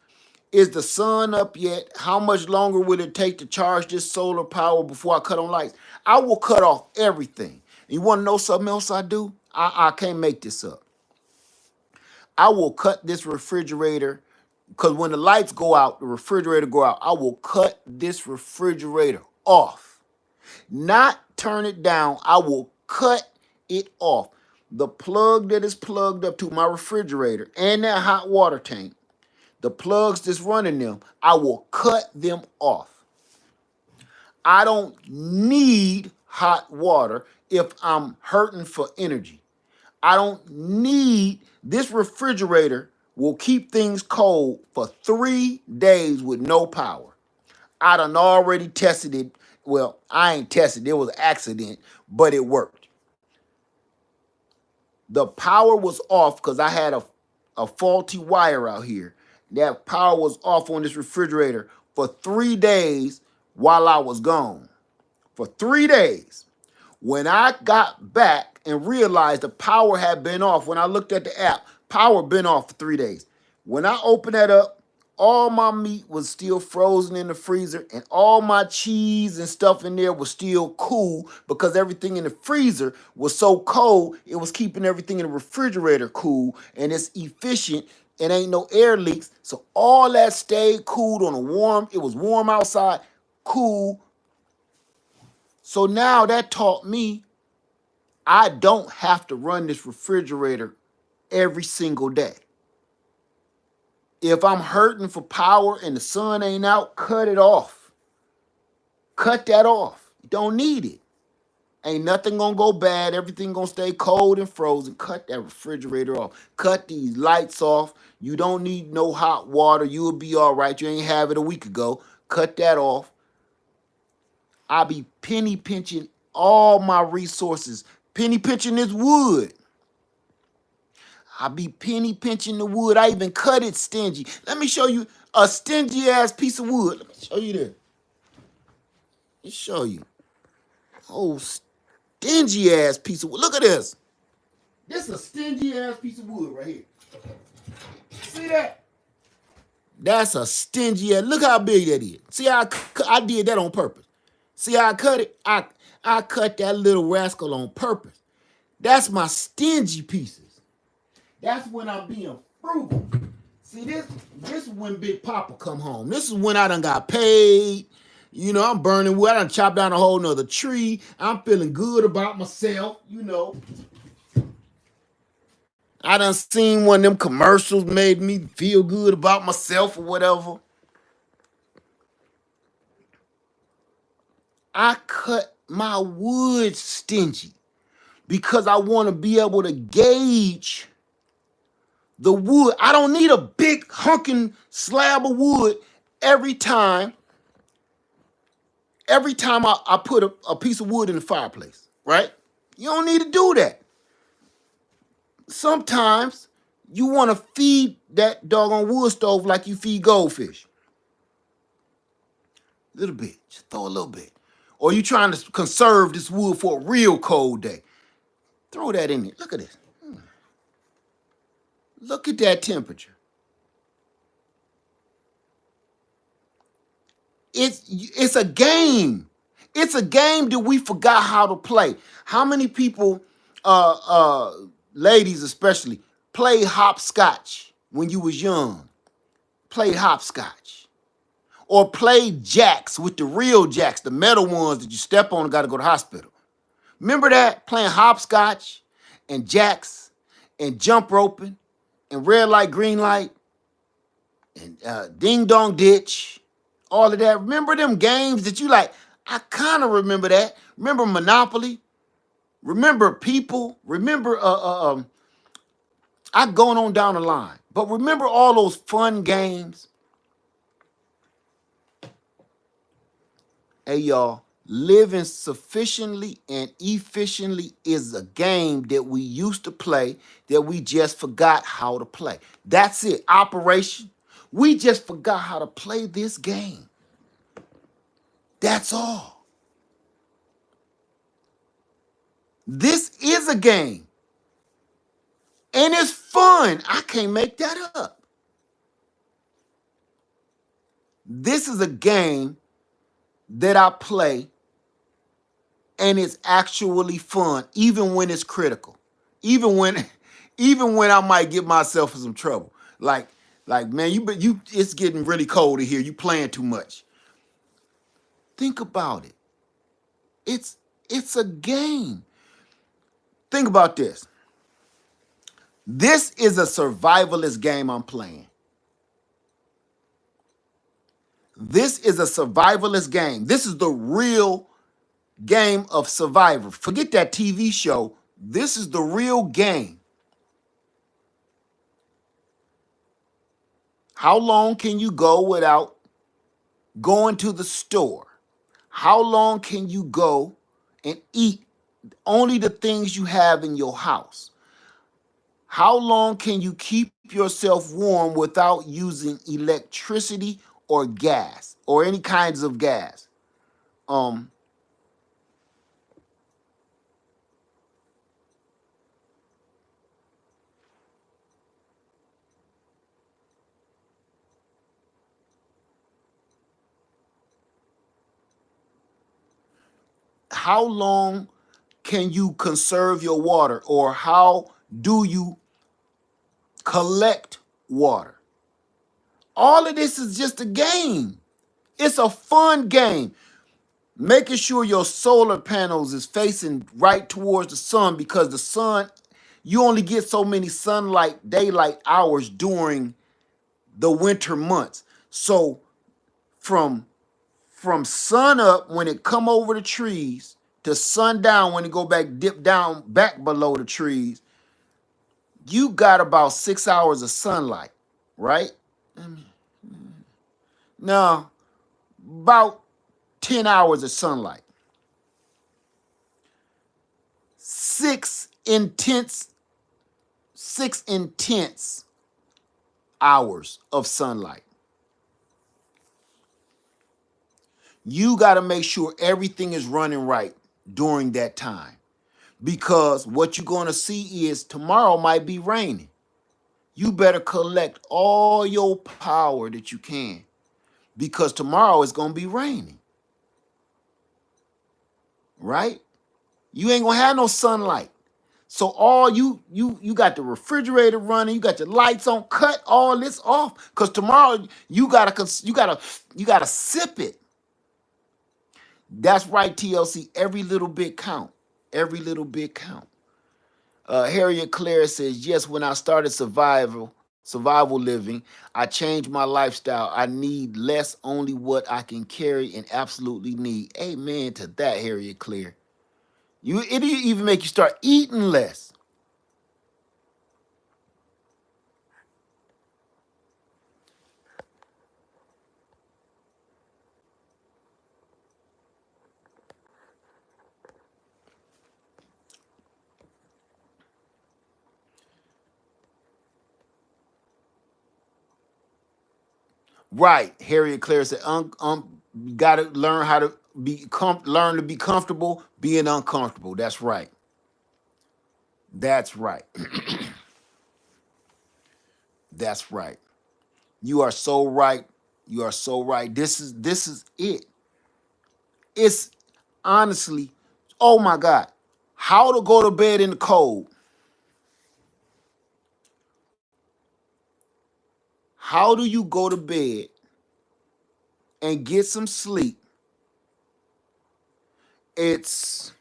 Is the sun up yet? How much longer will it take to charge this solar power before I cut on lights? I will cut off everything. You want to know something else I do? I can't make this up. I will cut this refrigerator because when the lights go out, the refrigerator go out. I will cut this refrigerator off. Not turn it down. I will cut it off. The plug that is plugged up to my refrigerator and that hot water tank, the plugs that's running them, I will cut them off. I don't need hot water if I'm hurting for energy. I don't need, this refrigerator will keep things cold for 3 days with no power. I done already tested it. Well, I ain't tested it. It was an accident, but it worked. The power was off because I had a faulty wire out here. That power was off on this refrigerator for 3 days while I was gone. For 3 days. When I got back and realized the power had been off, when I looked at the app, power been off for 3 days. When I opened that up, all my meat was still frozen in the freezer and all my cheese and stuff in there was still cool because everything in the freezer was so cold, it was keeping everything in the refrigerator cool and it's efficient and ain't no air leaks. So all that stayed cooled on a warm, it was warm outside, cool. So now that taught me I don't have to run this refrigerator every single day. If I'm hurting for power and the sun ain't out, cut it off. Cut that off. You don't need it. Ain't nothing gonna go bad. Everything gonna stay cold and frozen. Cut that refrigerator off. Cut these lights off. You don't need no hot water. You'll be all right. You ain't have it a week ago. Cut that off. I be penny pinching all my resources. Penny pinching this wood. I be penny pinching the wood. I even cut it stingy. Let me show you a stingy ass piece of wood. Let me show you this. Let me show you. Oh, stingy ass piece of wood. Look at this. This is a stingy ass piece of wood right here. See that? That's a stingy ass. Look how big that is. See how I did that on purpose. See how I cut it? I cut that little rascal on purpose. That's my stingy pieces. That's when I'm being frugal. See, this is when Big Papa come home. This is when I done got paid. You know, I'm burning wood. I done chopped down a whole nother tree. I'm feeling good about myself, you know. I done seen one of them commercials made me feel good about myself or whatever. I cut my wood stingy because I want to be able to gauge the wood. I don't need a big hunking slab of wood every time I put a piece of wood in the fireplace, right? You don't need to do that. Sometimes you want to feed that doggone wood stove like you feed goldfish. A little bit, just throw a little bit. Or you trying to conserve this wood for a real cold day. Throw that in there. Look at this. Look at that temperature. It's a game. It's a game that we forgot how to play. How many people, ladies especially, play hopscotch when you was young? Played hopscotch. Or played jacks with the real jacks, the metal ones that you step on and got to go to the hospital. Remember that? Playing hopscotch and jacks and jump roping and red light, green light and ding dong ditch. All of that. Remember them games that you like? I kind of remember that. Remember Monopoly? Remember People? Remember I going on down the line. But remember all those fun games? Hey y'all, living sufficiently and efficiently is a game that we used to play that we just forgot how to play. That's it. Operation. We just forgot how to play this game. That's all. This is a game. And it's fun. I can't make that up. This is a game that I play and it's actually fun, even when it's critical. Even when even when I might get myself in some trouble. Like man, you it's getting really cold in here. You playing too much. Think about it. It's it's a game. Think about this. This is a survivalist game I'm playing. This is a survivalist game. This is the real game of Survivor. Forget that TV show. This is the real game. How long can you go without going to the store? How long can you go and eat only the things you have in your house? How long can you keep yourself warm without using electricity or gas or any kinds of gas? Um, how long can you conserve your water, or how do you collect water? All of this is just a game. It's a fun game. Making sure your solar panels is facing right towards the sun, because the sun, you only get so many sunlight daylight hours during the winter months. So from from sun up when it come over the trees to sundown when it go back dip down back below the trees, you got about 6 hours of sunlight, right? No, about 10 hours of sunlight. Six intense, 6 intense hours of sunlight. You got to make sure everything is running right during that time, because what you're going to see is tomorrow might be raining. You better collect all your power that you can, because tomorrow is going to be raining, right? You ain't going to have no sunlight. So all you got the refrigerator running, you got your lights on, cut all this off, cuz tomorrow you got to sip it. That's right, TLC. Every little bit count. Every little bit count. Harriet Clare says, yes, when I started survival living, I changed my lifestyle. I need less, only what I can carry and absolutely need. Amen to that, Harriet Clare. It even make you start eating less. Right. Harriet Clare said, you gotta learn how to learn to be comfortable being uncomfortable. That's right. That's right. That's right. You are so right. You are so right. This is it. It's honestly, oh my God, how to go to bed in the cold. How do you go to bed and get some sleep? It's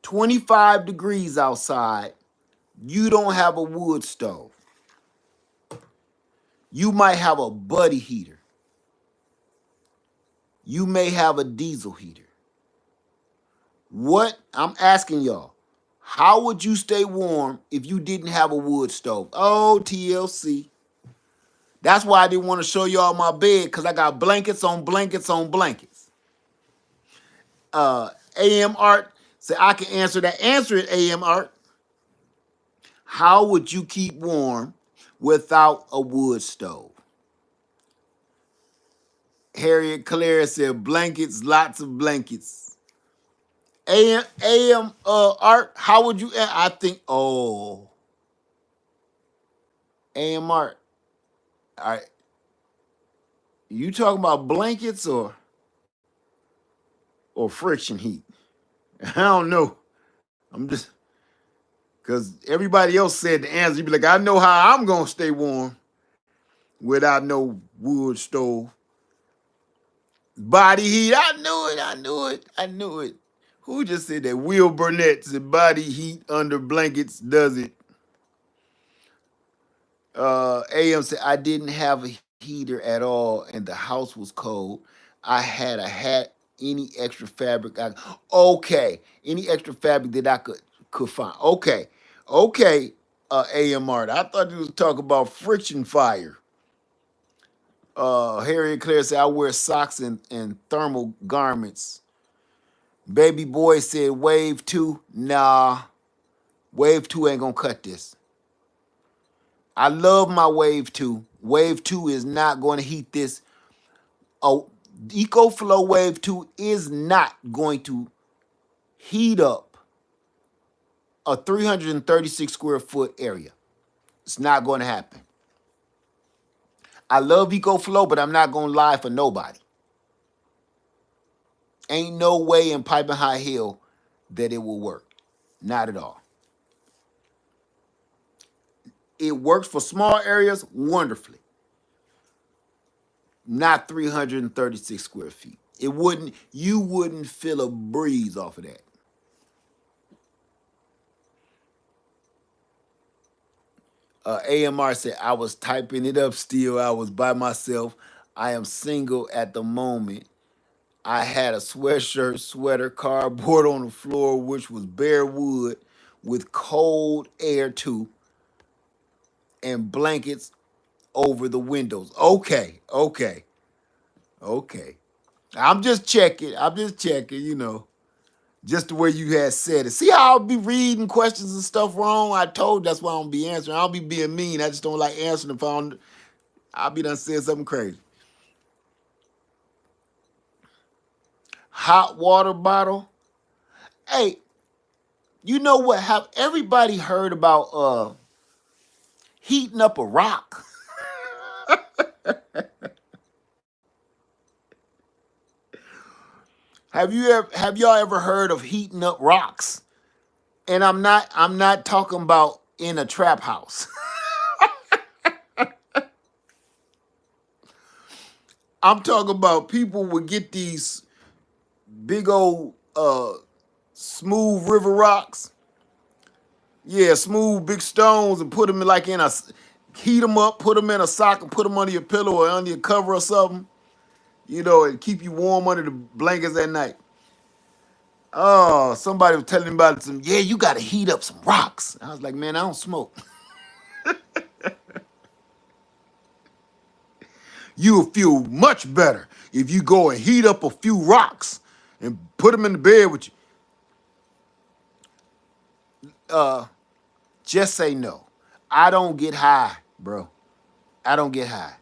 25 degrees outside. You don't have a wood stove. You might have a buddy heater. You may have a diesel heater. What I'm asking y'all, How would you stay warm if you didn't have a wood stove? Oh, TLC. That's why I didn't want to show y'all my bed, because I got blankets on blankets on blankets. AM Art said I can answer that. Answer it, AM Art. How would you keep warm without a wood stove? Harriet Claire said blankets, lots of blankets. AM Art, how would you? I think. Oh, AM Art. All right, you talking about blankets or friction heat? I don't know. I'm just because everybody else said the answer. You be like, I know how I'm gonna stay warm without no wood stove. Body heat. I knew it. I knew it. I knew it. Who just said that? Will Burnett said body heat under blankets does it. AM said I didn't have a heater at all and the house was cold. I had a hat, any extra fabric. Okay, any extra fabric that I could find. Okay, okay. AMR. I thought you was talking about friction fire. Harriet Claire said I wear socks and thermal garments. Baby boy said wave two. Nah, wave two ain't gonna cut this. I love my wave two. Wave two is not going to heat this. Oh, EcoFlow Wave 2 is not going to heat up a 336 square foot area. It's not going to happen. I love EcoFlow, but I'm not going to lie for nobody. Ain't no way in Pipe and High Hill that it will work. Not at all. It works for small areas wonderfully. Not 336 square feet. You wouldn't feel a breeze off of that. AMR said, I was typing it up still. I was by myself. I am single at the moment. I had a sweatshirt, sweater, cardboard on the floor, which was bare wood with cold air too, and blankets over the windows. Okay, okay, okay. I'm just checking, just the way you had said it. See how I'll be reading questions and stuff wrong? I told that's why I don't be answering. I don't be being mean. I just don't like answering if I'll be done saying something crazy. Hot water bottle. Hey, you know what? Have everybody heard about heating up a rock? Have y'all ever heard of heating up rocks? And I'm not talking about in a trap house. I'm talking about people would get these big old smooth river rocks. Yeah, smooth big stones and put them heat them up, put them in a sock and put them under your pillow or under your cover or something. And keep you warm under the blankets at night. Oh, somebody was telling me about some, yeah, you got to heat up some rocks. I was like, man, I don't smoke. You'll feel much better if you go and heat up a few rocks and put them in the bed with you. Just say no. I don't get high, bro. I don't get high.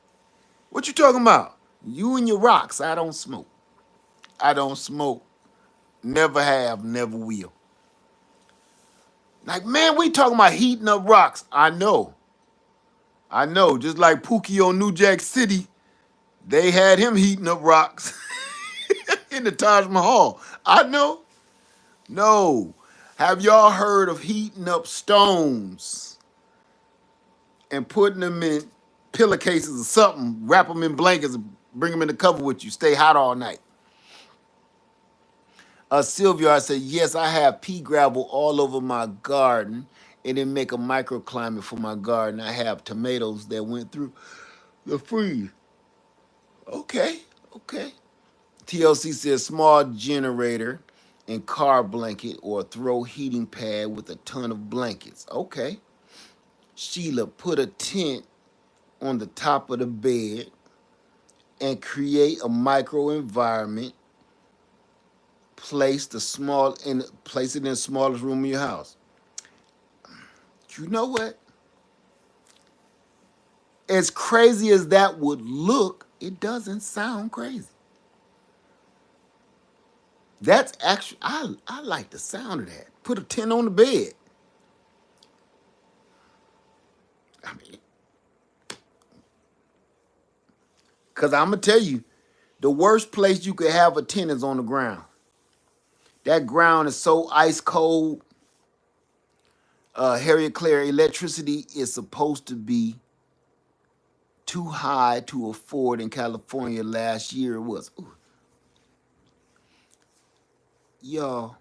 What you talking about? You and your rocks. I don't smoke. I don't smoke. Never have, never will. Like, man, we talking about heating up rocks. I know. I know. Just like Pookie on New Jack City, they had him heating up rocks in the Taj Mahal. I know. No. Have y'all heard of heating up stones and putting them in pillowcases or something, wrap them in blankets and bring them in the cover with you, stay hot all night? Sylvia, I said, yes, I have pea gravel all over my garden and then make a microclimate for my garden. I have tomatoes that went through the freeze. Okay, okay. TLC says small generator. and car blanket or a throw heating pad with a ton of blankets. Okay. Sheila, put a tent on the top of the bed and create a micro environment. Place it in the smallest room in your house. You know what? As crazy as that would look, it doesn't sound crazy. That's actually I like the sound of that. Put a tent on the bed. I mean, cause I'm gonna tell you, the worst place you could have a tent is on the ground. That ground is so ice cold. Harriet Claire, electricity is supposed to be too high to afford in California last year. It was. Ooh, y'all,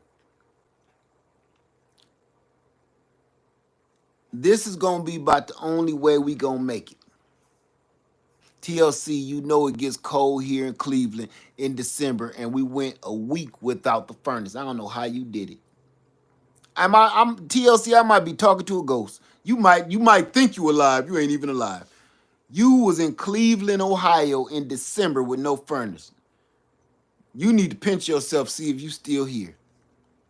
this is gonna be about the only way we gonna make it. TLC, you know it gets cold here in Cleveland in December, and we went a week without the furnace. I don't know how you did it. I'm TLC. I might be talking to a ghost. You might think you alive. You ain't even alive. You was in Cleveland, Ohio in December with no furnace. You need to pinch yourself, see if you still here.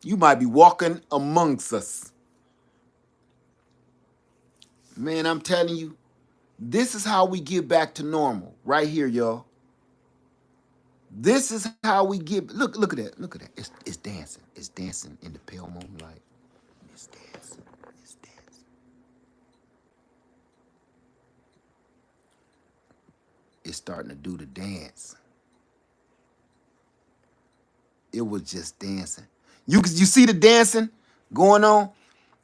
You might be walking amongst us. Man, I'm telling you, this is how we get back to normal. Right here, y'all. This is how we get. Look at that. Look at that. It's dancing. It's dancing in the pale moonlight. It's dancing. It's dancing. It's starting to do the dance. It was just dancing. You see the dancing going on?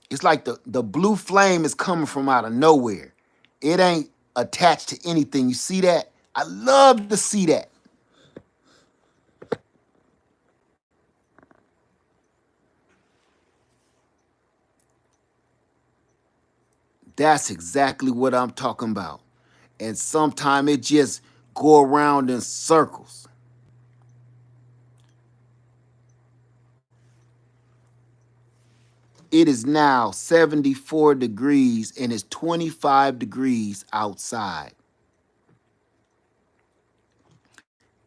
It's like the blue flame is coming from out of nowhere. It ain't attached to anything. You see that? I love to see that. That's exactly what I'm talking about. And sometimes it just go around in circles. It is now 74 degrees and it's 25 degrees outside.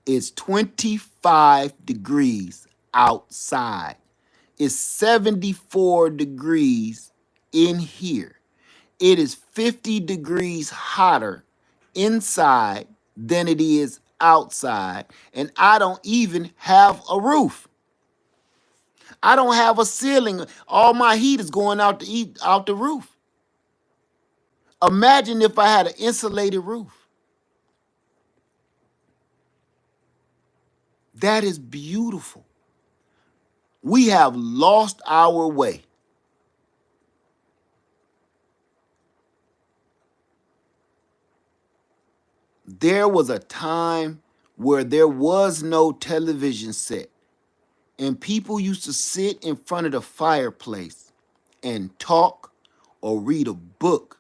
It's 25 degrees outside. It's 74 degrees in here. It is 50 degrees hotter inside than it is outside. And I don't even have a roof. I don't have a ceiling. All my heat is going out the roof. Imagine if I had an insulated roof. That is beautiful. We have lost our way. There was a time where there was no television set, and people used to sit in front of the fireplace and talk or read a book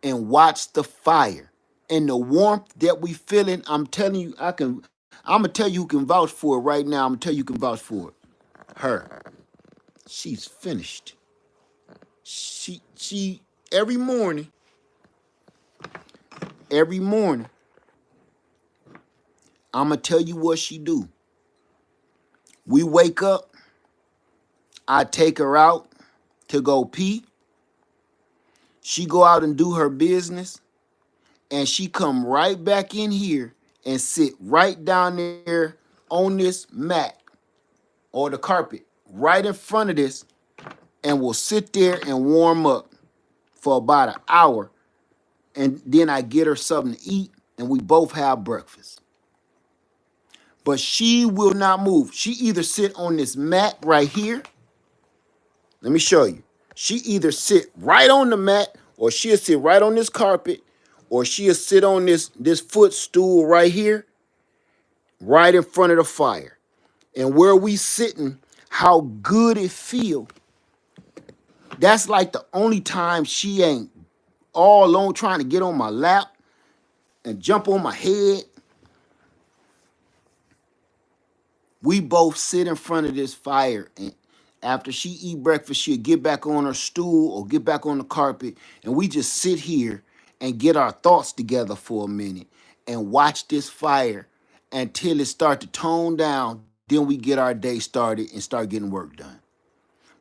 and watch the fire. And the warmth that we feeling, I'm telling you, I'm gonna tell you who can vouch for it right now. I'm gonna tell you who can vouch for it. Her. She's finished. She every morning, I'm gonna tell you what she do. We wake up, I take her out to go pee. She go out and do her business, and she come right back in here and sit right down there on this mat or the carpet right in front of this, and will sit there and warm up for about an hour, and then I get her something to eat, and we both have breakfast. But she will not move. She either sit on this mat right here. Let me show you. She either sit right on the mat, or she'll sit right on this carpet, or she'll sit on this footstool right here, right in front of the fire. And where we sitting, how good it feel. That's like the only time she ain't all alone trying to get on my lap and jump on my head. We both sit in front of this fire, and after she eat breakfast, she'll get back on her stool or get back on the carpet, and we just sit here and get our thoughts together for a minute and watch this fire until it start to tone down. Then we get our day started and start getting work done.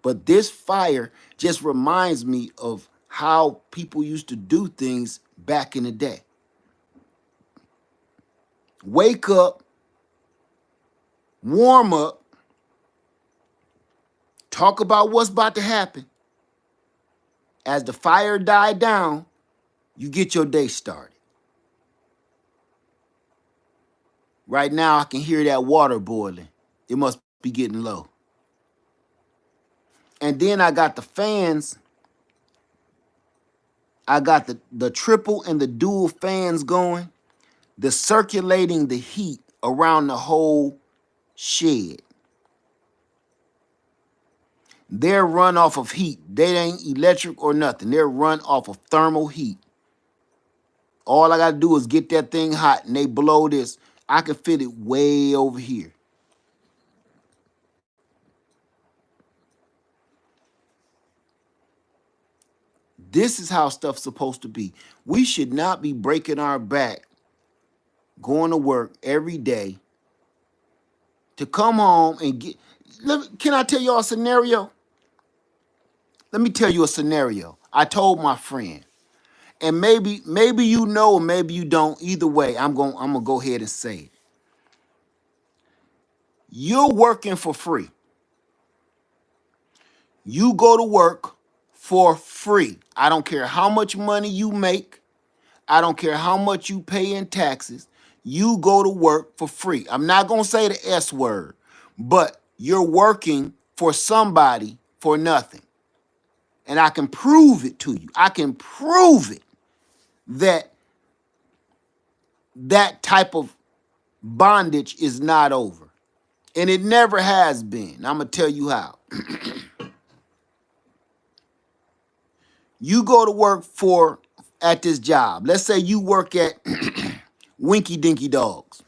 But this fire just reminds me of how people used to do things back in the day. Wake up, warm up, talk about what's about to happen. As the fire died down, you get your day started. Right now, I can hear that water boiling. It must be getting low. And then I got the fans. I got the triple and the dual fans going. The circulating the heat around the whole shed. They're run off of heat. They ain't electric or nothing. They're run off of thermal heat. All I got to do is get that thing hot and they blow this. I can fit it way over here. This is how stuff's supposed to be. We should not be breaking our back going to work every day to come home and get. Can I tell y'all a scenario? Let me tell you a scenario. I told my friend, and maybe you know, or maybe you don't. Either way, I'm gonna go ahead and say it. You're working for free. You go to work for free. I don't care how much money you make. I don't care how much you pay in taxes. You go to work for free. I'm not going to say the S word, but you're working for somebody for nothing. And I can prove it to you. I can prove it that that type of bondage is not over. And it never has been. I'm going to tell you how. You go to work at this job. Let's say you work at Winky Dinky Dogs.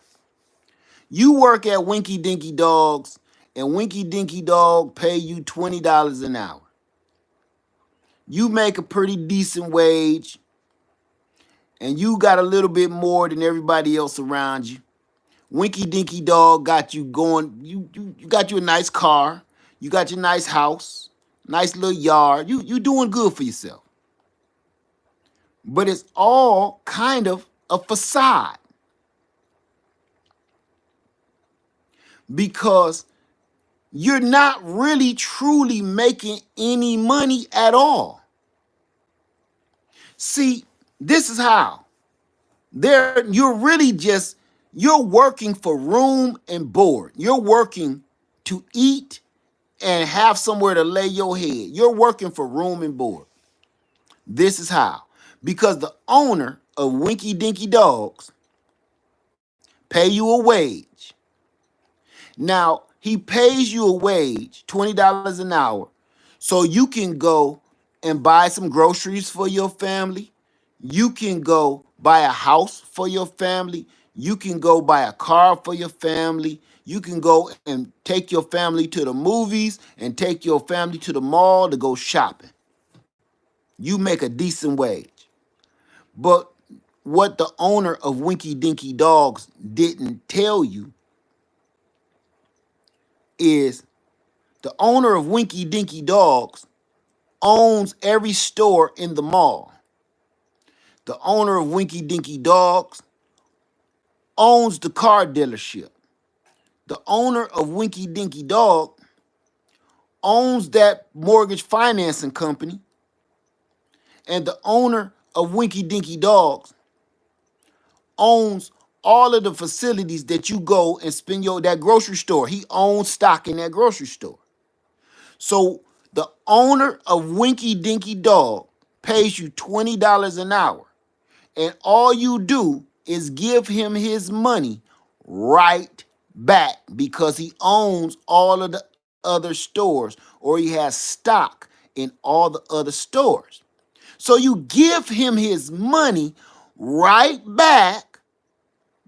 You work at Winky Dinky Dogs, and Winky Dinky Dog pay you $20 an hour. You make a pretty decent wage, and you got a little bit more than everybody else around you. Winky Dinky Dog got you going. You got you a nice car. You got your nice house, nice little yard. You doing good for yourself. But it's all kind of a facade because you're not really truly making any money at all. See, this is how. You're working for room and board. You're working to eat and have somewhere to lay your head. You're working for room and board. This is how. Because the owner of Winky Dinky Dogs pay you a wage. Now, he pays you a wage, $20 an hour, so you can go and buy some groceries for your family. You can go buy a house for your family. You can go buy a car for your family. You can go and take your family to the movies and take your family to the mall to go shopping. You make a decent wage. But what the owner of Winky Dinky Dogs didn't tell you is the owner of Winky Dinky Dogs owns every store in the mall. The owner of Winky Dinky Dogs owns the car dealership. The owner of Winky Dinky Dog owns that mortgage financing company. And the owner of Winky Dinky Dogs owns all of the facilities that you go and spend that grocery store. He owns stock in that grocery store. So the owner of Winky Dinky Dog pays you $20 an hour. And all you do is give him his money right back because he owns all of the other stores or he has stock in all the other stores. So you give him his money right back.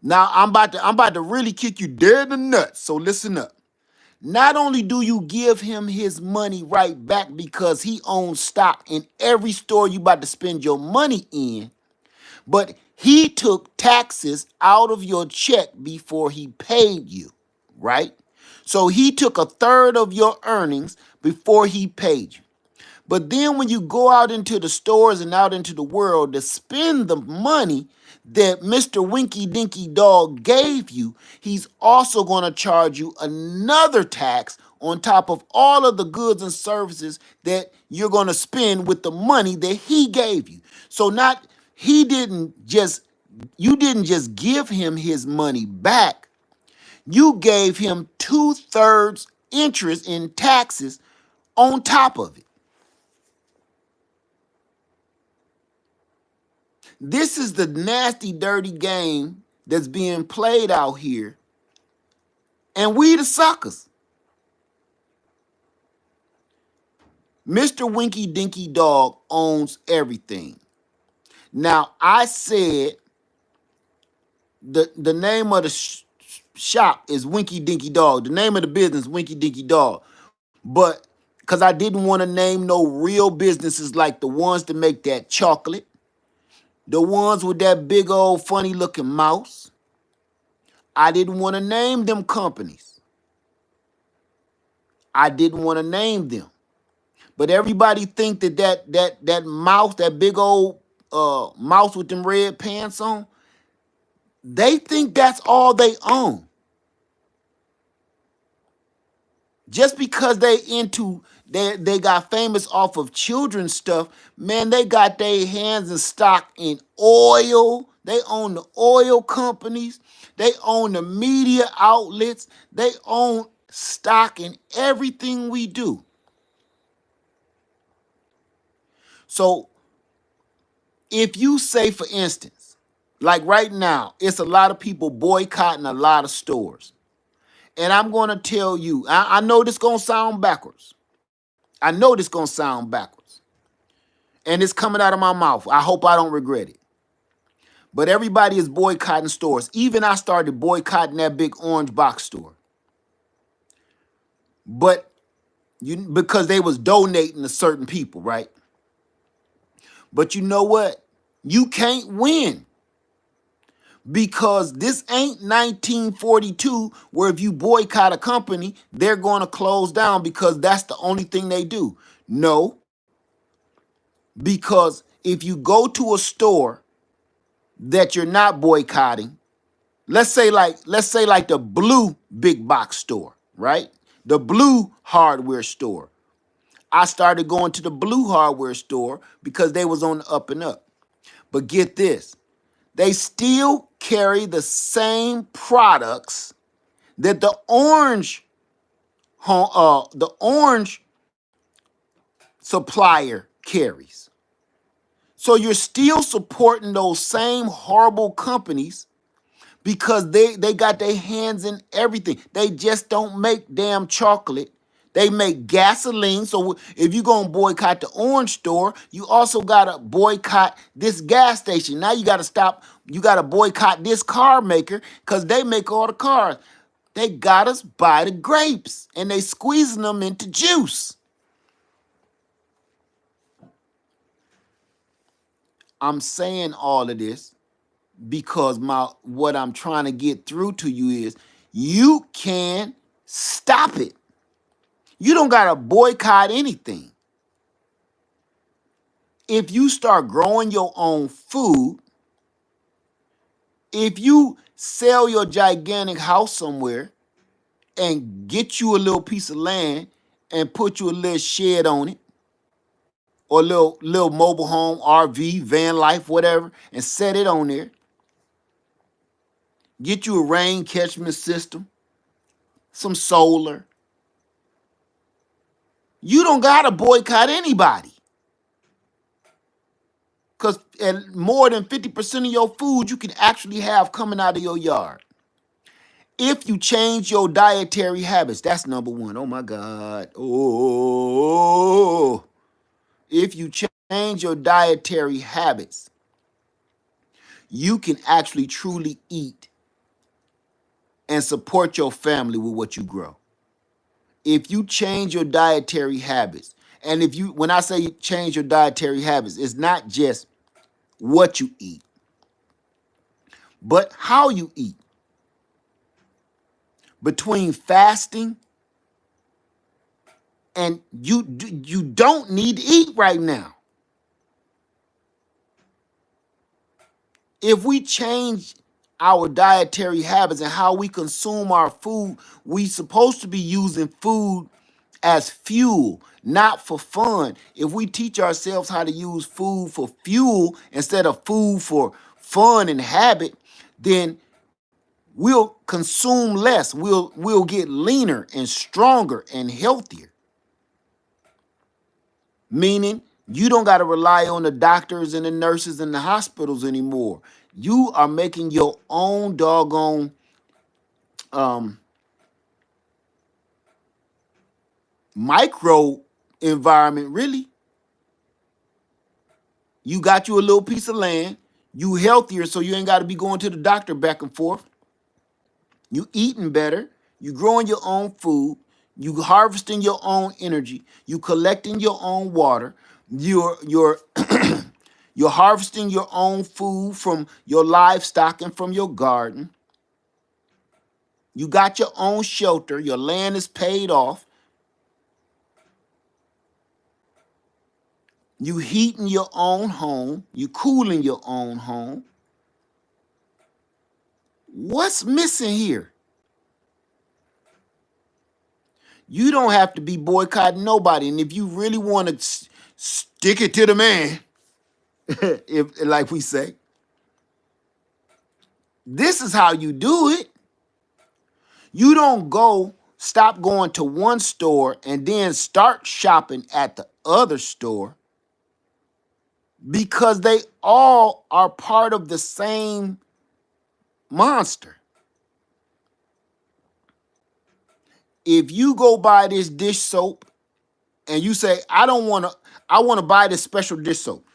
Now I'm about to really kick you dead in the nuts. So listen up. Not only do you give him his money right back because he owns stock in every store you about to spend your money in, but he took taxes out of your check before he paid you, right? So he took a third of your earnings before he paid you. But then when you go out into the stores and out into the world to spend the money that Mr. Winky Dinky Dog gave you, he's also going to charge you another tax on top of all of the goods and services that you're going to spend with the money that he gave you. So not he didn't just you didn't just give him his money back. You gave him 2/3 interest in taxes on top of it. This is the nasty, dirty game that's being played out here, and we the suckers. Mr. Winky Dinky Dog owns everything. Now, I said the name of the shop is Winky Dinky Dog. The name of the business, Winky Dinky Dog. But because I didn't want to name no real businesses like the ones that make that chocolate, the ones with that big old funny looking mouse, I didn't want to name them companies. I didn't want to name them. But everybody think that mouse, that big old mouse with them red pants on, they think that's all they own. Just because they got famous off of children's stuff, man, they got their hands in stock in oil. They own the oil companies. They own the media outlets. They own stock in everything we do. So if you say, for instance, like right now, it's a lot of people boycotting a lot of stores. And I'm going to tell you, I know this going to sound backwards. I know this going to sound backwards. And it's coming out of my mouth. I hope I don't regret it. But everybody is boycotting stores. Even I started boycotting that big orange box store. But because they was donating to certain people, right? But you know what? You can't win. Because this ain't 1942 where if you boycott a company, they're going to close down because that's the only thing they do. No, because if you go to a store that you're not boycotting, let's say like the blue big box store, right? The blue hardware store. I started going to the blue hardware store because they was on the up and up. But get this, they still carry the same products that the orange supplier carries. So you're still supporting those same horrible companies because they got their hands in everything. They just don't make damn chocolate. They make gasoline. So if you're going to boycott the orange store, you also got to boycott this gas station. Now you got to stop. You got to boycott this car maker because they make all the cars. They got us by the grapes and they squeezing them into juice. I'm saying all of this because what I'm trying to get through to you is you can stop it. You don't got to boycott anything. If you start growing your own food, if you sell your gigantic house somewhere and get you a little piece of land and put you a little shed on it, or a little mobile home, RV, van life, whatever, and set it on there. Get you a rain catchment system, some solar. You don't gotta boycott anybody. Because more than 50% of your food you can actually have coming out of your yard. If you change your dietary habits, that's number one. Oh my God. Oh, if you change your dietary habits, you can actually truly eat and support your family with what you grow. if you change your dietary habits, and if you, when I say change your dietary habits, it's not just what you eat, but how you eat. Between fasting and you don't need to eat right now. If we change our dietary habits and how we consume our food, we supposed to be using food as fuel, not for fun. If we teach ourselves how to use food for fuel instead of food for fun and habit, then we'll consume less. We'll get leaner and stronger and healthier. Meaning you don't got to rely on the doctors and the nurses and the hospitals anymore. You are making your own doggone um, micro environment, really. You got you a little piece of land. You healthier, so you ain't got to be going to the doctor back and forth. You eating better. You growing your own food. You harvesting your own energy. You collecting your own water. You're you're harvesting your own food from your livestock and from your garden. You got your own shelter. Your land is paid off. You heating your own home. You cooling your own home. What's missing here? You don't have to be boycotting nobody. And if you really want to stick it to the man, if like we say, this is how you do it. You don't stop going to one store and then start shopping at the other store, because they all are part of the same monster. If you go buy this dish soap and you say, I want to buy this special dish soap.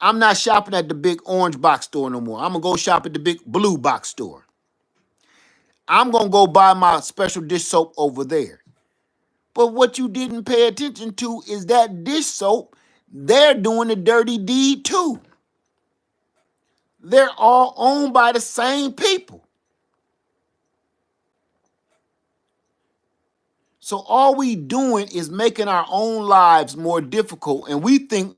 I'm not shopping at the big orange box store no more. I'm gonna go shop at the big blue box store. I'm gonna go buy my special dish soap over there. But what you didn't pay attention to is that dish soap, they're doing the dirty deed too. They're all owned by the same people. So all we doing is making our own lives more difficult. And we think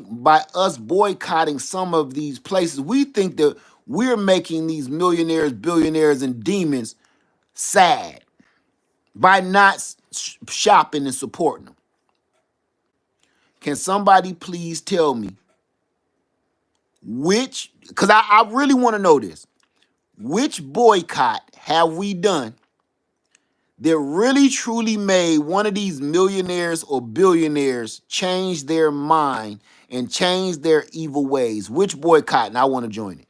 by us boycotting some of these places, we think that we're making these millionaires, billionaires, and demons sad by not shopping and supporting them. Can somebody please tell me because I really want to know this, which boycott have we done that really truly made one of these millionaires or billionaires change their mind and change their evil ways? Which boycott? And I want to join it.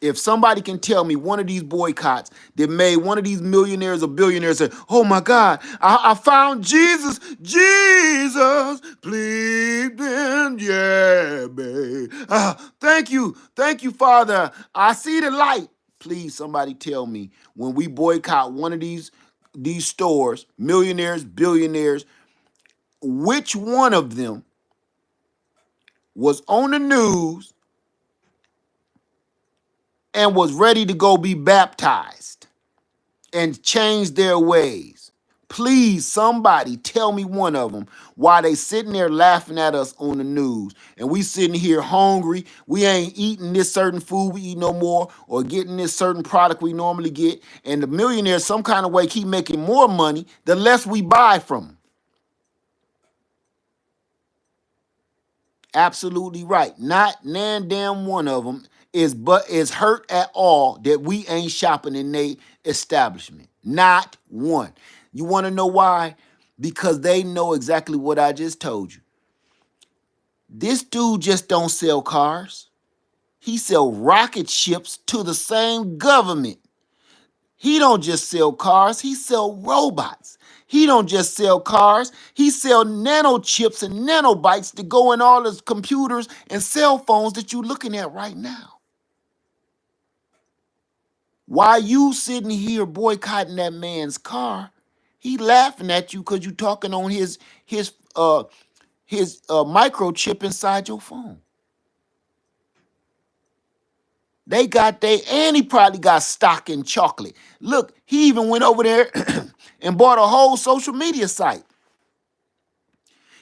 If somebody can tell me one of these boycotts that made one of these millionaires or billionaires say, oh my God, I found Jesus. Jesus, please, yeah, babe. Thank you. Thank you, Father. I see the light. Please, somebody tell me, when we boycott one of these stores, millionaires, billionaires, which one of them was on the news and was ready to go be baptized and change their ways? Please, somebody tell me one of them, while they sitting there laughing at us on the news and we sitting here hungry. We ain't eating this certain food we eat no more, or getting this certain product we normally get. And the millionaires some kind of way keep making more money the less we buy from them. Absolutely right. Not nan damn one of them is hurt at all that we ain't shopping in their establishment. Not one. You want to know why? Because they know exactly what I just told you. This dude just don't sell cars. He sell rocket ships to the same government. He don't just sell cars, he sell robots. He don't just sell cars, he sell nanochips and nanobytes to go in all his computers and cell phones that you're looking at right now. While you sitting here boycotting that man's car, he laughing at you because you talking on his microchip inside your phone. They got and he probably got stock in chocolate. Look, he even went over there and bought a whole social media site.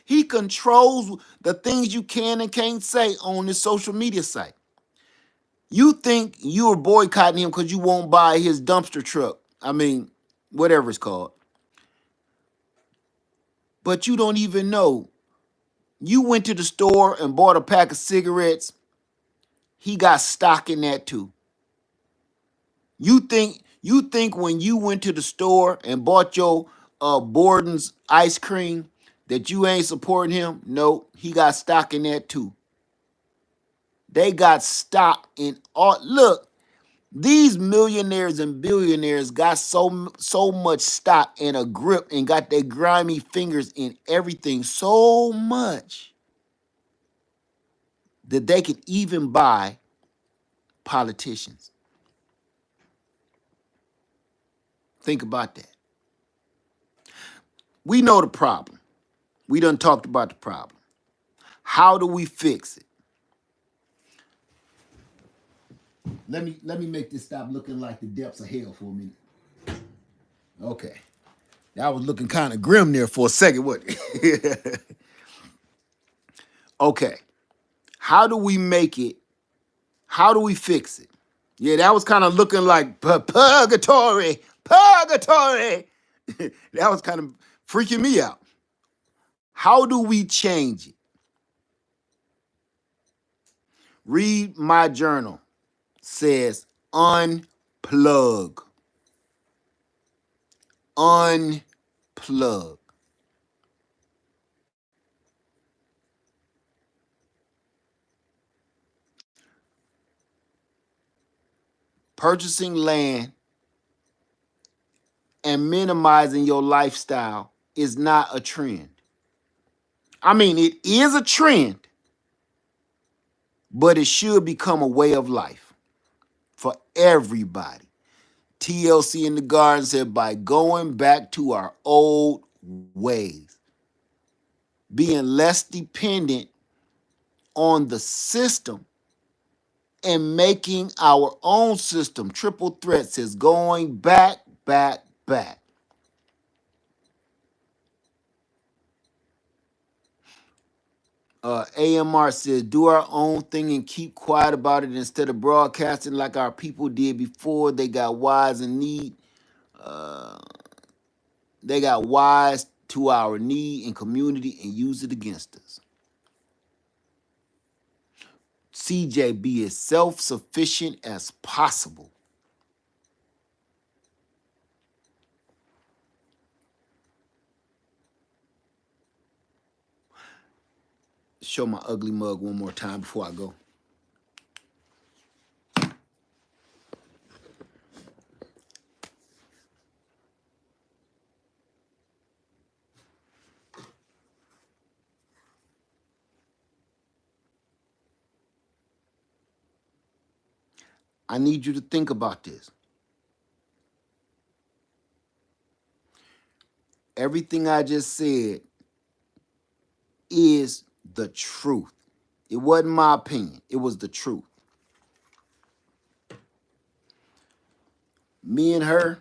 He controls the things you can and can't say on this social media site. You think you're boycotting him because you won't buy his dumpster truck. I mean, whatever it's called. But you don't even know. You went to the store and bought a pack of cigarettes. He got stock in that too. You think when you went to the store and bought your Borden's ice cream that you ain't supporting him? No, he got stock in that too. They got stock in all. Look, these millionaires and billionaires got so much stock and a grip and got their grimy fingers in everything so much that they can even buy politicians. Think about that. We know the problem. We done talked about the problem. How do we fix it? Let me make this stop looking like the depths of hell for a minute. Okay. That was looking kind of grim there for a second, what? Okay. How do we make it? How do we fix it? Yeah, that was kind of looking like purgatory. Purgatory. That was kind of freaking me out. How do we change it? Read my journal. Says unplug. Unplug. Purchasing land and minimizing your lifestyle is not a trend. I mean, it is a trend, but it should become a way of life for everybody. TLC in the Garden said, by going back to our old ways, being less dependent on the system and making our own system. Triple Threat says, going back, back, back. AMR says, do our own thing and keep quiet about it instead of broadcasting like our people did before. They got wise and need. Uh, they got wise to our need and community and use it against us. CJ, be as self-sufficient as possible. Show my ugly mug one more time before I go. I need you to think about this. Everything I just said is the truth. It wasn't my opinion. It was the truth. Me and her,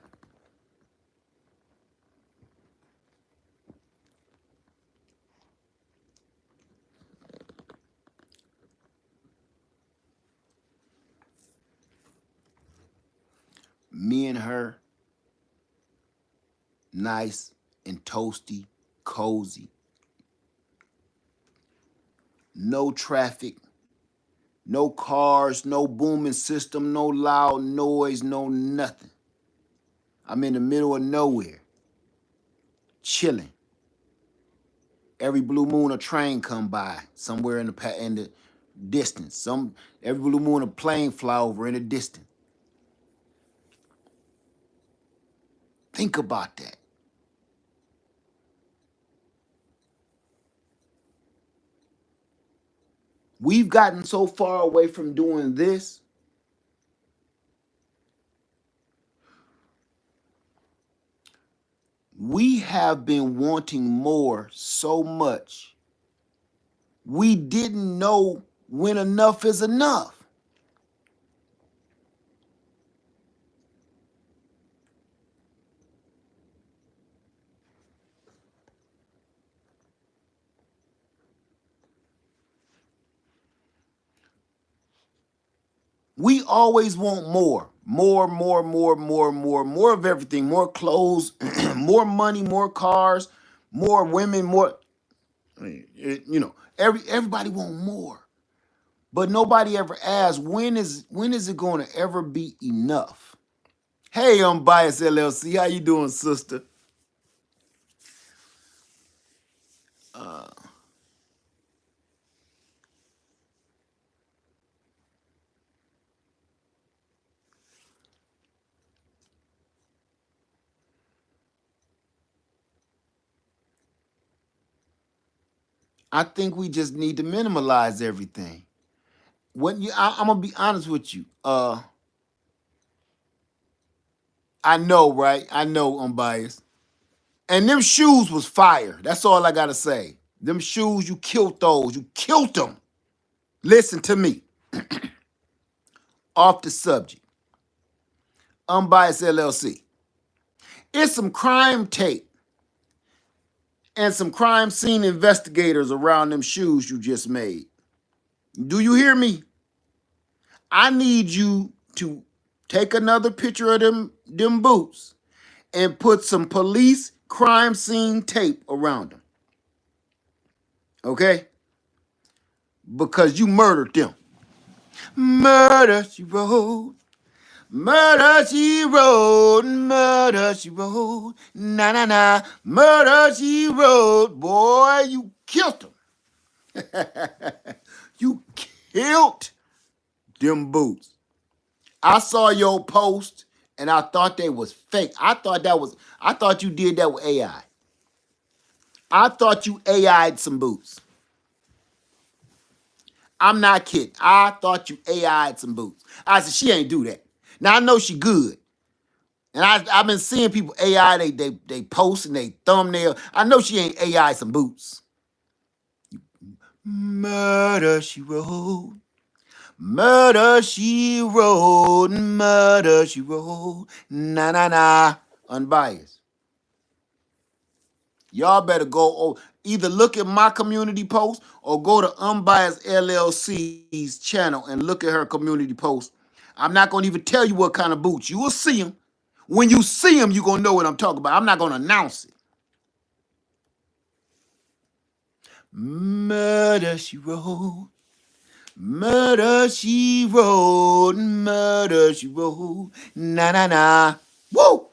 me and her, nice and toasty, cozy. No traffic, no cars, no booming system, no loud noise, no nothing. I'm in the middle of nowhere, chilling. Every blue moon a train come by somewhere in the distance. Every blue moon a plane fly over in the distance. Think about that. We've gotten so far away from doing this We have been wanting more so much. We didn't know when enough is enough. We always want more. More of everything. More clothes, more money, more cars, more women, more everybody want more. But nobody ever asks when is it going to ever be enough? Hey, Unbiased LLC, how you doing, sister? I think we just need to minimalize everything. I'm gonna be honest with you. I know, right? I know, Unbiased. And them shoes was fire. That's all I gotta say. Them shoes, you killed those. You killed them. Listen to me. Off the subject. Unbiased LLC. It's some crime tape and some crime scene investigators around them shoes you just made. Do you hear me? I need you to take another picture of them boots and put some police crime scene tape around them. Okay? Because you murdered them. Murder, she wrote. Murder, she wrote. Murder, she wrote. Na na na. Murder, she wrote. Boy, you killed them. You killed them boots. I saw your post and I thought they was fake. I thought you did that with AI. I thought you AI'd some boots. I'm not kidding. I thought you AI'd some boots. I said, she ain't do that. Now I know she good. And I've been seeing people AI, they post and they thumbnail. I know she ain't AI some boots. Murder, she wrote. Murder, she wrote. Murder, she wrote. Na na na. Unbiased. Y'all better go either look at my community post or go to Unbiased LLC's channel and look at her community post. I'm not going to even tell you what kind of boots. You will see them. When you see them, you're going to know what I'm talking about. I'm not going to announce it. Murder, she wrote. Murder, she wrote. Murder, she wrote. Na, na, na. Woo!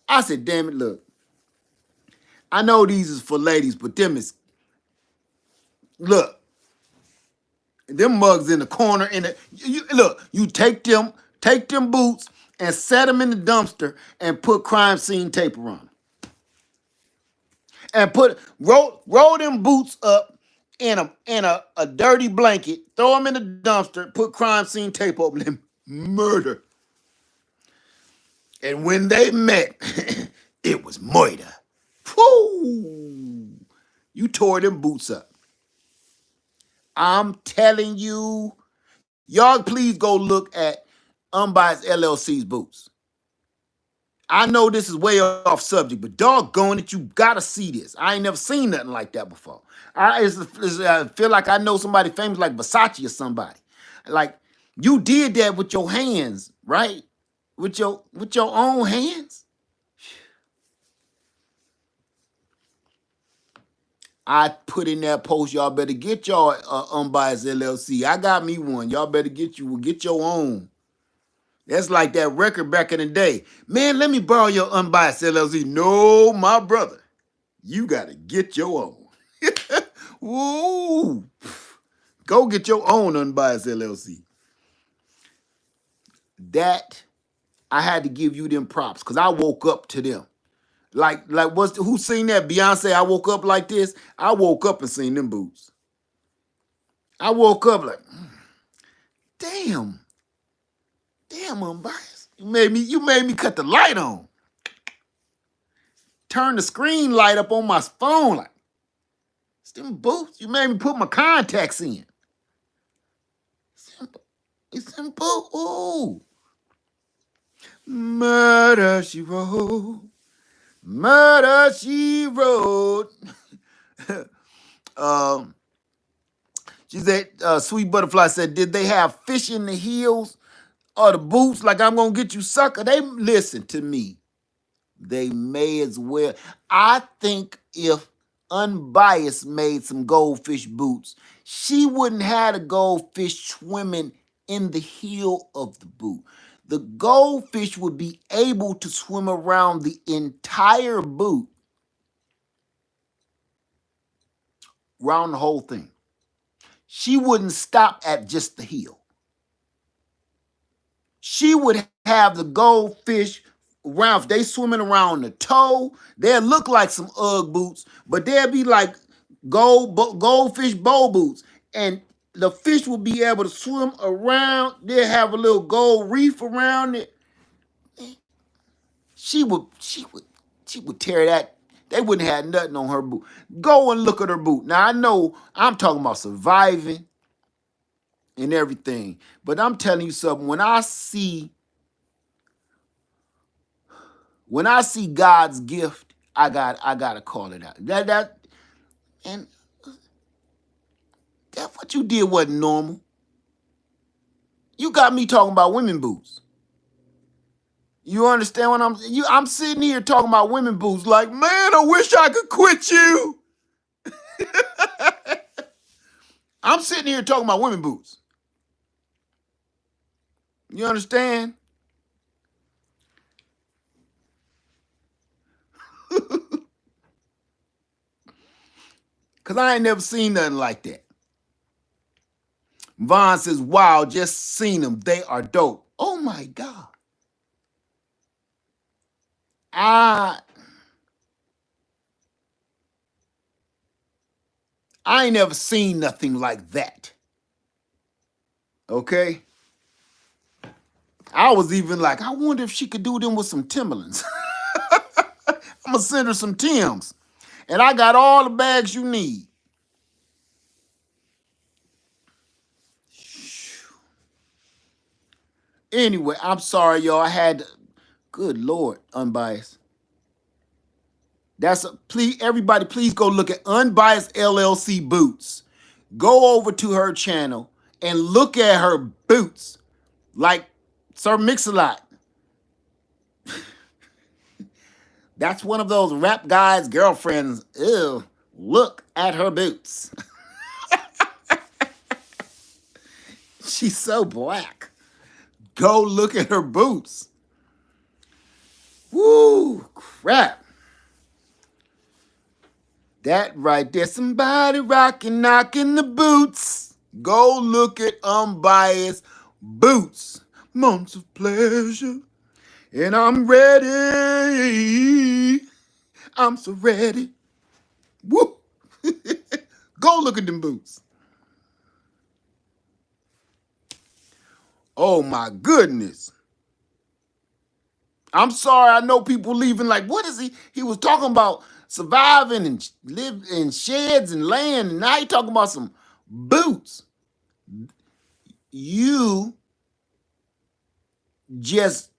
I said, damn it, look. I know these is for ladies, but them is, look. Them mugs in the corner. Look, you take them boots and set them in the dumpster and put crime scene tape around them. And roll them boots up in a dirty blanket, throw them in the dumpster, put crime scene tape over them, murder. And when they met, it was murder. Whoo! You tore them boots up. I'm telling you, y'all please go look at Unbiased LLC's boots. I know this is way off subject, but doggone it, you gotta see this. I ain't never seen nothing like that before. I feel like I know somebody famous like Versace or somebody. Like you did that with your hands, right? With your own hands. I put in that post. Y'all better get y'all Unbiased LLC. I got me one. Y'all better get your own. That's like that record back in the day. Man, let me borrow your Unbiased LLC. No, my brother. You got to get your own. Woo! Go get your own Unbiased LLC. That, I had to give you them props because I woke up to them. Like who seen that? Beyonce, I woke up like this. I woke up and seen them boots. I woke up like, damn, Unbiased. You made me cut the light on. turn the screen light up on my phone. Like, it's them boots. You made me put my contacts in. It's them boots. Ooh. Murder, she wrote. Murder, she wrote. um, she said, Sweet Butterfly said, did they have fish in the heels or the boots? Like, I'm going to get you, sucker. They listen to me. They may as well. I think if Unbiased made some goldfish boots, she wouldn't have the goldfish swimming in the heel of the boot. The goldfish would be able to swim around the entire boot, around the whole thing. She wouldn't stop at just the heel. She would have the goldfish around. If they swimming around the toe, they'll look like some Ugg boots, but they'll be like goldfish bow boots. And the fish will be able to swim around. They'll have a little gold reef around it. She would tear that. They wouldn't have nothing on her boot. Go and look at her boot. Now I know I'm talking about surviving and everything, but I'm telling you something. When I see God's gift, I gotta call it out. And that what you did wasn't normal. You got me talking about women boots. You understand what I'm sitting here talking about women boots like, man, I wish I could quit you. I'm sitting here talking about women boots. You understand? Cause I ain't never seen nothing like that. Vaughn says, wow, just seen them. They are dope. Oh my God. I ain't never seen nothing like that. Okay? I was even like, I wonder if she could do them with some Timberlands. I'm gonna send her some Tims. And I got all the bags you need. Anyway, I'm sorry, y'all. I had to, good Lord, Unbiased. Please, everybody, please go look at Unbiased LLC Boots. Go over to her channel and look at her boots. Like Sir Mix-a-Lot. That's one of those rap guys' girlfriends. Ew, look at her boots. She's so black. Go look at her boots. Woo, crap. That right there, somebody rocking, knocking the boots. Go look at Unbiased Boots. Months of pleasure. And I'm ready. I'm so ready. Woo. Go look at them boots. Oh my goodness. I'm sorry, I know people leaving like, what is he? He was talking about surviving and live in sheds and land, and now he talking about some boots. You just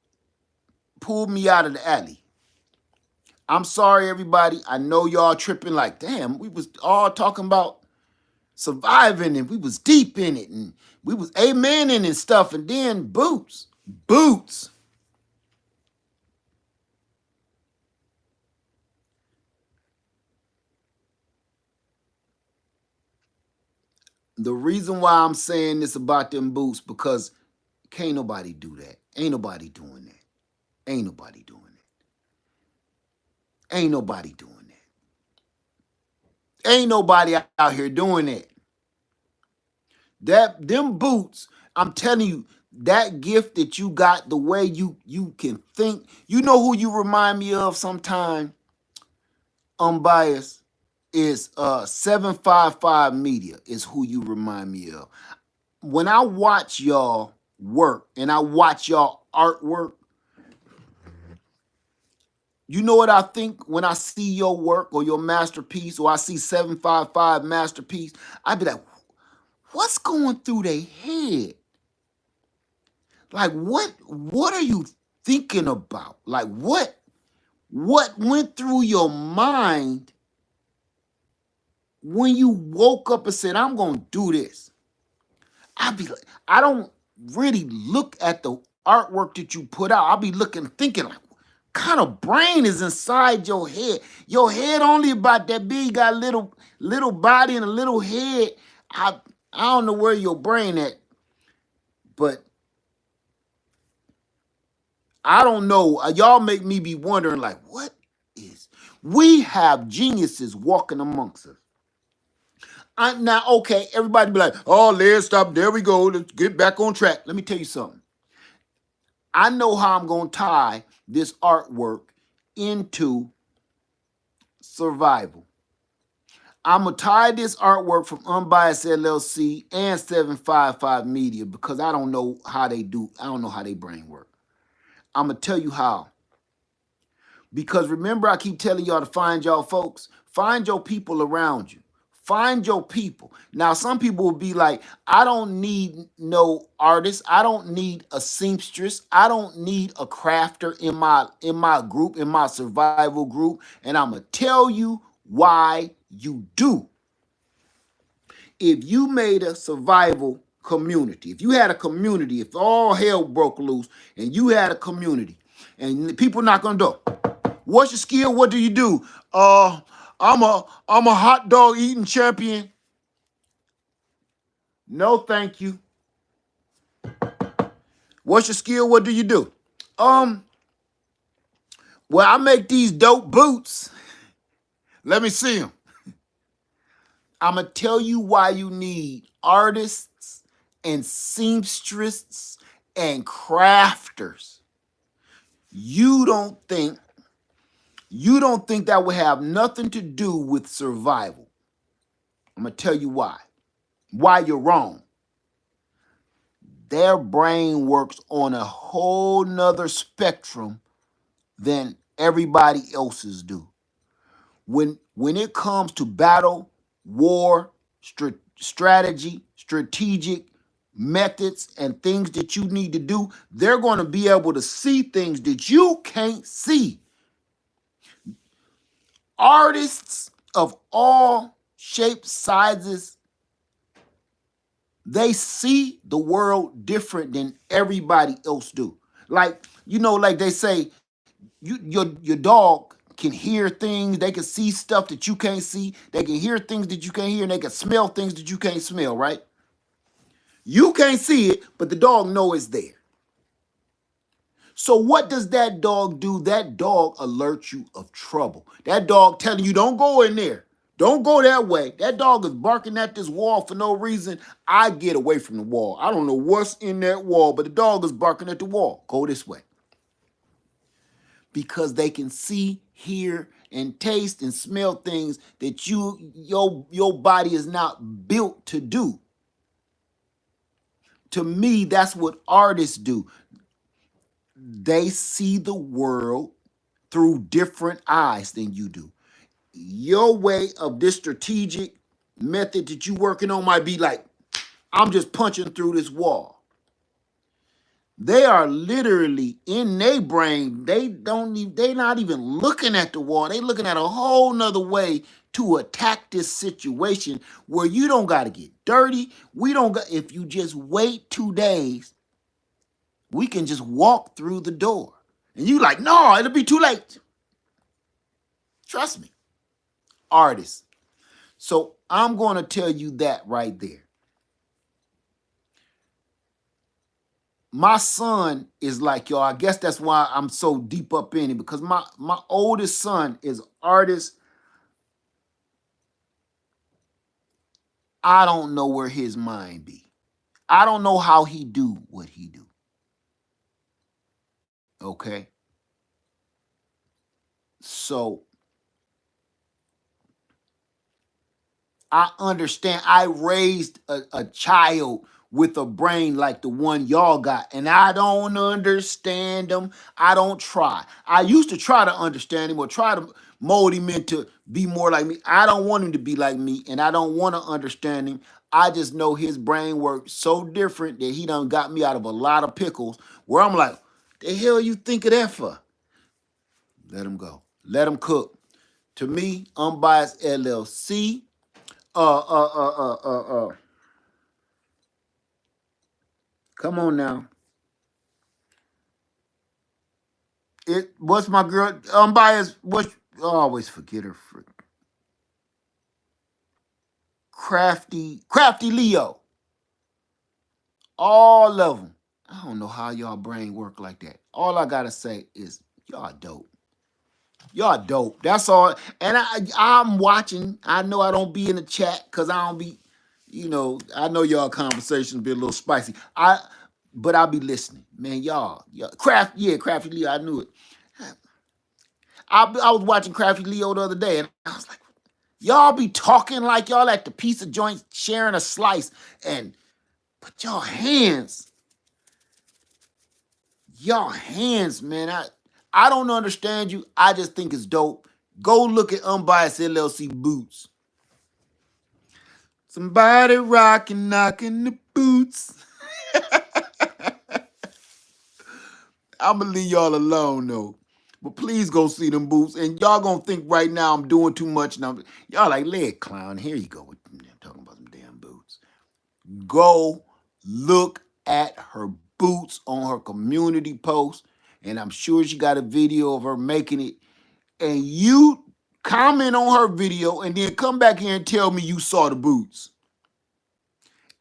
pulled me out of the alley. I'm sorry, everybody. I know y'all tripping like, damn, we was all talking about surviving and we was deep in it and we was amening and stuff, and then boots. Boots. The reason why I'm saying this about them boots, because can't nobody do that. Ain't nobody doing that. Ain't nobody doing that. Ain't nobody doing that. Ain't nobody out here doing that. Them boots, I'm telling you, that gift that you got, the way you can think, you know who you remind me of sometime, Unbiased, is 755 Media is who you remind me of. When I watch y'all work and I watch y'all artwork, You know what I think when I see your work or your masterpiece, or I see 755 masterpiece? I be like, what's going through their head? Like what are you thinking about? Like what went through your mind when you woke up and said, I'm gonna do this? I be like, I don't really look at the artwork that you put out. I'll be looking, thinking like, kind of brain is inside your head? Your head only about that big, you got a little body and a little head. I I don't know where your brain at, but I don't know. Y'all make me be wondering like, what is? We have geniuses walking amongst us. Now, okay, everybody be like, oh, let's stop. There we go. Let's get back on track. Let me tell you something. I know how I'm going to tie this artwork into survival. I'm going to tie this artwork from Unbiased LLC and 755 Media because I don't know how they do. I don't know how they brain work. I'm going to tell you how. Because remember, I keep telling y'all to find y'all folks. Find your people around you. Find your people. Now, some people will be like, I don't need no artist. I don't need a seamstress. I don't need a crafter in my group, in my survival group. And I'm gonna tell you why you do. If you made a survival community, if you had a community, if all hell broke loose and you had a community, and people knock on the door, what's your skill? What do you do? I'm a hot dog eating champion. No, thank you. What's your skill? What do you do? Um, well, I make these dope boots. Let me see them. I'm gonna tell you why you need artists and seamstresses and crafters. You don't think that would have nothing to do with survival. I'm gonna tell you why. Why you're wrong. Their brain works on a whole nother spectrum than everybody else's do. When it comes to battle, war, strategy, strategic methods, and things that you need to do, they're going to be able to see things that you can't see. Artists of all shapes, sizes, they see the world different than everybody else do. Like, like they say, your dog can hear things, they can see stuff that you can't see, they can hear things that you can't hear, and they can smell things that you can't smell, right? You can't see it, but the dog know it's there. So what does that dog do? That dog alerts you of trouble. That dog telling you don't go in there. Don't go that way. That dog is barking at this wall for no reason. I get away from the wall. I don't know what's in that wall, but the dog is barking at the wall. Go this way. Because they can see, hear, and taste and smell things that your body is not built to do. To me, that's what artists do. They see the world through different eyes than you do. Your way of this strategic method that you working on might be like, I'm just punching through this wall. They are literally in their brain. They not even looking at the wall. They looking at a whole nother way to attack this situation where you don't got to get dirty. We don't got, if you just wait 2 days, we can just walk through the door. And you like, no, it'll be too late. Trust me. Artists. So I'm going to tell you that right there. My son is like y'all. I guess that's why I'm so deep up in it, because my oldest son is artist. I don't know where his mind be. I don't know how he do what he do. Okay? So I understand. I raised a child with a brain like the one y'all got, and I don't understand him. I don't try. I used to try to understand him or try to mold him into be more like me. I don't want him to be like me, and I don't want to understand him. I just know his brain works so different that he done got me out of a lot of pickles where I'm like, the hell you think of that for? Let him go. Let him cook. To me, Unbiased LLC. Uh, uh, uh, uh, Come on now. What's my girl? Unbiased. What? I always forget her. Crafty Leo. All of them. I don't know how y'all brain work like that. All I gotta say is y'all dope. Y'all dope. That's all. And I'm watching. I know I don't be in the chat because I don't be, I know y'all conversations be a little spicy. But I'll be listening. Man, y'all Crafty Leo, I knew it. I was watching Crafty Leo the other day and I was like, y'all be talking like y'all at the pizza joint sharing a slice and put y'all hands, man. I don't understand you. I just think it's dope. Go look at Unbiased LLC boots. Somebody rocking, knocking the boots. I'm gonna leave y'all alone though. But please go see them boots. And y'all gonna think right now I'm doing too much. And y'all like, leg clown. Here you go with talking about some damn boots. Go look at her boots on her community post. And I'm sure she got a video of her making it. And you comment on her video and then come back here and tell me you saw the boots.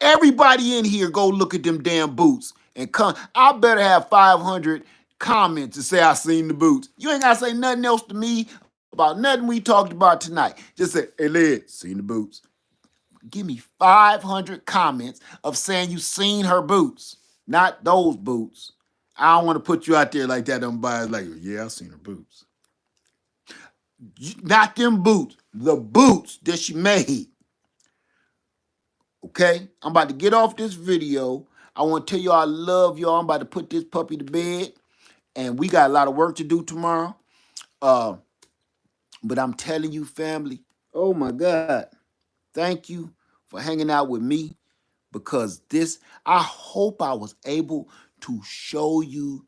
Everybody in here go look at them damn boots and come. I better have 500 comments to say I seen the boots. You ain't gotta say nothing else to me about nothing we talked about tonight. Just say, hey, Led, seen the boots. Give me 500 comments of saying you seen her boots, not those boots. I don't want to put you out there like that. Unbiased, like, yeah, I seen her boots. Not them boots, the boots that she made. Okay, I'm about to get off this video. I want to tell y'all I love y'all. I'm about to put this puppy to bed, and we got a lot of work to do tomorrow. Uh, but I'm telling you, family, oh my God, thank you for hanging out with me because I hope I was able to show you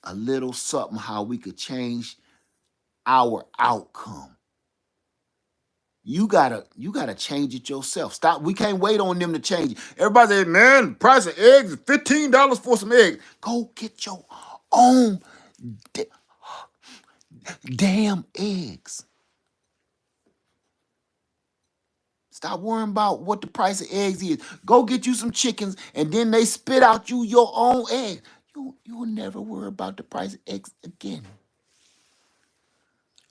a little something how we could change our outcome. You gotta change it yourself. Stop. We can't wait on them to change it. Everybody say, man, the price of eggs is $15 for some eggs. Go get your own damn eggs. Stop worrying about what the price of eggs is. Go get you some chickens, and then they spit out you your own eggs. You'll never worry about the price of eggs again.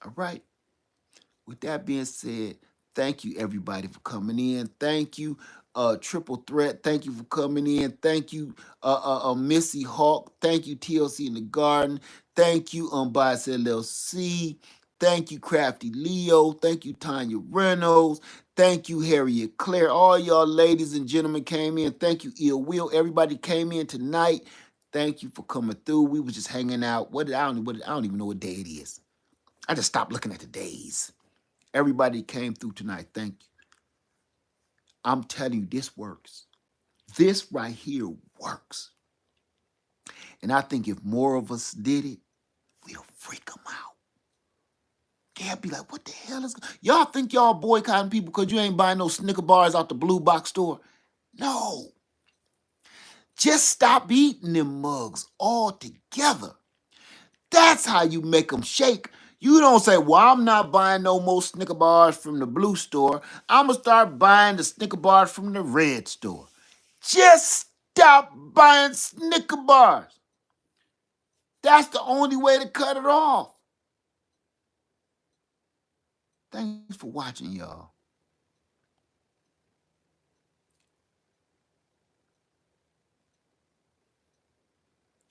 All right. With that being said, thank you everybody for coming in. Thank you, Triple Threat. Thank you for coming in. Thank you, Missy Hawk. Thank you, TLC in the Garden. Thank you, Unbiased LLC. Thank you, Crafty Leo. Thank you, Tanya Reynolds. Thank you, Harriet Claire. All y'all ladies and gentlemen came in. Thank you, Ill Will. Everybody came in tonight. Thank you for coming through. We was just hanging out. I don't even know what day it is. I just stopped looking at the days. Everybody came through tonight. Thank you. I'm telling you, this works. This right here works. And I think if more of us did it, we'll freak them out. They'll be like, what the hell is... Y'all think y'all boycotting people because you ain't buying no Snicker bars out the blue box store? No. Just stop eating them mugs altogether. That's how you make them shake. You don't say, well, I'm not buying no more Snicker bars from the blue store. I'm going to start buying the Snicker bars from the red store. Just stop buying Snicker bars. That's the only way to cut it off. Thanks for watching, y'all.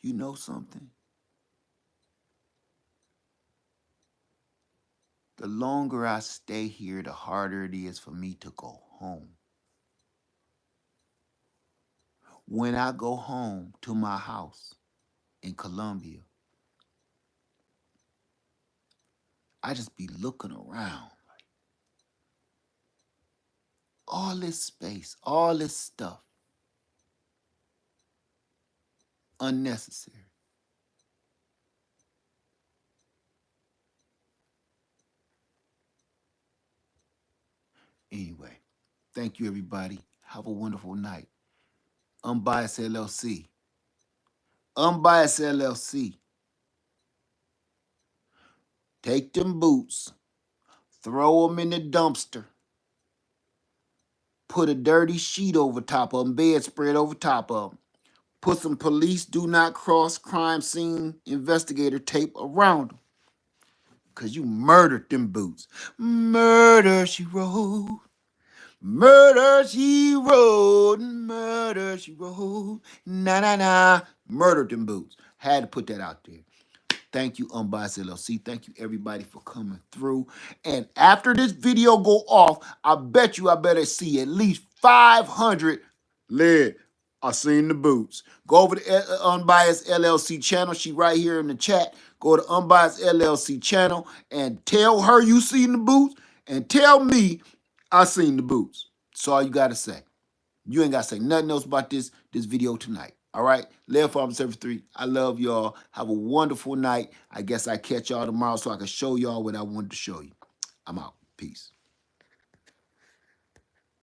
You know something? The longer I stay here, the harder it is for me to go home. When I go home to my house in Columbia, I just be looking around. All this space, all this stuff, unnecessary. Anyway, thank you, everybody. Have a wonderful night. Unbiased LLC. Unbiased LLC. Take them boots, throw them in the dumpster, put a dirty sheet over top of them, bedspread over top of them, put some police do not cross crime scene investigator tape around them. Because you murdered them boots. Murder, she wrote. Murder, she wrote. Murder, she wrote. Na, na, na. Murdered them boots. Had to put that out there. Thank you, Unbiased LLC. Thank you, everybody, for coming through. And after this video go off, I bet you I better see at least 500 lead. I seen the boots. Go over to Unbiased LLC channel. She right here in the chat. Go to Unbiased LLC channel and tell her you seen the boots and tell me I seen the boots. That's all you got to say. You ain't got to say nothing else about this video tonight. All right? Live Farm Service 3. I love y'all. Have a wonderful night. I guess I catch y'all tomorrow so I can show y'all what I wanted to show you. I'm out. Peace.